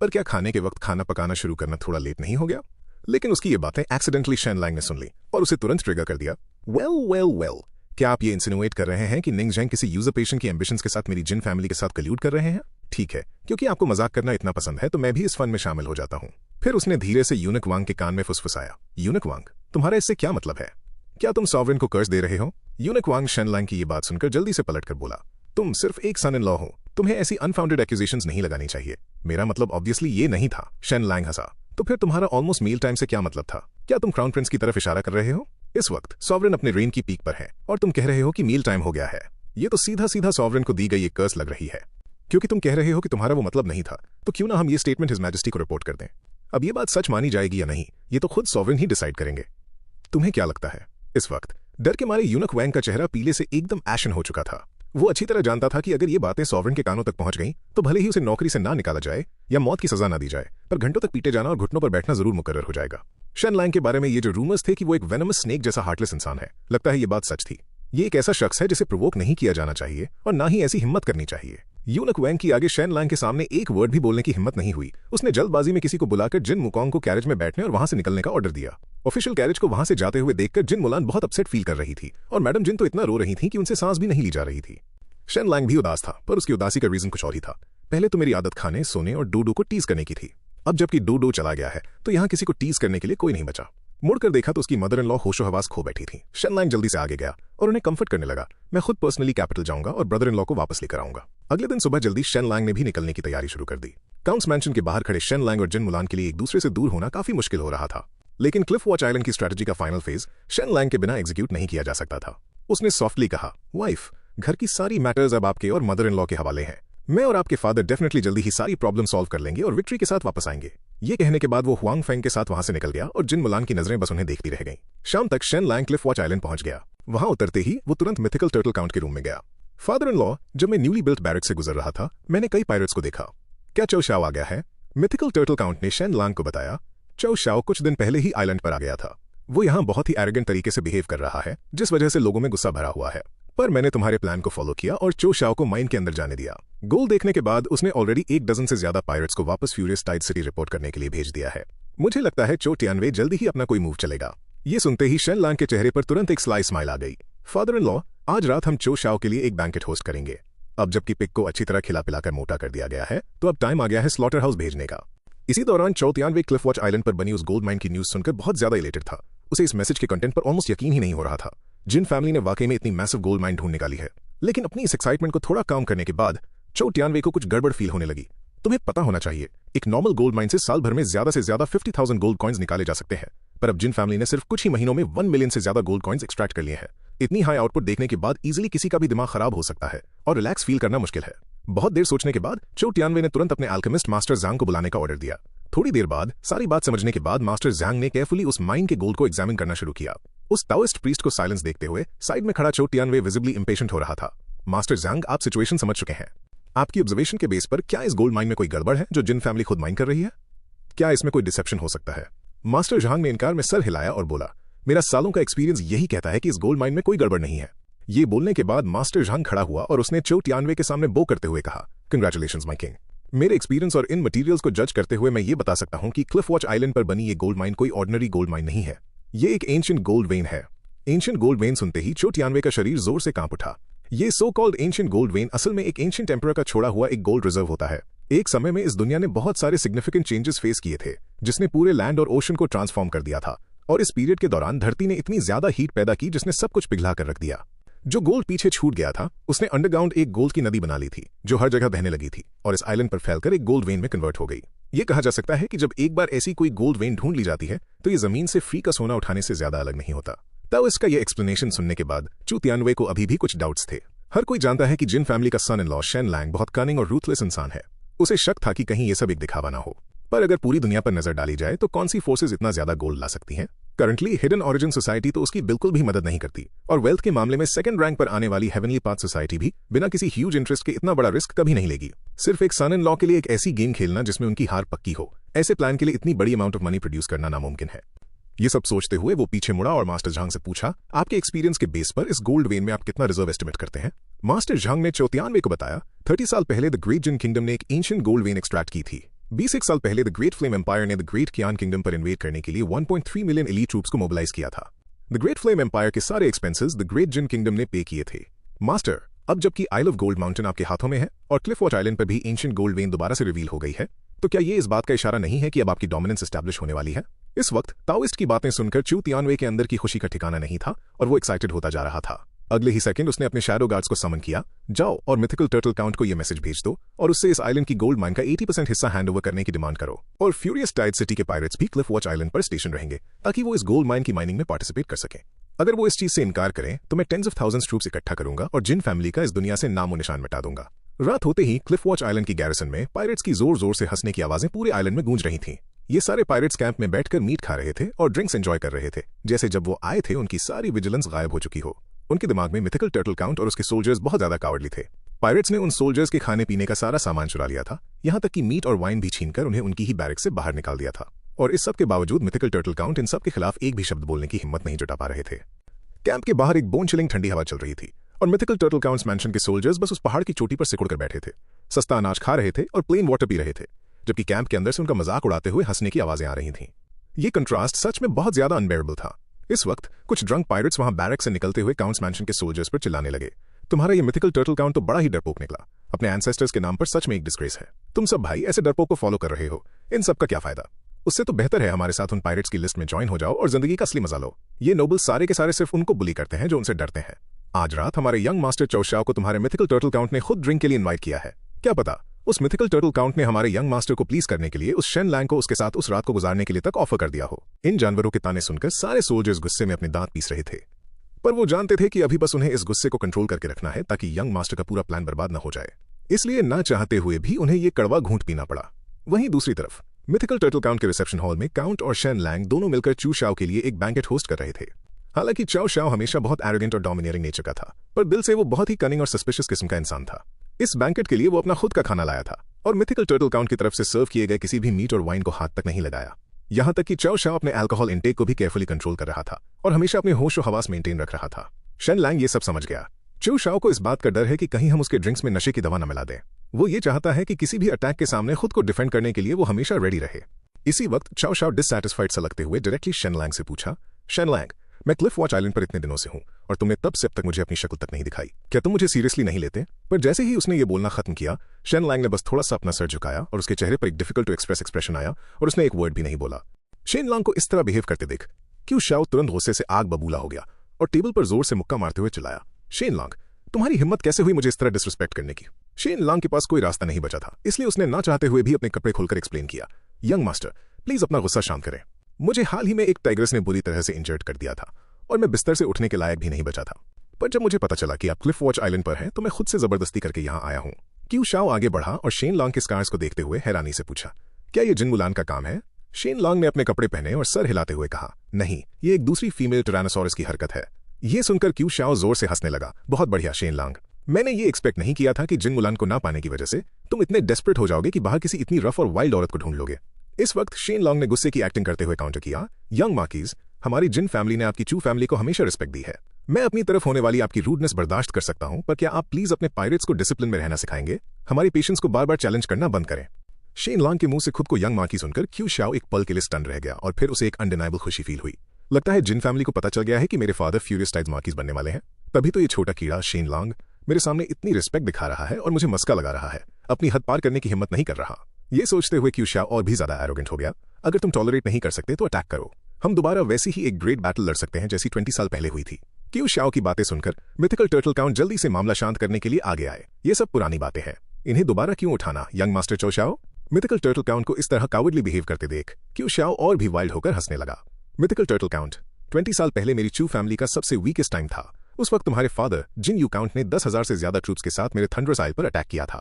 पर क्या खाने के वक्त खाना पकाना शुरू करना थोड़ा लेट नहीं हो गया? लेकिन उसकी ये बातें एक्सीडेंटली शेन लैंग ने सुन ली और उसे तुरंत ट्रिगर कर दिया। वेल, क्या आप ये इंसिनुएट कर रहे हैं कि निंग झेंग किसी यूजरपेशन की एम्बिशंस के साथ मेरी जिन फैमिली के साथ कल्यूड कर रहे हैं? ठीक है, क्योंकि आपको मजाक करना इतना पसंद है तो मैं भी इस फन में शामिल हो जाता हूं। फिर उसने धीरे से यूनक वांग के कान में फुसफुसाया, यूनक वांग, तुम्हारा इससे क्या मतलब है? क्या तुम सॉवरेन को कर्ज दे रहे हो? यूनक वांग शेन लैंग की ये बात सुनकर जल्दी से पलटकर बोला, तुम सिर्फ एक सन इन लॉ हो, तुम्हें ऐसी अनफाउंडेड एक्यूजेशंस नहीं लगानी चाहिए। मेरा मतलब ऑब्वियसली ये नहीं था। शेन लैंग हंसा, तो फिर तुम्हारा ऑलमोस्ट मील टाइम से क्या मतलब था? क्या तुम क्राउन प्रिंस की तरफ इशारा कर रहे हो? इस वक्त सॉवरेन अपने रेन की पीक पर है और तुम कह रहे हो कि मील टाइम हो गया है। ये तो सीधा सीधा सॉवरेन को दी गई एक कर्स लग रही है। क्योंकि तुम कह रहे हो कि तुम्हारा वो मतलब नहीं था, तो क्यों ना हम ये स्टेटमेंट हिज मैजेस्टी को रिपोर्ट कर दें। अब ये बात सच मानी जाएगी या नहीं, ये तो खुद सॉवरेन ही डिसाइड करेंगे। तुम्हें क्या लगता है? इस वक्त डर के मारे यूनक वैंग का चेहरा पीले से एकदम एशन हो चुका था। वो अच्छी तरह जानता था कि अगर ये बातें सॉवरेन के कानों तक पहुंच गईं, तो भले ही उसे नौकरी से ना निकाला जाए या मौत की सजा ना दी जाए, पर घंटों तक पीटे जाना और घुटनों पर बैठना जरूर मुकर्रर हो जाएगा। शेन लैंग के बारे में ये जो रूमर्स थे कि वो एक वेनमस स्नेक जैसा हार्टलेस इंसान है, लगता है ये बात सच थी। ये एक ऐसा शख्स है जिसे प्रोवोक नहीं किया जाना चाहिए और ना ही ऐसी हिम्मत करनी चाहिए। यूनक वैंग की आगे शेन लैंग के सामने एक वर्ड भी बोलने की हिम्मत नहीं हुई। उसने जल्दबाजी में किसी को बुलाकर जिन मुकोंग को कैरेज में बैठने और वहां से निकलने का ऑर्डर दिया। ऑफिशियल कैरेज को वहां से जाते हुए देखकर जिन मुलान बहुत अपसेट फील कर रही थी और मैडम जिन तो इतना रो रही थी कि उनसे सांस भी नहीं ली जा रही थी। शेन लैंग भी उदास था, पर उसकी उदासी का रीजन कुछ और ही था। पहले तो मेरी आदत खाने, सोने और डोडो को टीज करने की थी। अब जबकि डोडो चला गया है तो यहाँ किसी को टीज करने के लिए कोई नहीं बचा। मुड़कर देखा तो उसकी मदर इन लॉ होशो हवास खो बैठी थी। शेन लैंग जल्दी से आगे गया और उन्हें कंफर्ट करने लगा, मैं खुद पर्सनली कैपिटल जाऊंगा और ब्रदर इन लॉ को वापस लेकर आऊंगा। अगले दिन सुबह जल्दी शेन लैंग ने भी निकलने की तैयारी शुरू कर दी। काउंट्स मैंशन के बाहर खड़े शेन लैंग और जिन मुलान के लिए एक दूसरे से दूर होना काफी मुश्किल हो रहा था। लेकिन क्लिफ वॉच आइलैंड की स्ट्रेटजी का फाइनल फेज शेन लैंग के बिना एग्जीक्यूट नहीं किया जा सकता था। उसने सॉफ्टली कहा, वाइफ, घर की सारी मैटर्स अब आपके और मदर इन लॉ के हवाले हैं। मैं और आपके फादर डेफिनेटली जल्दी ही सारी प्रॉब्लम सॉल्व कर लेंगे और विक्ट्री के साथ वापस आएंगे। ये कहने के बाद वो हुआंग फेंग के साथ वहां से निकल गया और जिन मुलान की नजरें बस उन्हें देखती रह गईं। शाम तक Shen Lang Cliff Watch Island पहुंच गया। वहां उतरते ही वो तुरंत मिथिकल टर्टल काउंट के रूम में गया। फादर इन लॉ, जब मैं न्यूली बिल्ट बैरक से गुजर रहा था, मैंने कई पायरेट्स को देखा। क्या चौ शाओ आ गया है? मिथिकल टर्टल काउंट ने शेन लैंग को बताया। चौ शाओ कुछ दिन पहले ही आइलैंड पर आ गया था। वो यहाँ बहुत ही एरोगेंट तरीके से बिहेव कर रहा है, जिस वजह से लोगों में गुस्सा भरा हुआ है। पर मैंने तुम्हारे प्लान को फॉलो किया और चो शाओ को माइन के अंदर जाने दिया। गोल देखने के बाद उसने ऑलरेडी 1 डजन से ज्यादा पायरेट्स को वापस फ्यूरियस टाइड सिटी रिपोर्ट करने के लिए भेज दिया है। मुझे लगता है चो टियानवे जल्दी ही अपना कोई मूव चलेगा। ये सुनते ही शेन लैंग के चेहरे पर तुरंत एक स्लाई स्माइल आ गई। फादर इन लॉ, आज रात हम चो शाओ के लिए एक बैंकेट होस्ट करेंगे। अब जबकि पिक को अच्छी तरह खिला पिलाकर मोटा कर दिया गया है, तो अब टाइम आ गया है स्लॉटर हाउस भेजने का। इसी दौरान चो टियानवे क्लिफ वॉच आइलैंड पर बनी उस गोल्ड माइन की न्यूज सुनकर बहुत ज्यादा इलेटेड था। उसे इस मैसेज के कंटेंट पर ऑलमोस्ट यकीन ही नहीं हो रहा था। जिन फैमिली ने वाकई में इतनी मैसिव गोल्ड माइन ढूंढ निकाली है। लेकिन अपनी इस एक्साइटमेंट को थोड़ा काम करने के बाद चो टियानवे को कुछ गड़बड़ फील होने लगी। तुम्हें पता होना चाहिए, एक नॉर्मल गोल्ड माइन से साल भर में ज्यादा से ज्यादा 50,000 गोल्ड कॉइन्स निकाले जा सकते हैं, पर अब जिन फैमिली ने सिर्फ कुछ ही महीनों में 1 मिलियन से ज्यादा गोल्ड कॉइन्स एक्सट्रैक्ट कर लिए हैं। इतनी हाई आउटपुट देखने के बाद इजीली किसी का भी दिमाग खराब हो सकता है और रिलैक्स फील करना मुश्किल है। बहुत देर सोचने के बाद चो टियानवे ने तुरंत अपने अल्केमिस्ट मास्टर जांग को बुलाने का ऑर्डर दिया। थोड़ी देर बाद सारी बात समझने के बाद मास्टर ज़्यांग ने केयरफुली उस माइन के गोल्ड को एग्जामिन करना शुरू किया। उस ताओइस्ट प्रीस्ट को साइलेंस देखते हुए साइड में खड़ा चो टियानवे विजिबली इंपेशेंट हो रहा था। मास्टर ज़्यांग, आप सिचुएशन समझ चुके हैं। आपकी ऑब्जर्वेशन के बेस पर क्या इस गोल्ड माइन में कोई गड़बड़ है जो जिन फैमिली खुद माइन कर रही है? क्या इसमें कोई डिसेप्शन हो सकता है? मास्टर ज़्यांग ने इनकार में सर हिलाया और बोला, मेरा सालों का एक्सपीरियंस यही कहता है कि इस गोल्ड माइन में कोई गड़बड़ नहीं है। ये बोलने के बाद मास्टर ज़्यांग खड़ा हुआ और उसने चो टियानवे के सामने बो करते हुए कहा, कंग्रेचुलेशंस माय किंग। मेरे एक्सपीरियंस और इन मटेरियल्स को जज करते हुए मैं ये बता सकता हूं कि क्लिफ वॉच आइलैंड पर बनी ये गोल्ड माइन कोई ऑर्डिनरी गोल्ड माइन नहीं है। ये एक एंशिएंट गोल्ड वेन है। एंशिएंट गोल्ड वेन सुनते ही चो टियानवे का शरीर जोर से कांप उठा। ये so called ancient gold when असल में एक एंशिएंट एम्परर का छोड़ा हुआ एक गोल्ड रिजर्व होता है। एक समय में इस दुनिया ने बहुत सारे सिग्निफिकेंट चेंजेस फेस किए थे, जिसने पूरे लैंड और ओशन को ट्रांसफॉर्म कर दिया था। और इस पीरियड के दौरान धरती ने इतनी ज्यादा हीट पैदा की जिसने सब कुछ पिघला कर रख दिया। जो गोल्ड पीछे छूट गया था उसने अंडरग्राउंड एक गोल्ड की नदी बना ली थी जो हर जगह बहने लगी थी और इस आइलैंड पर फैलकर एक गोल्ड वेन में कन्वर्ट हो गई। ये कहा जा सकता है कि जब एक बार ऐसी कोई गोल्ड वेन ढूंढ ली जाती है तो ये जमीन से फ्री का सोना उठाने से ज्यादा अलग नहीं होता। तब इसका ये एक्सप्लेनेशन सुनने के बाद चू तियानवे को अभी भी कुछ डाउट्स थे। हर कोई जानता है कि जिन फैमिली का सन इन लॉ शेन लैंग बहुत कनिंग और रूथलेस इंसान है। उसे शक था कि कहीं ये सब एक दिखावा ना हो। पर अगर पूरी दुनिया पर नजर डाली जाए तो कौन सी फोर्सेज इतना ज्यादा गोल्ड ला सकती हैं? करंटली हिडन ऑरिजिन सोसाइटी तो उसकी बिल्कुल भी मदद नहीं करती और वेल्थ के मामले में सेकंड रैंक पर आने वाली हेवनली पाथ सोसाइटी भी बिना किसी ह्यूज इंटरेस्ट के इतना बड़ा रिस्क कभी नहीं लेगी। सिर्फ एक सन इन लॉ के लिए एक ऐसी गेम खेलना जिसमें उनकी हार पक्की हो, ऐसे प्लान के लिए इतनी बड़ी अमाउंट ऑफ मनी प्रोड्यूस करना नामुमकिन है। ये सब सोचते हुए वो पीछे मुड़ा और मास्टर झांग से पूछा, आपके एक्सपीरियंस के बेस पर इस गोल्ड वेन में आप कितना रिजर्व एस्टिमेट करते हैं? मास्टर झांग ने चो तियानवे को बताया, 30 साल पहले द ग्रेट जिन किंगडम ने एक एंशिएंट गोल्ड वेन एक्सट्रैक्ट की थी। 20 साल पहले द ग्रेट फ्लेम एम्पायर ने द ग्रेट कियान किंगडम पर इन्वेड करने के लिए 1.3 मिलियन एलीट ट्रूप्स को मोबिलाइज किया था। द ग्रेट फ्लेम एम्पायर के सारे expenses the Great Jin Kingdom ने पे किए थे। मास्टर, अब जबकि आइल ऑफ गोल्ड माउंटेन आपके हाथों में है और क्लिफ वॉच आइलैंड पर भी एंशिएंट गोल्ड वेन दोबारा से रिवील हो गई है, तो क्या ये इस बात का इशारा नहीं है कि अब आपकी डोमिनेंस एस्टैब्लिश होने वाली है? इस वक्त ताओइस्ट की बातें सुनकर चू तियानवे के अंदर की खुशी का ठिकाना नहीं था और वो एक्साइटेड होता जा रहा था। अगले ही सेकंड उसने अपने शैडो गार्ड्स को समन किया, जाओ और मिथिकल टर्टल काउंट को ये मैसेज भेज दो और उससे इस आइलैंड की गोल्ड माइन का 80% हिस्सा हैंडओवर करने की डिमांड करो। और फ्यूरियस टाइड सिटी के पायरेट्स भी क्लिफ वॉच आइलैंड पर स्टेशन रहेंगे ताकि वो इस गोल्ड माइन की माइनिंग में पार्टिसिपेट कर सकें। अगर वो इस चीज से इनकार करें तो मैं टेंस ऑफ थाउजेंड्स ट्रूप्स इकट्ठा करूंगा और जिन फैमिली का इस दुनिया से नामो निशान मिटा दूंगा। रात होते ही क्लिफ वॉच आइलैंड की गैरिसन में पायरेट्स की जोर जोर से हंसने की आवाजें पूरे आइलैंड में गूंज रही थीं। ये सारे पायरेट्स कैंप में बैठकर मीट खा रहे थे और ड्रिंक्स एंजॉय कर रहे थे, जैसे जब वो आए थे उनकी सारी विजिलेंस गायब हो चुकी हो। उनके दिमाग में मिथिकल टर्टल काउंट और उसके सोल्जर्स बहुत ज्यादा कावर्डली थे। पायरेट्स ने उन सोल्जर्स के खाने पीने का सारा सामान चुरा लिया था, यहाँ तक कि मीट और वाइन भी छीनकर उन्हें उनकी ही बैरक से बाहर निकाल दिया था। और इस सब के बावजूद मिथिकल टर्टल काउंट इन सब के खिलाफ एक भी शब्द बोलने की हिम्मत नहीं जुटा पा रहे थे। कैंप के बाहर एक बोन चिलिंग ठंडी हवा चल रही थी और मिथिकल टर्टल काउंट्स मैंशन के सोल्जर्स बस उस पहाड़ की चोटी पर सिकुड़ कर बैठे थे, सस्ता अनाज खा रहे थे और प्लेन वाटर पी रहे थे, जबकि कैंप के अंदर से उनका मजाक उड़ाते हुए हंसने की आवाजें आ रही थीं। ये कंट्रास्ट सच में बहुत ज्यादा अनबेरेबल था। इस वक्त कुछ ड्रंक पायरेट्स वहां बैरक से निकलते हुए काउंट्स मैंशन के सोल्जर्स पर चिल्लाने लगे, तुम्हारा ये मिथिकल टर्टल काउंट तो बड़ा ही डरपोक निकला, अपने एंसेस्टर्स के नाम पर सच में एक डिस्ग्रेस है। तुम सब भाई ऐसे डरपोक को फॉलो कर रहे हो, इन सब का क्या फायदा? उससे तो बेहतर है हमारे साथ उन पायरेट्स की लिस्ट में ज्वाइन हो जाओ और जिंदगी का असली मजा लो। ये नोबल सारे के सारे सिर्फ उनको बुली करते हैं जो उनसे डरते हैं। आज रात हमारे यंग मास्टर चौ शाओ को तुम्हारे मिथिकल टर्टल काउंट ने खुद ड्रिंक के लिए इनवाइट किया है। क्या पता उस मिथिकल टर्टल काउंट ने हमारे यंग मास्टर को प्लीज करने के लिए उस शेन लैंग को उसके साथ उस रात को गुजारने के लिए तक ऑफर कर दिया हो। इन जानवरों के ताने सुनकर सारे सोल्जर्स गुस्से में अपने दांत पीस रहे थे, पर वो जानते थे कि अभी बस उन्हें इस गुस्से को कंट्रोल करके रखना है ताकि यंग मास्टर का पूरा प्लान बर्बाद न हो जाए। इसलिए ना चाहते हुए भी उन्हें ये कड़वा घूंट पीना पड़ा। वहीं दूसरी तरफ मिथिकल टर्टल काउंट के रिसेप्शन हॉल में काउंट और शेन लैंग दोनों मिलकर चू शाओ के लिए एक बैंकेट होस्ट कर रहे थे। हालांकि चाओ शाओ हमेशा बहुत एरोगेंट और डोमिनियरिंग नेचर का था, पर दिल से वो बहुत ही कनिंग और सस्पिशियस किस्म का इंसान था। इस बैंकेट के लिए वो अपना खुद का खाना लाया था और मिथिकल टर्टल काउंट की तरफ से सर्व किए गए किसी भी मीट और वाइन को हाथ तक नहीं लगाया। यहाँ तक कि चाओ शाओ अपने अल्कोहल इंटेक को भी केयरफुली कंट्रोल कर रहा था और हमेशा अपने होश और हवास मेंटेन रख रहा था। शेन लैंग ये सब समझ गया। चू शाओ को इस बात का डर है कि कहीं हम उसके ड्रिंक्स में नशे की दवा न मिला दें। वो ये चाहता है कि किसी भी अटैक के सामने खुद को डिफेंड करने के लिए वो हमेशा रेडी रहे। इसी वक्त चाओ शाओ डिससैटिस्फाइड सा लगते हुए डायरेक्टली शेन लैंग से पूछा, शेन लैंग, मैं क्लिफ वॉच आइलैंड पर इतने दिनों से हूं और तुमने तब से अब तक मुझे अपनी शक्ल तक नहीं दिखाई, क्या तुम मुझे सीरियसली नहीं लेते? पर जैसे ही उसने ये बोलना खत्म किया, शेन लैंग ने बस थोड़ा सा अपना सर झुकाया और उसके चेहरे पर एक डिफिकल्ट टू एक्सप्रेस एक्सप्रेशन आया और उसने एक वर्ड भी नहीं बोला। शेन लैंग को इस तरह बिहेव करते देख क्यू शाओ तुरंत गुस्से से आग बबूला हो गया और टेबल पर जोर से मुक्का मारते हुए चिल्लाया, शेन लैंग, तुम्हारी हिम्मत कैसे हुई मुझे इस तरह डिसरिस्पेक्ट करने की? शेन लैंग के पास कोई रास्ता नहीं बचा था, इसलिए उसने ना चाहते हुए भी अपने कपड़े खोलकर एक्सप्लेन किया, यंग मास्टर प्लीज अपना गुस्सा शांत करें। मुझे हाल ही में एक टाइग्रेस ने बुरी तरह से इंजर्ड कर दिया था और मैं बिस्तर से उठने के लायक भी नहीं बचा था, पर जब मुझे पता चला कि आप क्लिफ वॉच आइलैंड पर हैं तो मैं खुद से जबरदस्ती करके यहाँ आया हूँ। क्यू शाओ आगे बढ़ा और शेन लैंग के स्कार्स को देखते हुए हैरानी से पूछा, क्या ये जिन मुलान का काम है? शेन लॉन्ग ने अपने कपड़े पहने और सर हिलाते हुए कहा, नहीं, ये एक दूसरी फीमेल टिरानोसॉरस की हरकत है। ये सुनकर क्यू शाओ जोर से हंसने लगा। बहुत बढ़िया शेन लॉन्ग, मैंने ये एक्सपेक्ट नहीं किया था कि जिन मुलान को ना पाने की वजह से तुम इतने डेस्परेट हो जाओगे कि बाहर किसी इतनी रफ और वाइल्ड औरत को ढूंढ लोगे। इस वक्त शेन लॉन्ग ने गुस्से की एक्टिंग करते हुए काउंटर किया, यंग मार्कीज, हमारी जिन फैमिली ने आपकी चू फैमिली को हमेशा रिस्पेक्ट दी है। मैं अपनी तरफ होने वाली आपकी रूडनेस बर्दाश्त कर सकता हूं, पर क्या आप प्लीज अपने पायरेट्स को डिसिप्लिन में रहना सिखाएंगे? हमारी पेशेंस को बार बार चैलेंज करना बंद करें। शेन लॉन्ग के मुंह से खुद को यंग मार्की सुनकर क्यू शाओ एक पल के लिए स्टन रह गया और फिर उसे एक अनडिनाइबल खुशी फील हुई। लगता है जिन फैमिली को पता चल गया है कि मेरे फादर फ्यूरियस टाइप्स मार्कीज बनने वाले हैं। तभी तो ये छोटा कीड़ा शेन लॉन्ग मेरे सामने इतनी रिस्पेक्ट दिखा रहा है और मुझे मस्का लगा रहा है। अपनी हद पार करने की हिम्मत नहीं कर रहा। ये सोचते हुए क्यू शाओ और भी ज्यादा एरोगेंट हो गया। अगर तुम टॉलरेट नहीं कर सकते तो अटैक करो। हम दोबारा वैसी ही एक ग्रेट बैटल लड़ सकते हैं जैसी 20 साल पहले हुई थी। क्यू शाओ की बातें सुनकर मिथिकल टर्टल काउंट जल्दी से मामला शांत करने के लिए आगे आए। ये सब पुरानी बातें हैं, इन्हें दोबारा क्यों उठाना, यंग मास्टर चो शाओ? मिथिकल टर्टल काउंट को इस तरह कावर्डली बिहेव करते देख क्यू शाओ और भी वाइल्ड होकर हंसने लगा। मिथिकल टर्टल काउंट, 20 साल पहले मेरी चू फैमिली का सबसे वीकेस्ट टाइम था। उस वक्त तुम्हारे फादर जिन यू काउंट ने 10,000 से ज्यादा ट्रूप्स के साथ मेरे थंडरस आइल पर अटैक किया था,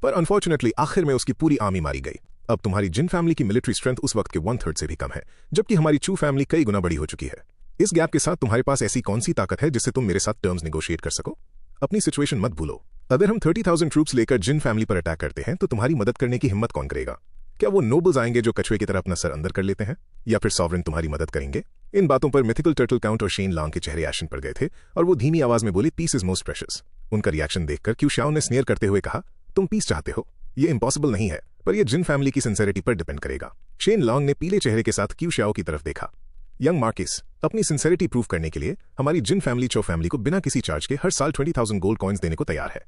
पर अनफॉर्चुनेटली आखिर में उसकी पूरी आर्मी मारी गई। अब तुम्हारी जिन फैमिली की मिलिट्री स्ट्रेंथ उस वक्त के 1/3 से भी कम है, जबकि हमारी चू फैमिली कई गुना बड़ी हो चुकी है। इस गैप के साथ तुम्हारे पास ऐसी कौन सी ताकत है जिससे तुम मेरे साथ टर्म्स नेगोशिएट कर सको? अपनी सिचुएशन मत भूलो। अगर हम 30,000 ट्रूप्स लेकर जिन फैमिली पर अटैक करते हैं तो तुम्हारी मदद करने की हिम्मत कौन करेगा? क्या वो नोबल्स आएंगे जो कछुए की तरह अपना सर अंदर कर लेते हैं, या फिर सॉवरेन तुम्हारी मदद करेंगे? इन बातों पर मिथिकल टर्टल काउंट और शेन लॉन्ग के चेहरे एक्शन पर गए थे और वो धीमी आवाज में बोले, पीस इज मोस्ट प्रेशियस। उनका रिएक्शन देखकर क्यू शाओ ने स्नेयर करते हुए कहा, तुम पीस चाहते हो? ये इम्पॉसिबल नहीं है, पर यह जिन फैमिली की सिंसेरिटी पर डिपेंड करेगा। शेन लॉन्ग ने पीले चेहरे के साथ क्यू शाओ की तरफ देखा। यंग मार्किस, अपनी सिंसेरिटी प्रूव करने के लिए हमारी जिन फैमिली चो फैमिली को बिना किसी चार्ज के हर साल 20,000 गोल्ड कॉइन्स देने को तैयार है।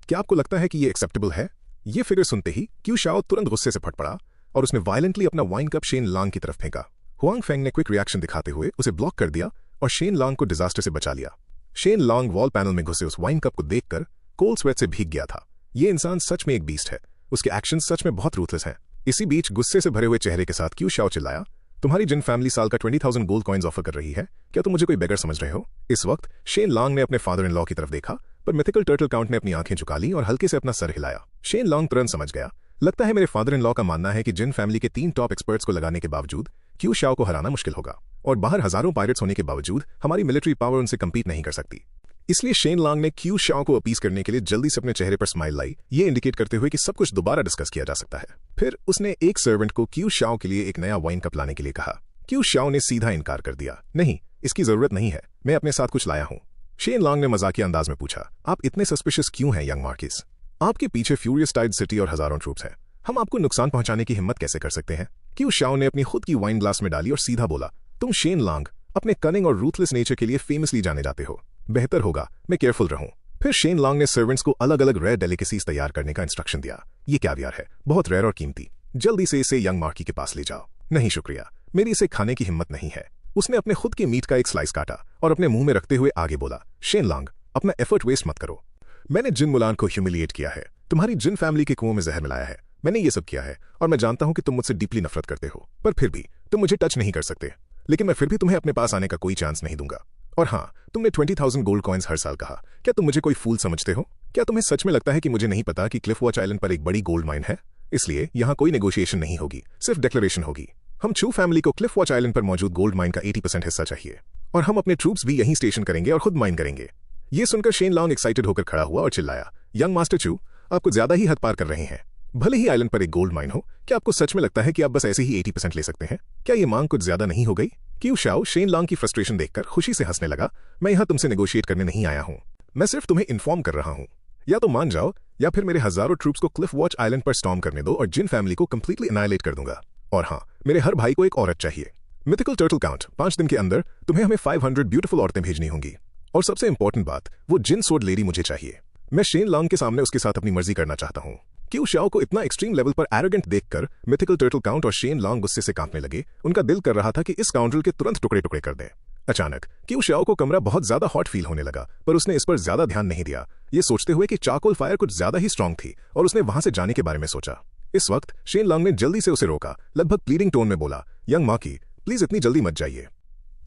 क्या आपको लगता है कि ये एक्सेप्टेबल है? ये फिगर सुनते ही क्यू शाओ तुरंत गुस्से से फट पड़ा और उसने वायलेंटली अपना वाइन कप शेन लॉन्ग की तरफ फेंका। हुआंग फेंग ने क्विक रिएक्शन दिखाते हुए उसे ब्लॉक कर दिया और शेन लॉन्ग को डिजास्टर से बचा लिया। शेन लॉन्ग वॉल पैनल में घुसे उस वाइन कप को देखकर कोल्ड स्वेट से भीग गया था। ये इंसान सच में एक बीस्ट है, उसके एक्शन सच में बहुत रूथलेस हैं। इसी बीच गुस्से से भरे हुए चेहरे के साथ क्यू शाओ चिल्लाया, तुम्हारी जिन फैमिली साल का 20,000 गोल्ड कॉइन्स ऑफर कर रही है, क्या तुम मुझे कोई बेगर समझ रहे हो? इस वक्त शेन लॉन्ग ने अपने फादर इन लॉ की तरफ देखा, पर मिथिकल टर्टल काउंट ने अपनी आंखें झुका ली और हल्के से अपना सर हिलाया। शेन लॉन्ग तुरंत समझ गया, लगता है मेरे फादर इन लॉ का मानना है कि जिन फैमिली के 3 टॉप एक्सपर्ट्स को लगाने के बावजूद क्यू शाओ को हराना मुश्किल होगा, और बाहर हजारों पायरेट्स होने के बावजूद हमारी मिलिट्री पावर उनसे कम्पीट नहीं कर सकती। इसलिए शेन लॉन्ग ने क्यू शाओ को अपीस करने के लिए जल्दी से अपने चेहरे पर स्माइल लाई, ये इंडिकेट करते हुए कि सब कुछ दोबारा डिस्कस किया जा सकता है। फिर उसने एक सर्वेंट को क्यू शाओ के लिए एक नया वाइन कप लाने के लिए कहा। क्यू शाओ ने सीधा इनकार कर दिया, नहीं, इसकी जरूरत नहीं है, मैं अपने साथ कुछ लाया हूं। शेन लॉन्ग ने मजाकिया अंदाज में पूछा, आप इतने सस्पिशियस क्यों हैं यंग मार्किस? आपके पीछे फ्यूरियस टाइड सिटी और हजारों ट्रूप्स हैं, हम आपको नुकसान पहुंचाने की हिम्मत कैसे कर सकते हैं? क्यू शाओ ने अपनी खुद की वाइन ग्लास में डाली और सीधा बोला, तुम शेन लॉन्ग अपने कनिंग और रूथलेस नेचर के लिए फेमसली जाने जाते हो, बेहतर होगा मैं केयरफुल रहूं। फिर शेन लॉन्ग ने सर्वेंट्स को अलग अलग रेयर डेलिकेसीज तैयार करने का इंस्ट्रक्शन दिया। ये कैवियर है, बहुत रेयर और कीमती, जल्दी से इसे यंग मार्की के पास ले जाओ। नहीं शुक्रिया, मेरी इसे खाने की हिम्मत नहीं है। उसने अपने खुद के मीट का एक स्लाइस काटा और अपने मुंह में रखते हुए आगे बोला, शेन लॉन्ग अपना एफर्ट वेस्ट मत करो। मैंने जिन मुलान को ह्यूमिलिएट किया है, तुम्हारी जिन फैमिली के कुओं में जहर मिलाया है, मैंने ये सब किया है, और मैं जानता हूं कि तुम मुझसे डीपली नफरत करते हो, पर फिर भी तुम मुझे टच नहीं कर सकते। लेकिन मैं फिर भी तुम्हें अपने पास आने का कोई चांस नहीं दूंगा। और हाँ, तुमने 20,000 गोल्ड कॉइन्स हर साल कहा, क्या तुम मुझे कोई फूल समझते हो? क्या तुम्हें सच में लगता है कि मुझे नहीं पता कि क्लिफ वॉच आइलैंड पर एक बड़ी गोल्ड माइन है? इसलिए यहाँ कोई नेगोशिएशन नहीं होगी, सिर्फ डिक्लेरेशन होगी। हम चू फैमिली को क्लिफ वॉच आइलैंड पर मौजूद गोल्ड माइन का 80% हिस्सा चाहिए, और हम अपने ट्रूप्स भी यहीं स्टेशन करेंगे और खुद माइन करेंगे। ये सुनकर शेन लॉन्ग एक्साइटेड होकर खड़ा हुआ और चिल्लाया, यंग मास्टर चू, आप कुछ ज्यादा ही हद पार कर रहे हैं। भले ही आइलैंड पर एक गोल्ड माइन हो, क्या आपको सच में लगता है कि आप बस ऐसे ही 80% ले सकते हैं? क्या ये मांग कुछ ज्यादा नहीं हो गई? क्यू शाओ शेन लॉन्ग की फ्रस्ट्रेशन देखकर खुशी से हंसने लगा, मैं यहाँ तुमसे नेगोशिएट करने नहीं आया हूँ, मैं सिर्फ तुम्हें इन्फॉर्म कर रहा हूँ। या तो मान जाओ, या फिर मेरे हजारों ट्रूप्स को क्लिफ वॉच आइलैंड पर स्टॉर्म करने दो और जिन फैमिली को कंप्लीटली एनाइलेट कर दूंगा। और हाँ, मेरे हर भाई को एक औरत चाहिए। मिथिकल टर्टल काउंट, 5 दिन के अंदर तुम्हें हमें 500 ब्यूटीफुल औरतें भेजनी होंगी। और सबसे इंपॉर्टेंट बात, वो जिन सोड लेडी मुझे चाहिए। मैं शेन लॉन्ग के सामने उसके साथ अपनी मर्जी करना चाहता हूँ। क्यू शाओ को इतना एक्सट्रीम लेवल पर एरोगेंट देखकर मिथिकल टर्टल काउंट और शेन लॉन्ग गुस्से से कांपने लगे। उनका दिल कर रहा था कि इस काउंटरल के तुरंत टुकड़े टुकड़े कर दें। अचानक क्यू शाओ को कमरा बहुत ज्यादा हॉट फील होने लगा, पर उसने इस पर ज्यादा ध्यान नहीं दिया, ये सोचते हुए कि चारकोल फायर कुछ ज्यादा ही स्ट्रांग थी, और उसने वहां से जाने के बारे में सोचा। इस वक्त शेन लॉन्ग ने जल्दी से उसे रोका, लगभग प्लीडिंग टोन में बोला, यंग मार्की, प्लीज इतनी जल्दी मत जाइए।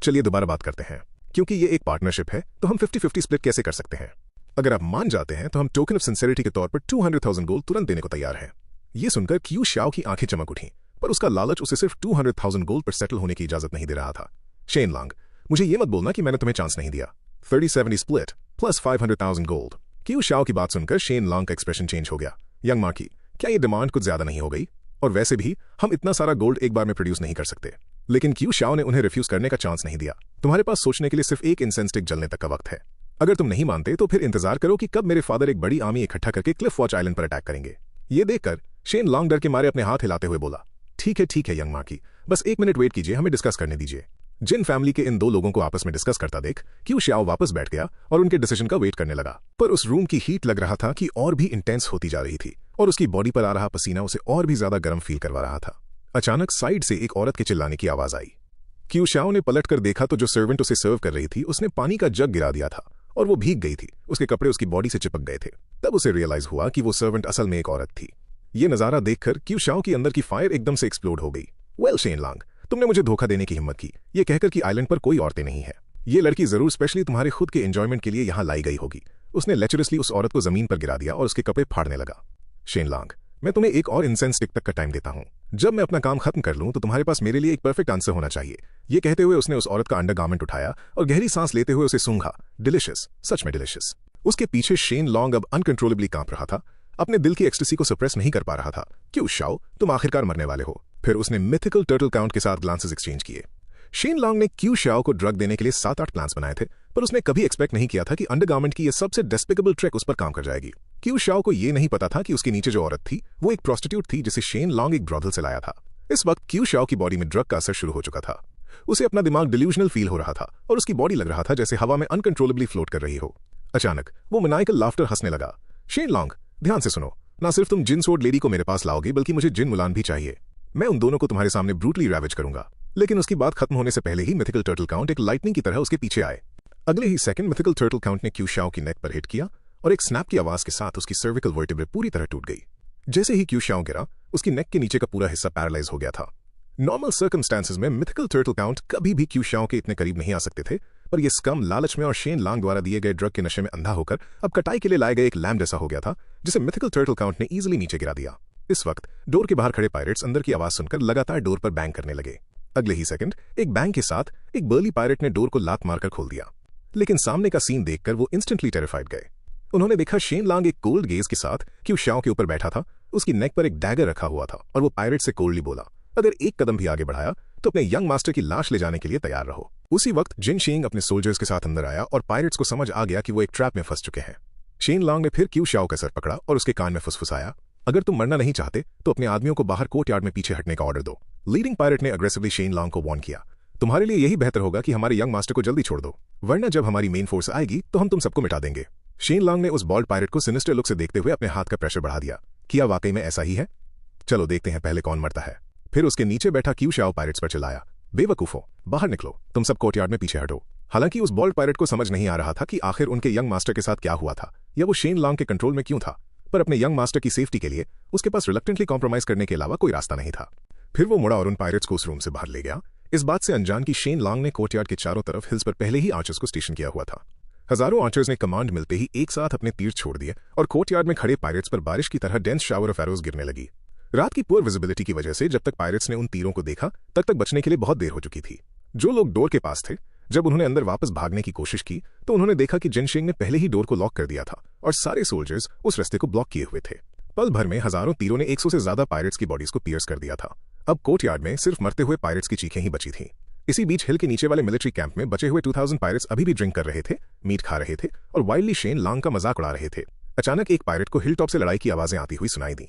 चलिए दोबारा बात करते हैं, क्योंकि ये एक पार्टनरशिप है तो हम 50-50 स्प्लिट कैसे कर सकते हैं? अगर आप मान जाते हैं तो हम टोकन ऑफ सिंसेरिटी के तौर पर 200,000 गोल्ड तुरंत देने को तैयार हैं। ये सुनकर क्यू शाओ की आंखें चमक उठी। पर उसका लालच उसे सिर्फ 200,000 गोल्ड पर सेटल होने की इजाजत नहीं दे रहा था। शेन लॉन्ग, मुझे ये मत बोलना कि मैंने तुम्हें चांस नहीं दिया। 30-70 split plus 500,000 gold. Q Shao की बात सुनकर शेन लॉन्ग का एक्सप्रेशन चेंज हो गया। यंग मार्की, क्या ये डिमांड कुछ ज्यादा नहीं हो गई? और वैसे भी हम इतना सारा गोल्ड एक बार में प्रोड्यूस नहीं कर सकते। लेकिन क्यू शाओ ने उन्हें रिफ्यूज करने का चांस नहीं दिया। तुम्हारे पास सोचने के लिए सिर्फ एक इंसेंस स्टिक जलने तक का वक्त है। अगर तुम नहीं मानते तो फिर इंतजार करो कि कब मेरे फादर एक बड़ी आर्मी इकट्ठा करके क्लिफ वॉच आइलैंड पर अटैक करेंगे। ये देखकर शेन लॉन्ग डर के मारे अपने हाथ हिलाते हुए बोला, ठीक है यंग मार्की, बस 1 मिनट वेट कीजिए, हमें डिस्कस करने दीजिए। जिन फैमिली के इन 2 लोगों को आपस में डिस्कस करता देख क्यू शाओ वापस बैठ गया और उनके डिसीजन का वेट करने लगा। पर उस रूम की हीट लग रहा था कि और भी इंटेंस होती जा रही थी और उसकी बॉडी पर आ रहा पसीना उसे और भी ज्यादा गर्म फील करवा रहा था। अचानक साइड से एक औरत के चिल्लाने की आवाज आई। क्यू शाओ ने पलट कर देखा तो जो सर्वेंट उसे सर्व कर रही थी उसने पानी का जग गिरा दिया था और वो भीग गई थी। उसके कपड़े उसकी बॉडी से चिपक गए थे। तब उसे रियलाइज हुआ कि वो सर्वेंट असल में एक औरत थी। ये नजारा देखकर क्यू शाओ की अंदर की फायर एकदम से एक्सप्लोड हो गई। वेल शेन लॉन्ग, तुमने मुझे धोखा देने की हिम्मत की, ये कहकर कि आइलैंड पर कोई औरतें नहीं है। ये लड़की जरूर स्पेशली तुम्हारे खुद के एंजॉयमेंट के लिए यहाँ लाई गई होगी। उसने लेचरसली उस औरत को जमीन पर गिरा दिया और उसके कपड़े फाड़ने लगा। शेन लॉन्ग, मैं तुम्हें एक और इंसेंस स्टिक तक का टाइम देता हूं। जब मैं अपना काम खत्म कर लूं तो तुम्हारे पास मेरे लिए एक परफेक्ट आंसर होना चाहिए। ये कहते हुए उसने उस औरत का अंडरगारमेंट उठाया और गहरी सांस लेते हुए उसे सूंघा। डिलिशियस, सच में डिलिशियस। उसके पीछे शेन लॉन्ग अब अनकंट्रोलेबली कांप रहा था। अपने दिल की एक्सटेसी को सप्रेस नहीं कर पा रहा था। क्यों शाओ, तुम आखिरकार मरने वाले हो। फिर उसने मिथिकल टर्टल काउंट के साथ ग्लांसेस एक्सचेंज किए। शेन लॉन्ग ने क्यू शाओ को ड्रग देने के लिए 7-8 प्लान्स बनाए थे, पर उसने कभी एक्सपेक्ट नहीं किया था कि अंडरगारमेंट की यह सबसे डेस्पिकेबल ट्रिक उस पर काम कर जाएगी। क्यू शाओ को यह नहीं पता था कि उसके नीचे जो औरत थी वो एक प्रोस्टिट्यूट थी जिसे शेन लॉन्ग एक ब्रॉथल से लाया था। इस वक्त क्यू शाओ की बॉडी में ड्रग का असर शुरू हो चुका था। उसे अपना दिमाग डिल्यूजनल फील हो रहा था और उसकी बॉडी लग रहा था जैसे हवा में अनकंट्रोलेबली फ्लोट कर रही हो। अचानक वो मनाइकल लाफ्टर हंसने लगा। शेन लॉन्ग, ध्यान से सुनो, ना सिर्फ तुम जिन सोर्ड लेडी को मेरे पास लाओगे बल्कि मुझे जिन मुलान भी चाहिए। मैं उन दोनों को तुम्हारे सामने ब्रूटली रैवेज करूंगा। लेकिन उसकी बात खत्म होने से पहले ही मिथिकल टर्टल काउंट एक लाइटनिंग की तरह उसके पीछे आए। अगले ही सेकंड मिथिकल टर्टल काउंट ने क्यू शाओ की नेक पर हिट किया और एक स्नैप की आवाज के साथ उसकी सर्विकल वर्टिब्रे पूरी तरह टूट गई। जैसे ही क्यू शाओ गिरा, उसकी नेक के नीचे का पूरा हिस्सा पैरालाइज हो गया था। नॉर्मल सर्कमस्टांसेस में मिथिकल टर्टल काउंट कभी भी क्यू शाओ के इतने करीब नहीं आ सकते थे, पर यह स्कम लालच में और शेन लॉन्ग द्वारा दिए गए ड्रग के नशे में अंधा होकर अब कटाई के लिए लाए गए एक लैम्ब जैसा हो गया था, जिसे मिथिकल टर्टल काउंट ने इजीली नीचे गिरा दिया। इस वक्त डोर के बाहर खड़े पायरेट्स अंदर की आवाज सुनकर लगातार डोर पर बैंग करने लगे। अगले ही सेकंड एक बैंग के साथ एक बर्ली पायरेट ने डोर को लात मारकर खोल दिया। लेकिन सामने का सीन देखकर वो इंस्टेंटली टेरिफाइड गए। उन्होंने देखा शेन लॉन्ग एक कोल्ड गेज के साथ क्यू शाओ के ऊपर बैठा था। उसकी नेक पर एक डैगर रखा हुआ था और वो पायरेट से कोल्डली बोला, अगर एक कदम भी आगे बढ़ाया तो अपने यंग मास्टर की लाश ले जाने के लिए तैयार रहो। उसी वक्त जिन शिंग अपने सोल्जर्स के साथ अंदर आया और पायरेट्स को समझ आ गया कि वो एक ट्रैप में फंस चुके हैं। शेन लॉन्ग ने फिर क्यू शाओ का सर पकड़ा और उसके कान में फुसफुसाया, अगर तुम मरना नहीं चाहते तो अपने आदमियों को बाहर कोर्टयार्ड में पीछे हटने का ऑर्डर दो। लीडिंग पायरेट ने अग्रेसिवली शेन लॉन्ग को वार्न किया, तुम्हारे लिए यही बेहतर होगा कि हमारे यंग मास्टर को जल्दी छोड़ दो, वरना जब हमारी मेन फोर्स आएगी तो हम तुम सबको मिटा देंगे। शेन लॉन्ग ने उस बॉल्ड पायरेट को सिनिस्टर लुक से देखते हुए अपने हाथ का प्रेशर बढ़ा दिया। क्या वाकई में ऐसा ही है? चलो देखते हैं पहले कौन मरता है। फिर उसके नीचे बैठा क्यू शाओ पायरेट्स पर चिल्लाया, बेवकूफो, बाहर निकलो, तुम सब कोर्टयार्ड में पीछे हटो। हालांकि उस बॉल्ड पायरेट को समझ नहीं आ रहा था कि आखिर उनके यंग मास्टर के साथ क्या हुआ था या वो शेन लॉन्ग के कंट्रोल में क्यों था, पर अपने यंग मास्टर की सेफ्टी के लिए उसके पास रिलक्टेंटली कॉम्प्रोमाइज करने के अलावा कोई रास्ता नहीं था। फिर वो मुड़ा और उन पायरेट्स को उस रूम से बाहर ले गया, इस बात से अनजान कि शेन लॉन्ग ने कोर्टयार्ड के चारों तरफ हिल्स पर पहले ही आर्चर्स को स्टेशन किया हुआ था। हजारों आर्चर्स ने कमांड मिलते ही एक साथ अपने तीर छोड़ दिए और कोर्टयार्ड में खड़े पायरेट्स पर बारिश की तरह डेंस शावर ऑफ एरोज गिरने लगी। रात की पुअर विजिबिलिटी की वजह से जब तक पायरेट्स ने उन तीरों को देखा तब तक बचने के लिए बहुत देर हो चुकी थी। जो लोग डोर के पास थे, जब उन्होंने अंदर वापस भागने की कोशिश की तो उन्होंने देखा कि जिन शिंग ने पहले ही डोर को लॉक कर दिया था और सारे सोल्जर्स उस रास्ते को ब्लॉक किए हुए थे। पल भर में हजारों तीरों ने 100 से ज्यादा पायरेट्स की बॉडीज को पियर्स कर दिया था। अब कोर्टयार्ड में सिर्फ मरते हुए पायरेट्स की चीखें ही बची थीं। इसी बीच हिल के नीचे वाले मिलिट्री कैंप में बचे हुए 2000 पायरेट्स अभी भी ड्रिंक कर रहे थे, मीट खा रहे थे और वाइल्डली शेन लॉन्ग का मजाक उड़ा रहे थे। अचानक एक पायरेट को हिल टॉप से लड़ाई की आवाजें आती हुई सुनाई दी।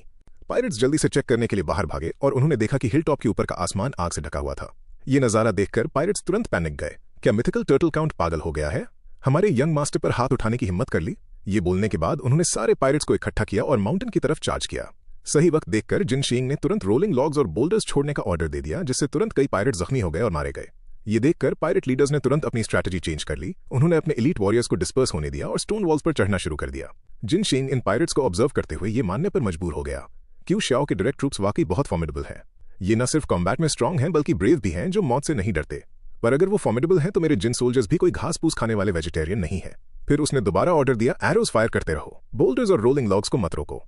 पायरेट्स जल्दी से चेक करने के लिए बाहर भागे और उन्होंने देखा कि हिल टॉप के ऊपर का आसमान आग से ढका हुआ था। ये नजारा देखकर पायरेट्स तुरंत पैनिक गए। क्या मिथिकल टर्टल काउंट पागल हो गया है? हमारे यंग मास्टर पर हाथ उठाने की हिम्मत कर ली? ये बोलने के बाद उन्होंने सारे पायरेट्स को इकट्ठा किया और माउंटेन की तरफ चार्ज किया। सही वक्त देखकर जिन शिंग ने तुरंत रोलिंग लॉग्स और बोल्डर्स छोड़ने का ऑर्डर दे दिया, जिससे तुरंत कई पायरेट जख्मी हो गए और मारे गए। ये देखकर पायरेट लीडर्स ने तुरंत अपनी स्ट्रैटेजी चेंज कर ली। उन्होंने अपने एलीट वॉरियर्स को डिस्पर्स होने दिया और स्टोन वॉल्स पर चढ़ना शुरू कर दिया। जिन शिंग इन पायरेट्स को ऑब्जर्व करते हुए ये मानने पर मजबूर हो गया, क्यू शाओ के डायरेक्ट ट्रूप्स वाकई बहुत फॉर्मिडेबल हैं। ये न सिर्फ कॉम्बैट में स्ट्रांग हैं बल्कि ब्रेव भी हैं, जो मौत से नहीं डरते। पर अगर वो फॉर्मिडेबल हैं तो मेरे जिन सोल्जर्स भी कोई घास फूस खाने वाले वेजिटेरियन नहीं है। फिर उसने दोबारा ऑर्डर दिया, एरोज फायर करते रहो, बोल्डर्स और रोलिंग लॉग्स को मत रोको।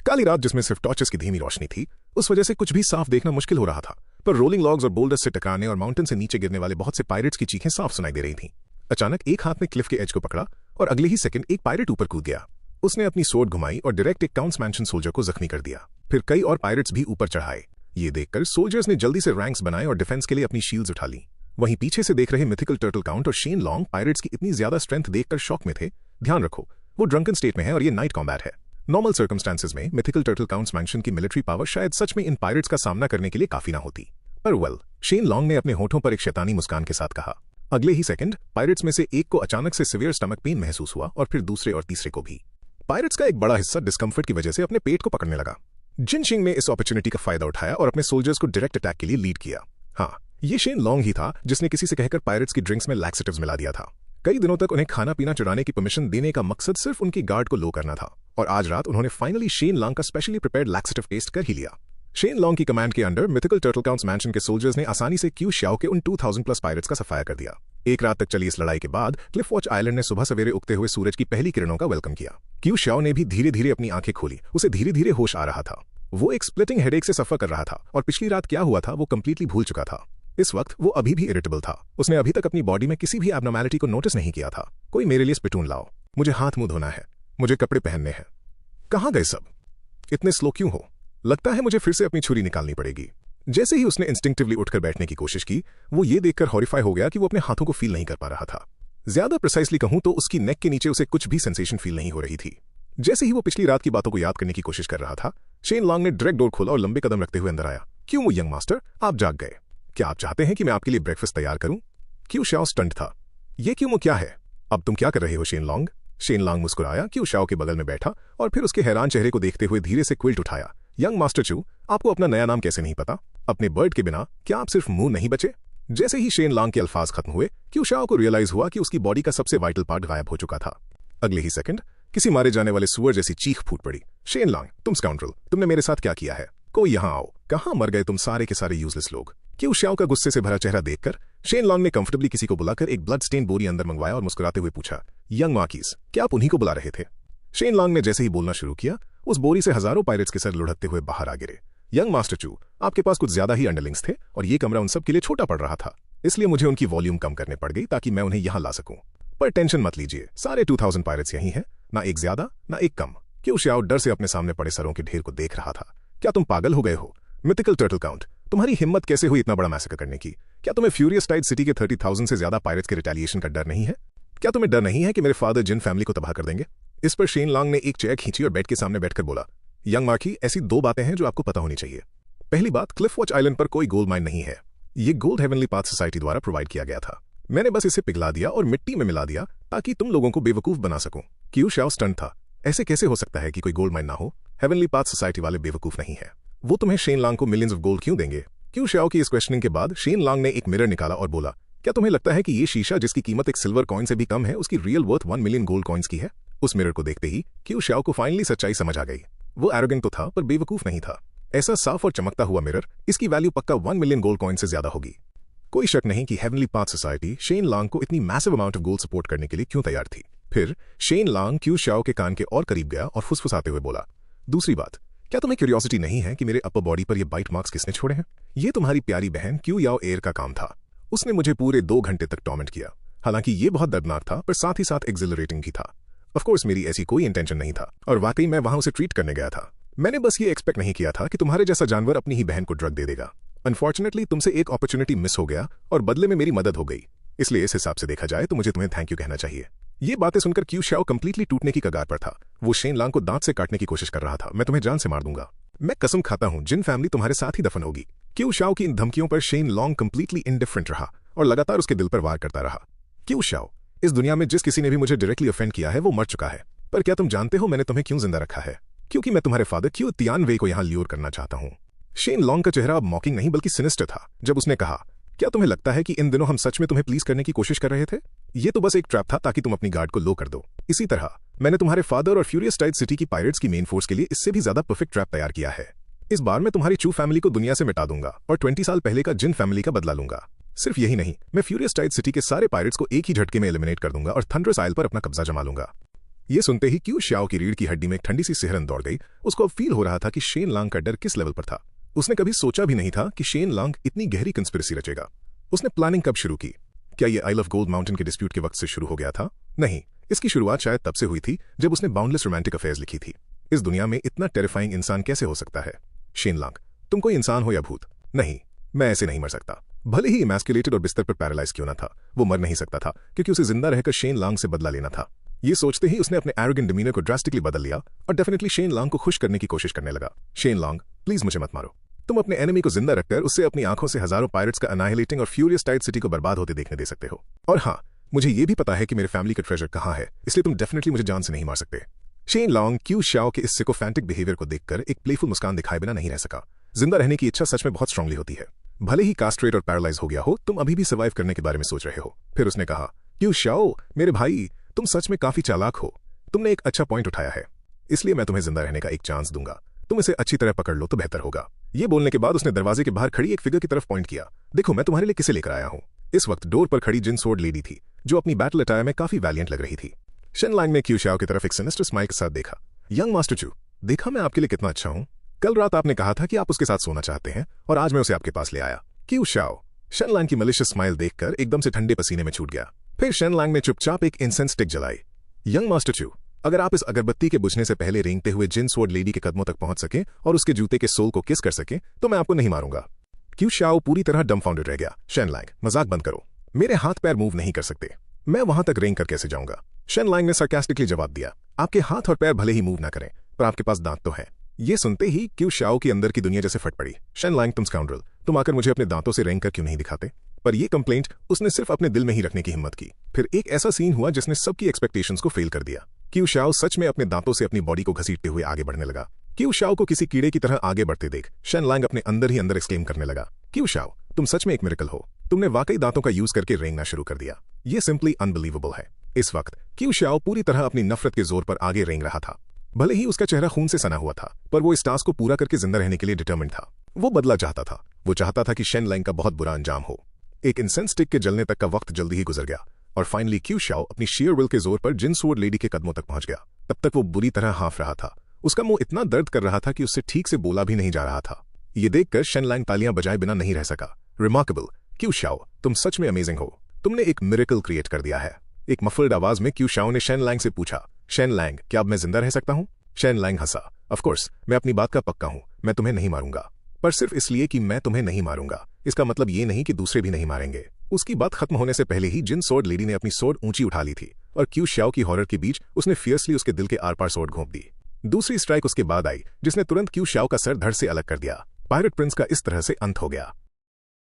काली रात जिसमें सिर्फ टॉर्चेस की धीमी रोशनी थी, उस वजह से कुछ भी साफ देखना मुश्किल हो रहा था, पर रोलिंग लॉग्स और बोल्डर्स से टकराने और माउंटेन से नीचे गिरने वाले बहुत से पायरेट्स की चीखें साफ सुनाई दे रही थीं। अचानक एक हाथ ने क्लिफ के एज को पकड़ा और अगले ही सेकंड एक पायरेट ऊपर कूद गया। उसने अपनी सोर्ड घुमाई और डायरेक्ट एक काउंट्स मैंशन सोल्जर को जख्मी कर दिया। फिर कई और पायरेट्स भी ऊपर चढ़ाए। ये देखकर सोल्जर्स ने जल्दी से रैंक्स बनाए और डिफेंस के लिए अपनी शील्ड्स उठा ली। वहीं पीछे से देख रहे मिथिकल टर्टल काउंट और शेन लॉन्ग पायरेट्स की इतनी ज्यादा स्ट्रेंथ देखकर शॉक में थे। ध्यान रखो, वो ड्रंकन स्टेट में है और ये नाइट कॉम्बैट है। नॉर्मल सर्कमस्टांसेस में मिथिकल टर्टल काउंट्स मैंशन की मिलिट्री पावर शायद सच में इन पायरेट्स का सामना करने के लिए काफी ना होती, पर शेन लॉन्ग ने अपने होठों पर एक शैतानी मुस्कान के साथ कहा। अगले ही सेकंड पायरेट्स में से एक को अचानक से सिवियर स्टमक पेन महसूस हुआ और फिर दूसरे और तीसरे को भी। पायरेट्स का एक बड़ा हिस्सा डिस्कम्फर्ट की वजह से अपने पेट को पकड़ने लगा। जिनशिंग ने इस अपॉर्चुनिटी का फायदा उठाया और अपने सोल्जर्स को डायरेक्ट अटैक के लिए लीड किया। हाँ, ये शेन लॉन्ग ही था जिसने किसी से कहकर पायरेट्स की ड्रिंक्स में लैक्सेटिव्स मिला दिया था। कई दिनों तक उन्हें खाना पीना चुराने की परमिशन देने का मकसद सिर्फ उनकी गार्ड को लो करना था, और आज रात उन्होंने फाइनली शेन लॉन्ग का स्पेशली प्रिपेयर्ड लैक्सेटिव टेस्ट कर ही लिया। शेन लॉन्ग की कमांड के under mythical turtle counts mention के सोल्जर्स ने आसानी से क्यू शाओ के उन 2000 प्लस पायरेट्स का सफाया कर दिया। एक रात तक चली इस लड़ाई के बाद क्लिफ वॉच आइलैंड ने सुबह सवेरे उगते हुए सूरज की पहली किरणों का वेलकम किया। क्यू शाओ ने भी धीरे धीरे अपनी आंखें खोली। उसे धीरे धीरे होश आ रहा था। वो एक स्प्लिटिंग हेडेक से सफर कर रहा था और पिछली रात क्या हुआ था वो कंप्लीटली भूल चुका था। इस वक्त वो अभी भी इरिटेबल था। उसने अभी तक अपनी बॉडी में किसी भी एब्नॉर्मैलिटी को नोटिस नहीं किया था। कोई मेरे लिए स्पिटून लाओ, मुझे हाथ मुंह धोना है, मुझे कपड़े पहनने हैं। कहाँ गए सब? इतने स्लो क्यों हो? लगता है मुझे फिर से अपनी छुरी निकालनी पड़ेगी। जैसे ही उसने इंस्टिंक्टिवली उठकर बैठने की कोशिश की, वो ये देखकर हॉरिफाई हो गया कि वो अपने हाथों को फील नहीं कर पा रहा था। ज्यादा प्रिसाइसली कहूं तो उसकी नेक के नीचे उसे कुछ भी सेंसेशन फील नहीं हो रही थी। जैसे ही वो पिछली रात की बातों को याद करने की कोशिश कर रहा था, शेन लॉन्ग ने डायरेक्ट डोर खोला और लंबे कदम रखते हुए अंदर आया। क्यों यंग मास्टर, आप जाग गए? क्या आप चाहते हैं कि मैं आपके लिए ब्रेकफास्ट तैयार करूं? क्यू शाओ स्टंट था। ये क्यों क्या है? अब तुम क्या कर रहे हो शेन लॉन्ग? शेन लॉन्ग मुस्कुराया, क्यू शाओ के बगल में बैठा और फिर उसके हैरान चेहरे को देखते हुए धीरे से क्विल्ट उठाया। यंग मास्टर चू, आपको अपना नया नाम कैसे नहीं पता? अपने बर्ड के बिना क्या आप सिर्फ मुंह नहीं बचे? जैसे ही शेन लॉन्ग के अल्फाज खत्म हुए, क्यू शाओ को रियलाइज हुआ कि उसकी बॉडी का सबसे वाइटल पार्ट गायब हो चुका था। अगले ही सेकंड किसी मारे जाने वाले सुअर जैसी चीख फूट पड़ी। शेन लॉन्ग, तुम स्काउंड्रल, तुमने मेरे साथ क्या किया है? कोई यहां आओ। कहां मर गए तुम सारे के सारे यूजलेस लोग? क्यू शाओ का गुस्से से भरा चेहरा देखकर शेन लॉन्ग ने कंफर्टेबली किसी को बुलाकर एक ब्लड स्टेन बोरी अंदर मंगवाया और मुस्कुराते हुए पूछा, यंग मार्कीज, क्या आप उन्हीं को बुला रहे थे? शेन लॉन्ग ने जैसे ही बोलना शुरू किया, उस बोरी से हजारों पायरेट्स के सर लुढ़कते हुए बाहर आ गिरे। यंग मास्टर चू, आपके पास कुछ ज्यादा ही अंडरलिंग्स थे और ये कमरा उन सब के लिए छोटा पड़ रहा था, इसलिए मुझे उनकी वॉल्यूम कम करने पड़ गई ताकि मैं उन्हें यहां ला सकूं। पर टेंशन मत लीजिए, सारे 2000 पायरेट्स यहीं हैं, ना एक ज्यादा ना एक कम। क्यू शाओ डर से अपने सामने पड़े सरों के ढेर को देख रहा था। क्या तुम पागल हो गए हो? मिथिकल टर्टल काउंट, तुम्हारी हिम्मत कैसे हुई इतना बड़ा मैसेकर करने की? क्या तुम्हें फ्यूरियस टाइड सिटी के 30,000 से ज्यादा पायरेट्स के रिटेलिएशन का डर नहीं है? क्या तुम्हें डर नहीं है कि मेरे फादर जिन फैमिली को तबाह कर देंगे? इस पर शेन लॉन्ग ने एक चेयर खींची और बेड के सामने बैठकर बोला, यंग मार्की, ऐसी 2 बातें हैं जो आपको पता होनी चाहिए। पहली बात, क्लिफ वॉच आइलैंड पर कोई गोल्ड माइन नहीं है। ये गोल्ड हेवनली पाथ सोसाइटी द्वारा प्रोवाइड किया गया था। मैंने बस इसे पिघला दिया और मिट्टी में मिला दिया ताकि तुम लोगों को बेवकूफ बना सकूं। क्यू शाओ स्टंट था। ऐसे कैसे हो सकता है कि कोई गोल्ड माइन ना हो? हेवनली पाथ सोसाइटी वाले बेवकूफ नहीं है। वो तुम्हें शेन लॉन्ग को मिलियंस ऑफ गोल्ड क्यों देंगे? क्यू शाओ की इस क्वेश्चनिंग के बाद शेन लॉन्ग ने एक मिरर निकाला और बोला, क्या तुम्हें लगता है कि ये शीशा जिसकी कीमत एक सिल्वर कॉइन से भी कम है, उसकी real worth 1 million gold coins की है? उस मिरर को देखते ही क्यू शाओ को फाइनली सच्चाई समझ आ गई। वो एरोगेंट तो था पर बेवकूफ नहीं था। ऐसा साफ और चमकता हुआ मिरर, इसकी वैल्यू पक्का 1 मिलियन गोल्ड कॉइन से ज्यादा होगी। कोई शक नहीं कि heavenly path society Shane long को इतनी massive amount of gold support करने के लिए क्यों तैयार थी। फिर शेन लॉन्ग क्यू शाओ के कान के और करीब गया और फुसफुसाते हुए बोला, दूसरी बात, क्या तुम्हें क्यूरियोसिटी नहीं है कि मेरे अपर बॉडी पर ये बाइट मार्क्स किसने छोड़े हैं? ये तुम्हारी प्यारी बहन क्यू याओ एयर का काम था। उसने मुझे पूरे 2 घंटे तक टॉर्मेंट किया। हालांकि ये बहुत दर्दनाक था पर साथ ही साथ एक्सिलरेटिंग भी था। ऑफ कोर्स मेरी ऐसी कोई इंटेंशन नहीं था और वाकई मैं वहां उसे ट्रीट करने गया था। मैंने बस ये एक्सपेक्ट नहीं किया था कि तुम्हारे जैसा जानवर अपनी ही बहन को ड्रग दे देगा। अनफॉर्चुनेटली तुमसे एक अपॉर्चुनिटी मिस हो गया और बदले में मेरी मदद हो गई। इसलिए इस हिसाब से देखा जाए तो मुझे तुम्हें थैंक यू कहना चाहिए। ये बातें सुनकर क्यू शाओ कंप्लीटली टूटने की कगार पर था। वो शेन लॉन्ग को दांत से काटने की कोशिश कर रहा था। मैं तुम्हें जान से मार दूंगा। मैं कसम खाता हूं जिन फैमिली तुम्हारे साथ ही दफन होगी। क्यू शाओ की इन धमकियों पर शेन लॉन्ग कंप्लीटली इंडिफरेंट रहा और लगातार उसके दिल पर वार करता रहा। क्यू शाओ, इस दुनिया में जिस किसी ने भी मुझे डायरेक्टली ऑफेंड किया है वो मर चुका है। पर क्या तुम जानते हो मैंने तुम्हें क्यों जिंदा रखा है? क्योंकि मैं तुम्हारे फादर क्यू तियानवे को यहां ल्यूर करना चाहता हूं। शेन लॉन्ग का चेहरा अब मॉकिंग नहीं बल्कि सिनिस्टर था जब उसने कहा, क्या तुम्हें लगता है कि इन दिनों हम सच में तुम्हें प्लीज करने की कोशिश कर रहे थे? ये तो बस एक ट्रैप था ताकि तुम अपनी गार्ड को लो कर दो। इसी तरह मैंने तुम्हारे फादर और फ्यूरियस टाइड सिटी की पायरेट्स की मेन फोर्स के लिए इससे भी ज्यादा परफेक्ट ट्रैप तैयार किया है। इस बार मैं तुम्हारी चू फैमिली को दुनिया से मिटा दूंगा और 20 साल पहले का जिन फैमिली का बदला लूंगा। सिर्फ यही नहीं, मैं फ्यूरियस टाइड सिटी के सारे पायरेट्स को एक ही झटके में एलिमिनेट कर दूंगा और थंडरस आइल पर अपना कब्जा जमा लूंगा। ये सुनते ही क्यू शाओ की रीढ़ की हड्डी में एक ठंडी सी सिहरन दौड़ गई। उसको अब फील हो रहा था कि शेन लांग का डर किस लेवल पर था। उसने कभी सोचा भी नहीं था कि शेन लांग इतनी गहरी कंस्पिरेसी रचेगा। उसने प्लानिंग कब शुरू की? क्या ये आई लव गोल्ड माउंटेन के डिस्प्यूट के वक्त से शुरू हो गया था? नहीं, इसकी शुरुआत शायद तब से हुई थी जब उसने बाउंडलेस रोमांटिक अफेयर्स लिखी थी। इस दुनिया में इतना टेरिफाइंग इंसान कैसे हो सकता है? शेन लांग, तुम कोई इंसान हो या भूत? नहीं, मैं ऐसे नहीं मर सकता। भले ही इमैस्कुलेटेड और बिस्तर पर पैरालाइज क्यों ना था, वो मर नहीं सकता था क्योंकि उसे जिंदा रहकर शेन लांग से बदला लेना था। ये सोचते ही उसने अपने एरोगेंट डिमीनर को ड्रास्टिकली बदल लिया और डेफिनेटली शेन लांग को खुश करने की कोशिश करने लगा। शेन लांग, प्लीज मुझे मत मारो। तुम अपने एनिमी को जिंदा रखकर उससे अपनी आंखों से हजारों पायरेट्स का अनाहिलेटिंग और फ्यूरियस टाइड सिटी को बर्बाद होते देखने दे सकते हो। और हाँ, मुझे ये भी पता है कि मेरे फैमिली का ट्रेजर कहाँ है, इसलिए तुम डेफिनेटली मुझे जान से नहीं मार सकते। शेन लांग क्यू शाओ के इस सिकोफैंटिक बिहेवियर को देखकर एक प्लेफुल मुस्कान दिखाए बिना नहीं रह सका। जिंदा रहने की इच्छा सच में बहुत स्ट्रांगली होती है। भले ही कास्ट्रेट और पैरालाइज हो गया हो, तुम अभी भी सर्वाइव करने के बारे में सोच रहे हो। फिर उसने कहा, क्यू शाओ मेरे भाई, तुम सच में काफी चालाक हो। तुमने एक अच्छा पॉइंट उठाया है, इसलिए मैं तुम्हें जिंदा रहने का एक चांस दूंगा। तुम इसे अच्छी तरह पकड़ लो तो बेहतर होगा। ये बोलने के बाद उसने दरवाजे के बाहर खड़ी एक फिगर की तरफ पॉइंट किया। देखो, मैं तुम्हारे लिए किसे लेकर आया हूँ। इस वक्त डोर पर खड़ी जिन सोर्ड लेडी थी, जो अपनी बैटल अटायर में काफी वैलियंट लग रही थी। शेन लांग ने क्यू शाओ की तरफ एक सिनिस्टर स्माइल के साथ देखा। यंग मास्टर चू, देखा मैं आपके लिए कितना अच्छा हूँ। कल रात आपने कहा था कि आप उसके साथ सोना चाहते हैं और आज मैं उसे आपके पास ले आया। क्यू शाओ शेन लांग की मलिशियस स्माइल देखकर एकदम से ठंडे पसीने में छूट गया। फिर शेन लांग ने चुपचाप एक इंसेंस स्टिक जलाई। यंग मास्टर चू, अगर आप इस अगरबत्ती के बुझने से पहले रेंगते हुए जिन सोर्ड लेडी के कदमों तक पहुंच सके और उसके जूते के सोल को किस कर सके तो मैं आपको नहीं मारूंगा। क्यू शाओ पूरी तरह डम्फाउंडेड रह गया। शेन लांग, मजाक बंद करो, मेरे हाथ पैर मूव नहीं कर सकते, मैं वहां तक रेंग कर कैसे जाऊंगा? शेन लांग ने सार्कास्टिकली जवाब दिया, आपके हाथ और पैर भले ही मूव ना करें, पर आपके पास दांत तो है। ये सुनते ही क्यू शाओ की अंदर की दुनिया जैसे फट पड़ी। शेन लांग, तुम स्काउंड्रल, तुम आकर मुझे अपने दांतों से रेंग कर क्यों नहीं दिखाते? पर यह कंप्लेंट उसने सिर्फ अपने दिल में ही रखने की हिम्मत की। फिर एक ऐसा सीन हुआ जिसने सबकी एक्सपेक्टेशंस को फेल कर दिया। क्यू शाओ सच में अपने दांतों से अपनी बॉडी को घसीटते हुए आगे बढ़ने लगा। क्यू शाओ को किसी कीड़े की तरह आगे बढ़ते देख शेन लांग अपने अंदर ही अंदर एक्सक्लेम करने लगा, क्यू शाओ, तुम सच में एक मिरेकल हो। तुमने वाकई दांतों का यूज करके रेंगना शुरू कर दिया। ये सिंपली अनबिलीवेबल है। इस वक्त क्यू शाओ पूरी तरह अपनी नफरत के जोर पर आगे रेंग रहा था। भले ही उसका चेहरा खून से सना हुआ था, पर वो इस टास्क को पूरा करके जिंदा रहने के लिए डिटरमिन्ड था। वो बदला चाहता था। वो चाहता था कि शेन लांग का बहुत बुरा अंजाम हो। एक इंसेंस स्टिक के जलने तक का वक्त जल्दी ही गुजर गया और फाइनली क्यू शाओ अपनी शेयर विल के जोर पर जिन सोर्ड लेडी के कदमों तक पहुंच गया। तब तक वो बुरी तरह हाफ रहा था। उसका मुंह इतना दर्द कर रहा था कि उससे ठीक से बोला भी नहीं जा रहा था। ये देखकर शेन लांग तालियां बजाए बिना नहीं रह सका। रिमार्केबल, क्यू शाओ, तुम सच में अमेजिंग हो। तुमने एक मिरेकल क्रिएट कर दिया है। एक मफल्ड आवाज में क्यू शाओ ने शेन लांग से पूछा, शेन लांग, क्या अब मैं जिंदा रह सकता हूँ? Shane long Hansa, of course, मैं अपनी बात का पक्का हूँ, मैं तुम्हें नहीं मारूंगा। पर सिर्फ इसलिए कि मैं तुम्हें नहीं मारूंगा, इसका मतलब ये नहीं कि दूसरे भी नहीं मारेंगे। उसकी बात खत्म होने से पहले ही जिन सोर्ड लेडी ने अपनी सोर्ड ऊंची उठा ली थी और क्यू शाओ की हॉरर के बीच उसने फियर्सली उसके दिल के आर पार सोर्ड घोंप दी। दूसरी स्ट्राइक उसके बाद आई जिसने तुरंत क्यू शाओ का सर धड़ से अलग कर दिया। पायरेट प्रिंस का इस तरह से अंत हो गया।